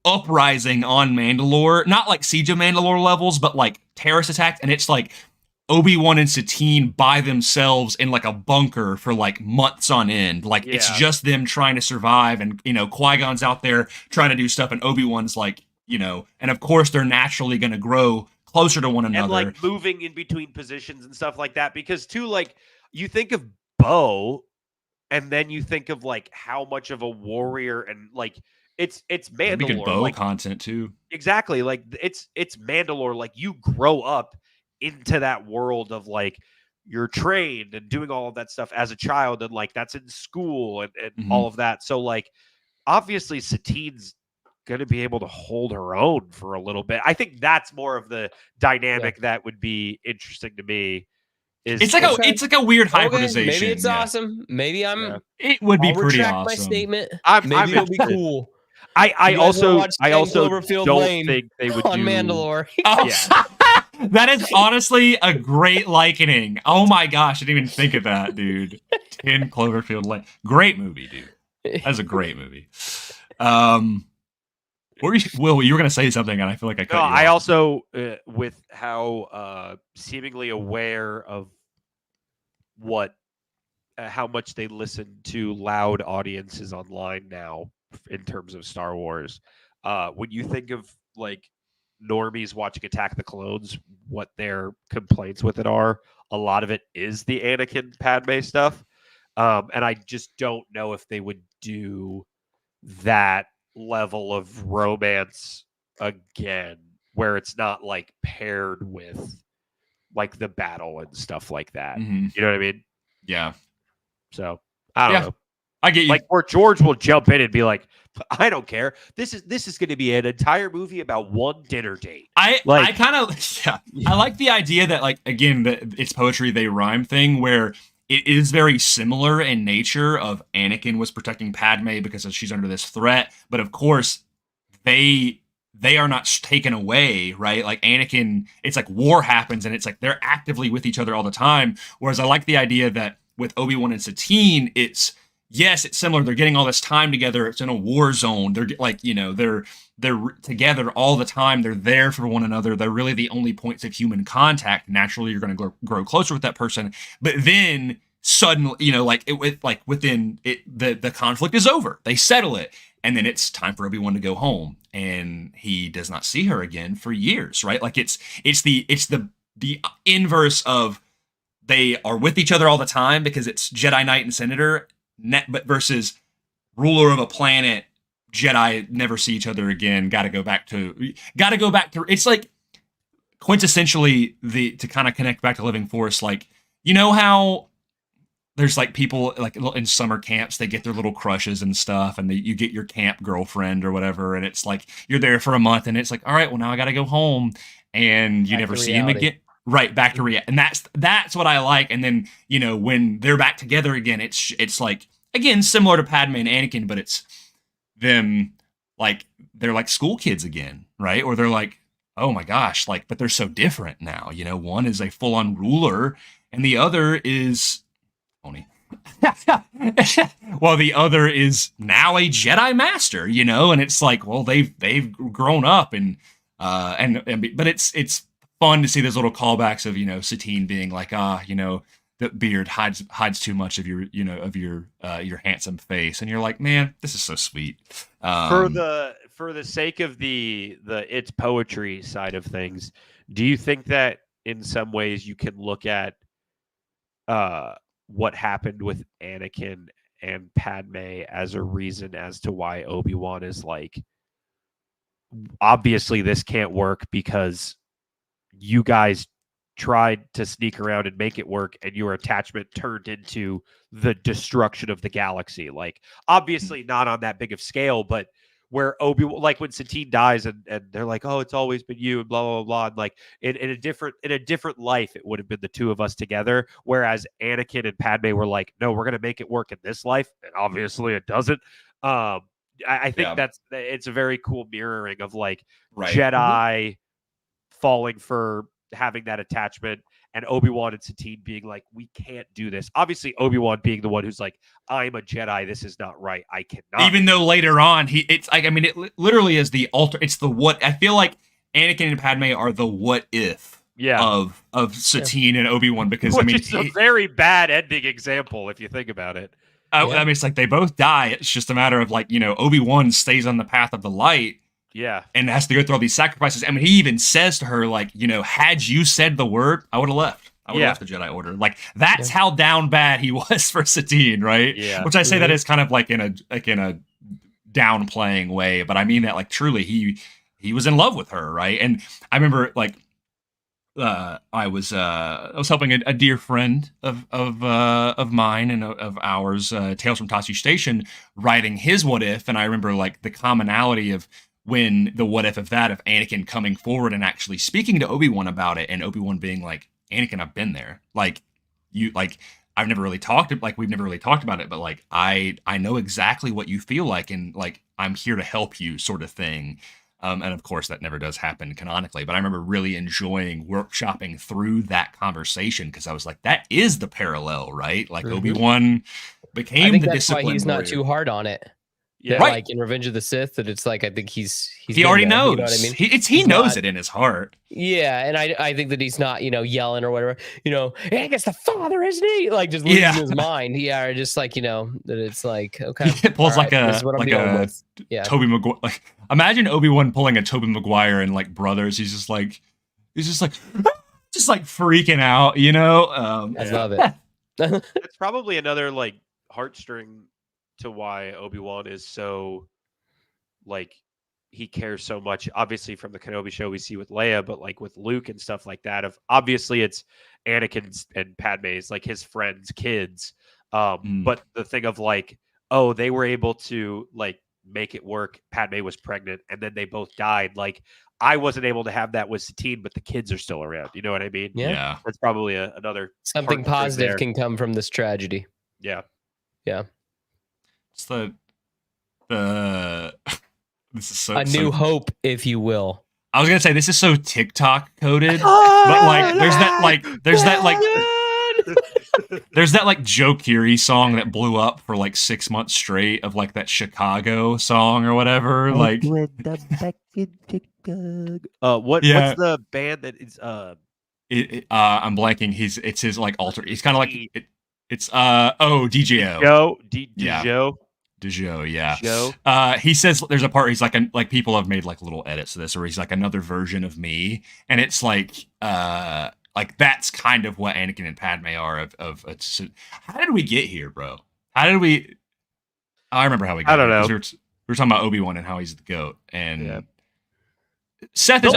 S2: uprising on Mandalore, not like Siege of Mandalore levels, but like terrorist attack, and it's like Obi-Wan and Satine by themselves in like a bunker for like months on end. Like it's just them trying to survive, and Qui-Gon's out there trying to do stuff, and Obi-Wan's like. And of course they're naturally going to grow closer to one another.
S3: And like moving in between positions and stuff like that. Because too, like you think of Bo and then you think of like how much of a warrior and like it's
S2: Maybe good
S3: Mandalore.
S2: bow
S3: Like,
S2: content too.
S3: exactly. Like it's Mandalore. Like you grow up into that world of like you're trained and doing all of that stuff as a child, and like that's in school and all of that. So like obviously Satine's going to be able to hold her own for a little bit. I think that's more of the dynamic that would be interesting to me.
S2: It's like a weird hybridization.
S4: Maybe it's awesome. Maybe
S2: it would be
S4: I'll
S2: pretty
S4: retract
S2: awesome.
S4: my statement.
S3: I'm
S4: Maybe it'll be cool.
S3: I also
S4: Cloverfield
S3: don't
S4: Lane
S3: think they would
S4: on
S3: do
S4: Mandalore.
S2: Oh,
S3: yeah.
S2: That is honestly a great likening. Oh my gosh, I didn't even think of that, dude. 10 Cloverfield Lane. Great movie, dude. That's a great movie. Will, you were going to say something, and I feel like I cut you off.
S3: I also, with how seemingly aware of how much they listen to loud audiences online now in terms of Star Wars, when you think of like normies watching Attack the Clones, what their complaints with it are, a lot of it is the Anakin Padme stuff. And I just don't know if they would do that level of romance again, where it's not like paired with like the battle and stuff like that.
S2: Mm-hmm.
S3: You know what I mean?
S2: Yeah.
S3: So I don't know.
S2: I get you.
S3: Like, or George will jump in and be like, I don't care. This is going to be an entire movie about one dinner date.
S2: I like the idea that, like, again, it's poetry, they rhyme thing, where it is very similar in nature of Anakin was protecting Padme because she's under this threat. But of course, they are not taken away, right? Like Anakin, it's like war happens and it's like they're actively with each other all the time. Whereas I like the idea that with Obi-Wan and Satine, it's similar. They're getting all this time together. It's in a war zone. They're like, they're together all the time. They're there for one another. They're really the only points of human contact. Naturally, you're going to grow closer with that person. But then suddenly, the conflict is over. They settle it. And then it's time for Obi-Wan to go home. And he does not see her again for years, right? Like it's the inverse of they are with each other all the time because it's Jedi Knight and Senator, but versus ruler of a planet, Jedi never see each other again. Got to go back to. It's like quintessentially to kind of connect back to Living Force. Like, you know how there's like people like in summer camps, they get their little crushes and stuff, and you get your camp girlfriend or whatever, and it's like you're there for a month, and it's like, all right, well now I got to go home, and you never see him again. Right, back to reality. And that's what I like. And then, when they're back together again, it's like, again, similar to Padme and Anakin, but it's them, like, they're like school kids again, right? Or they're like, oh my gosh, like, but they're so different now. One is a full-on ruler, and the other is phony. Well, the other is now a Jedi master, and it's like, well, they've grown up but it's fun to see those little callbacks of Satine being like, the beard hides too much of your handsome face, and you're like, man, this is so sweet.
S3: For the sake of the it's poetry side of things, do you think that in some ways you can look at what happened with Anakin and Padme as a reason as to why Obi-Wan is like, obviously this can't work because you guys tried to sneak around and make it work, and your attachment turned into the destruction of the galaxy. Like, obviously not on that big of scale, but where Obi-Wan, like when Satine dies and they're like, oh, it's always been you and blah, blah, blah. And like in a different life, it would have been the two of us together. Whereas Anakin and Padme were like, no, we're going to make it work in this life. And obviously it doesn't. I think it's a very cool mirroring of like Jedi falling for having that attachment, and Obi-Wan and Satine being like, we can't do this. Obviously, Obi-Wan being the one who's like, I'm a Jedi. This is not right. I cannot.
S2: Even though later on, it literally is the alter. It's the what. I feel like Anakin and Padme are the what if of Satine and Obi-Wan, because
S3: it's a very bad ending example if you think about it.
S2: It's like they both die. It's just a matter of like, Obi-Wan stays on the path of the light.
S3: Yeah.
S2: And has to go through all these sacrifices. I mean, he even says to her, like, had you said the word, I would have left. I would have left the Jedi Order. Like, that's how down bad he was for Satine, right?
S3: Yeah.
S2: Which I say that is kind of like in a downplaying way, but I mean that like truly. He was in love with her, right? And I remember like I was helping a dear friend of mine and of ours, Tales from Tatsu Station, writing his what if, and I remember like the commonality of when the what if of that of Anakin coming forward and actually speaking to Obi-Wan about it, and Obi-Wan being like, Anakin, I've been there. Like you, like we've never really talked about it, but like I know exactly what you feel like, and like I'm here to help you, sort of thing. And of course, that never does happen canonically. But I remember really enjoying workshopping through that conversation because I was like, that is the parallel, right? Like Obi-Wan became the disciplined
S4: why he's not
S2: warrior.
S4: too hard on it.
S3: Yeah,
S4: right. Like in Revenge of the Sith, that it's like I think he
S2: already
S4: there,
S2: knows.
S4: You know what I mean?
S2: He knows it in his heart.
S4: Yeah, and I think that he's not yelling or whatever. I guess the father, isn't he? Like just losing his mind. Yeah, or just like that it's like okay.
S2: He pulls
S4: right, this is what I'm dealing with. Yeah.
S2: Tobey Maguire. Like imagine Obi-Wan pulling a Tobey Maguire and like Brothers. He's just like freaking out.
S4: I love it.
S3: It's probably another like heartstring to why Obi-Wan is so like he cares so much. Obviously from the Kenobi show we see with Leia, but like with Luke and stuff like that, of obviously it's Anakin's and Padme's like his friends' kids. But the thing of like, oh, they were able to like make it work. Padme was pregnant and then they both died. Like I wasn't able to have that with Satine, but the kids are still around. You know what I mean?
S2: Yeah.
S3: That's probably another
S4: something positive can come from this tragedy.
S3: Yeah.
S4: Yeah.
S2: It's the this is so
S4: a new hope, if you will.
S2: I was gonna say this is so TikTok coded, but like there's that like Joe Keery song that blew up for like 6 months straight of like that Chicago song or whatever. Like
S3: what's the band that is
S2: I'm blanking. It's his like alter. He's kind of like it's DJO. DeJoe, yeah. He says there's a part he's like people have made like little edits to this, or he's like another version of me, and it's like that's kind of what Anakin and Padme are of how did we get here, bro? How did we? I remember how we got.
S3: I don't know.
S2: We were talking about Obi-Wan and how he's the GOAT, and Seth,
S3: is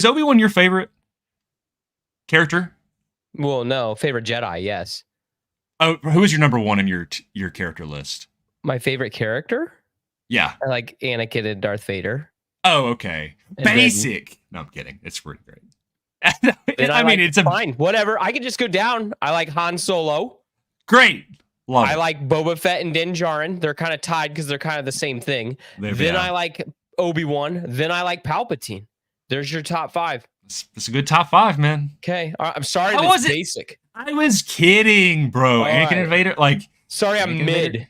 S2: Obi-Wan your favorite character?
S4: Well, no, favorite Jedi, yes.
S2: Oh, who is your number one in your character list?
S4: My favorite character?
S2: Yeah.
S4: I like Anakin and Darth Vader.
S2: Oh, okay.
S4: And
S2: Basic. No, I'm kidding. It's pretty great.
S4: It's fine. Whatever. I can just go down. I like Han Solo.
S2: Great. Love it.
S4: I like Boba Fett and Din Djarin. They're kind of tied because they're kind of the same thing. I like Obi-Wan. Then I like Palpatine. There's your top 5.
S2: It's a good top 5, man.
S4: Okay. I'm sorry that's basic.
S2: I was kidding, bro. Anakin and Vader, like...
S4: Sorry, I'm mid.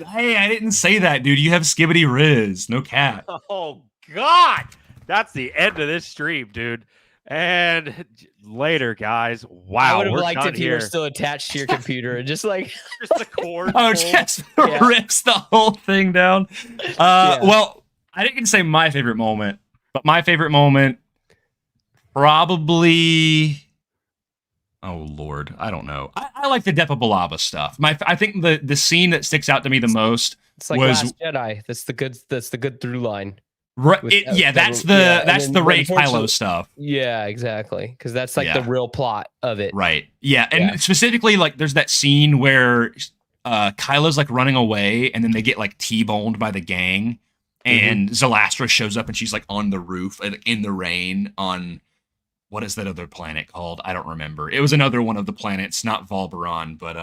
S2: I didn't say that, dude. You have Skibbity Riz. No cat.
S3: Oh, God. That's the end of this stream, dude. And later, guys. Wow.
S4: I would have liked if you were still attached to your computer and just like...
S3: just the cord.
S2: Just rips the whole thing down. Well, I didn't say my favorite moment, but my favorite moment probably... Oh Lord, I don't know. I like the Depa Billaba stuff. I think the scene that sticks out to me the most
S4: it's like
S2: was
S4: Last Jedi. That's the good through line.
S2: Right? That's the Rey Kylo stuff.
S4: Yeah, exactly. Because that's like the real plot of it.
S2: Right. Yeah, and specifically like there's that scene where Kylo's like running away, and then they get like T-boned by the gang, and Zalastra shows up, and she's like on the roof in the rain on. What is that other planet called? I don't remember. It was another one of the planets, not Valbaron, but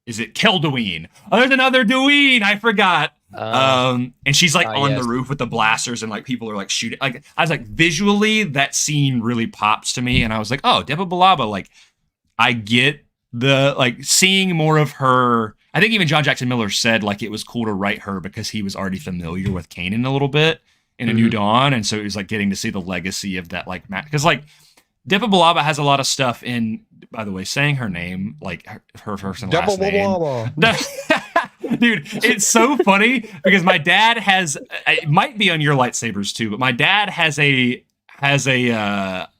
S2: is it Keldween? Oh, there's another Dween. I forgot. And she's like on the roof with the blasters, and like people are like shooting. Like I was like, visually, that scene really pops to me, and I was like, oh, Depa Billaba. Like I get the like seeing more of her. I think even John Jackson Miller said like it was cool to write her because he was already familiar with Kanan a little bit. In A New Dawn, and so it was like getting to see the legacy of that, like, because like Depa Billaba has a lot of stuff in. By the way, saying her name, like her first and last name, dude, it's so funny because my dad has. It might be on your lightsabers too, but my dad has a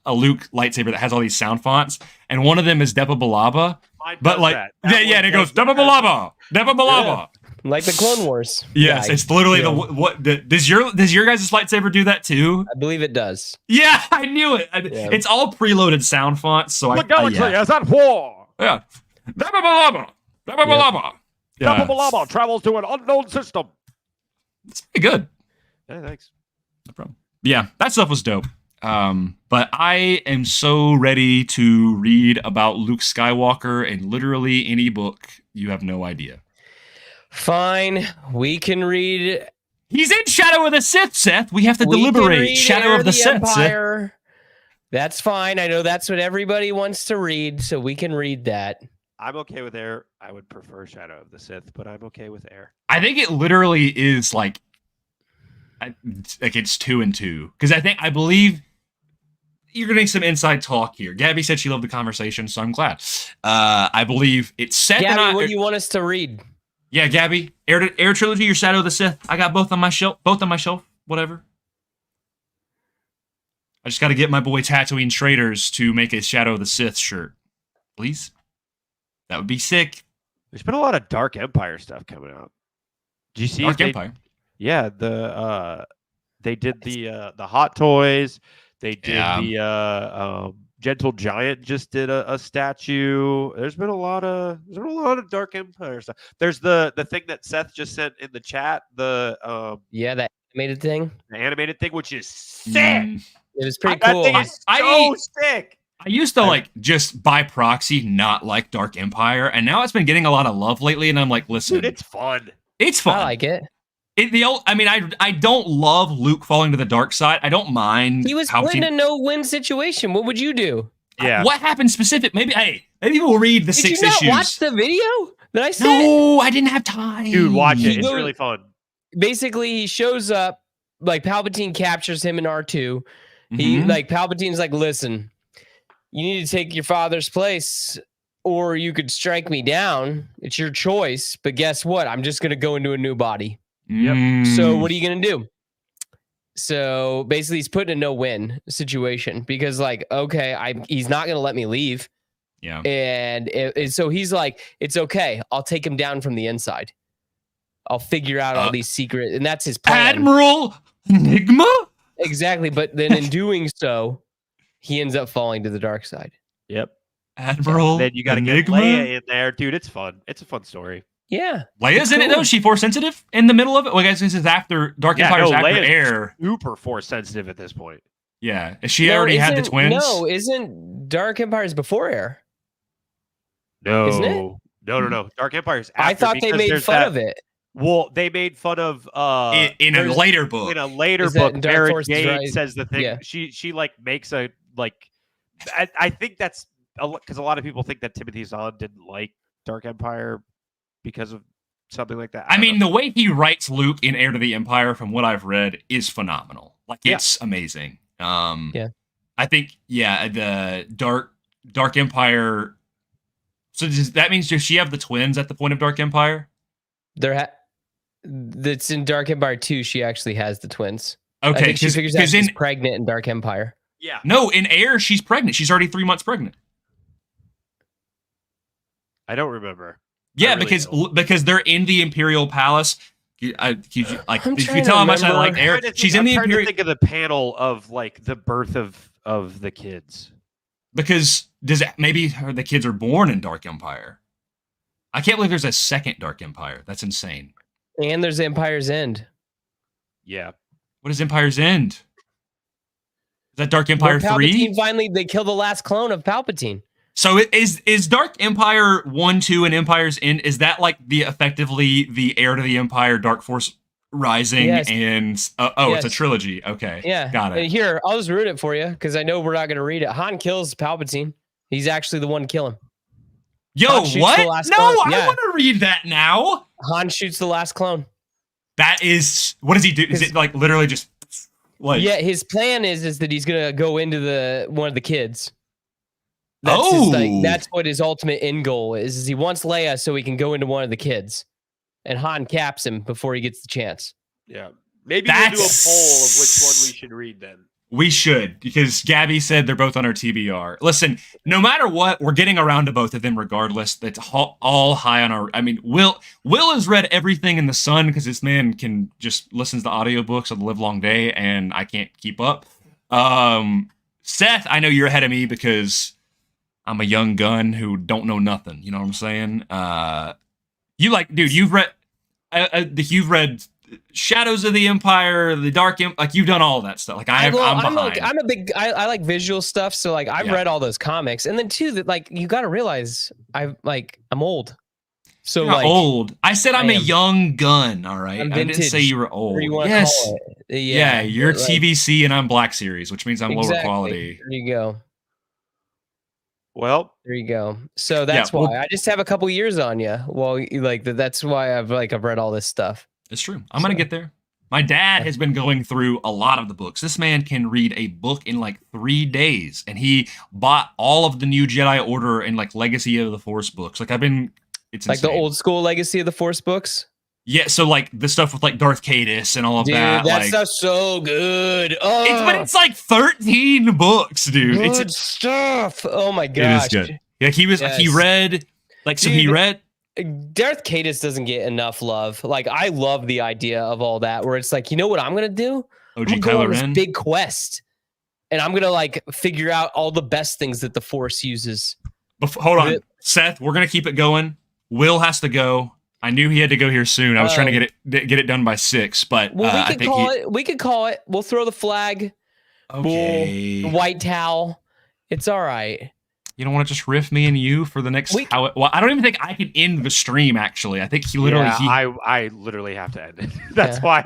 S2: Luke lightsaber that has all these sound fonts, and one of them is Depa Billaba. But like, and it goes Depa Billaba, Depa Billaba.
S4: Like the Clone Wars.
S2: Yes,
S4: guy.
S2: it's literally
S4: Yeah.
S2: does your guys' lightsaber do that too?
S4: I believe it does.
S2: Yeah, I knew it.
S4: Yeah.
S2: It's all preloaded sound fonts, so
S3: The galaxy is at war.
S2: yeah. Yeah.
S3: Lava travels to an unknown system.
S2: It's pretty good.
S3: Yeah, thanks.
S2: No problem. Yeah, that stuff was dope. But I am so ready to read about Luke Skywalker in literally any book. You have no idea.
S4: Fine, we can read.
S2: He's in Shadow of the Sith, Seth. We have to
S4: we can
S2: deliberate.
S4: read
S2: Shadow
S4: Heir
S2: of the Sith. Sith.
S4: Empire. That's fine. I know that's what everybody wants to read, so we can read that.
S3: I'm okay with Air. I would prefer Shadow of the Sith, but I'm okay with Air.
S2: I think it literally is like it's 2 and 2 because I believe you're getting some inside talk here. Gabby said she loved the conversation, so I'm glad. I believe it's Seth
S4: Gabby,
S2: and I.
S4: what do you want us to read?
S2: Yeah, Gabby, Air Trilogy or Shadow of the Sith. I got both on my shelf. Whatever. I just got to get my boy Tatooine Traders to make a Shadow of the Sith shirt, please. That would be sick.
S3: There's been a lot of Dark Empire stuff coming out. Do you see
S2: Dark Empire?
S3: Yeah, they did the Hot Toys. They did the Gentle Giant just did a statue. There's been a lot of Dark Empire stuff. There's the thing that Seth just sent in the chat.
S4: That animated thing.
S3: The animated thing, which is sick.
S4: It was pretty
S3: That
S4: cool.
S3: thing is so sick.
S2: I used to like just by proxy not like Dark Empire, and now it's been getting a lot of love lately. And I'm like, listen,
S3: Dude, it's fun.
S2: It's fun.
S4: I like it.
S2: I don't love Luke falling to the dark side. I don't mind.
S4: He was put in a no-win situation. What would you do?
S3: Yeah.
S2: What happened specific? Maybe we'll read the
S4: Did
S2: 6
S4: you not
S2: issues.
S4: watch the video that I sent?
S2: No, I didn't have time.
S3: Dude, watch it. It's
S4: goes-
S3: really fun.
S4: Basically, he shows up, like Palpatine captures him in R2.
S2: Mhm.
S4: Palpatine's like, listen, you need to take your father's place, or you could strike me down. It's your choice. But guess what? I'm just gonna go into a new body. So what are you gonna do? So basically, he's put in a no-win situation because, he's not gonna let me leave.
S2: Yeah.
S4: And so he's like, it's okay. I'll take him down from the inside. I'll figure out all these secrets, and that's his plan.
S2: Admiral Enigma?
S4: Exactly. But then in doing so, he ends up falling to the dark side.
S3: Yep.
S2: Admiral
S3: Then you got to get
S2: Enigma?
S3: Leia in there, dude. It's fun. It's a fun story.
S4: Yeah.
S2: Leia's in it
S4: cool.
S2: though. Is she force sensitive in the middle of it? Well, I guess this is after Dark Empire's after
S3: Leia's
S2: Air.
S3: super force sensitive at this point.
S2: Yeah. She already had the twins?
S4: No, isn't Dark Empire's before Air?
S3: No.
S4: Isn't it?
S3: No. Dark Empire's after.
S4: I thought they
S3: because
S4: made
S3: there's
S4: fun
S3: that-
S4: of it.
S3: Well, they made fun of
S2: in a later book.
S3: in a later
S4: Is that
S3: book.
S4: in Dark
S3: Mary
S4: Forces
S3: Jane
S4: Rise?
S3: says the thing.
S4: Yeah.
S3: She like makes a like. I think that's because a lot of people think that Timothy Zahn didn't like Dark Empire because of something like that.
S2: I
S3: don't
S2: mean,
S3: know.
S2: the way he writes Luke in Heir to the Empire, from what I've read, is phenomenal. Like, it's amazing.
S4: Yeah.
S2: I think, the Dark Empire. So does that means does she have the twins at the point of Dark Empire?
S4: That's in Dark Empire 2. She actually has the twins. I
S2: Okay,
S4: think she figures out
S2: because
S4: she's pregnant in Dark Empire.
S3: yeah.
S2: no, in Air she's pregnant. She's already 3 months pregnant.
S3: I don't remember.
S2: Yeah,
S3: really
S2: because they're in the Imperial Palace. You
S4: I'm
S2: can
S4: trying
S2: tell how
S4: to
S2: much I
S4: remember.
S2: like Air. She's in the
S3: I'm trying to
S2: Imperial
S3: think of the panel of like the birth of the kids.
S2: because maybe the kids are born in Dark Empire. I can't believe there's a second Dark Empire. That's insane.
S4: And there's Empire's End.
S3: Yeah.
S2: What is Empire's End? Is that Dark Empire
S4: Where
S2: 3?
S4: Palpatine finally, they kill the last clone of Palpatine.
S2: So is Dark Empire 1, 2, and Empire's End, is that like effectively the Heir to the Empire, Dark Force Rising,
S4: Yes.
S2: and it's a
S4: Yes.
S2: trilogy. Okay.
S4: Yeah.
S2: Got it.
S4: And here, I'll just ruin it for you because I know we're not going to read it. Han kills Palpatine. He's actually the one to kill him.
S2: Yo,
S4: Han shoots the
S2: what?
S4: last
S2: No,
S4: clone.
S2: I
S4: Yeah.
S2: want to read that now.
S4: Han shoots the last clone.
S2: That is, what does he do? Is it like literally just like,
S4: Yeah, his plan is that he's gonna go into one of the kids.
S2: Oh.
S4: That's what his ultimate end goal is he wants Leia so he can go into one of the kids, and Han caps him before he gets the chance.
S3: Yeah. Maybe we'll do a
S2: That's-
S3: poll of which one we should read then.
S2: We should, because Gabby said they're both on our TBR. Listen, no matter what, we're getting around to both of them regardless. That's all high on our... I mean, Will has read everything in the sun because this man can just listen to audiobooks on the livelong day, and I can't keep up. Seth, I know you're ahead of me because I'm a young gun who don't know nothing. You know what I'm saying? You've read Shadows of the Empire, the Dark like you've done all of that stuff. Like I'm behind.
S4: I like visual stuff, so like I've read all those comics, and then too that like you got to realize I'm old. So
S2: You're not old. I said I'm a young gun. All right, I didn't say you were old. Yes, yeah, you're TVC and I'm Black Series, which means I'm lower quality.
S4: There you go.
S3: Well,
S4: there you go. So that's why I just have a couple years on you. Well, like that's why I've read all this stuff.
S2: It's true. I'm going to get there. My dad has been going through a lot of the books. This man can read a book in like 3 days, and he bought all of the new Jedi Order and like Legacy of the Force books. Like it's
S4: like
S2: insane.
S4: The old school Legacy of the Force books.
S2: Yeah, so like the stuff with like Darth Caedus and all of that.
S4: That stuff's so good. Oh,
S2: it's like 13 books, dude.
S4: Good stuff. Oh my gosh.
S2: It is good. Yeah, he read like so. Dude, he read.
S4: Darth Caedus doesn't get enough love. Like I love the idea of all that, where it's like, you know what I'm gonna do? I'm gonna go on this big quest, and I'm gonna like figure out all the best things that the Force uses.
S2: Hold on, Seth. We're gonna keep it going. Will has to go. I knew he had to go here soon. I was trying to get it done by 6, but
S4: we could call it. We'll throw the flag.
S2: Okay.
S4: Bull, white towel. It's all right.
S2: You don't want to just riff me and you for the next I don't even think I can end the stream, actually. I think he literally...
S3: I literally have to end it. That's why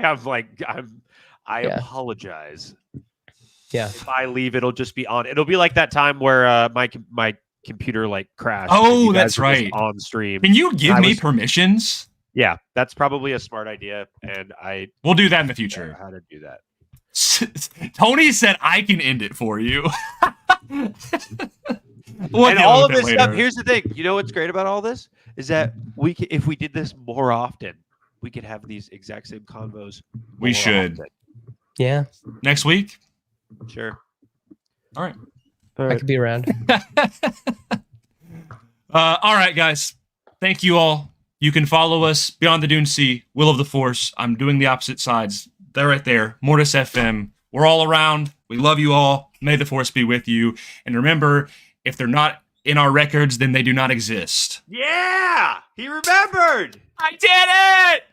S3: I apologize.
S4: Yeah.
S3: If I leave, it'll just be on. It'll be like that time where my computer like crashed.
S2: Oh, that's right.
S3: On stream.
S2: Can you give me permissions?
S3: Yeah, that's probably a smart idea, and
S2: we'll do that in the future.
S3: How to do that?
S2: Tony said I can end it for you.
S3: And all of this stuff. Here's the thing. You know what's great about all this is that if we did this more often, we could have these exact same convos.
S2: We should.
S3: Often.
S4: Yeah.
S2: Next week.
S3: Sure.
S2: All right.
S4: I could be around.
S2: All right, guys. Thank you all. You can follow us Beyond the Dune Sea, Will of the Force. I'm doing the opposite sides. They're right there. Mortis FM. We're all around. We love you all. May the Force be with you. And remember, if they're not in our records, then they do not exist.
S3: Yeah! He remembered!
S2: I did it!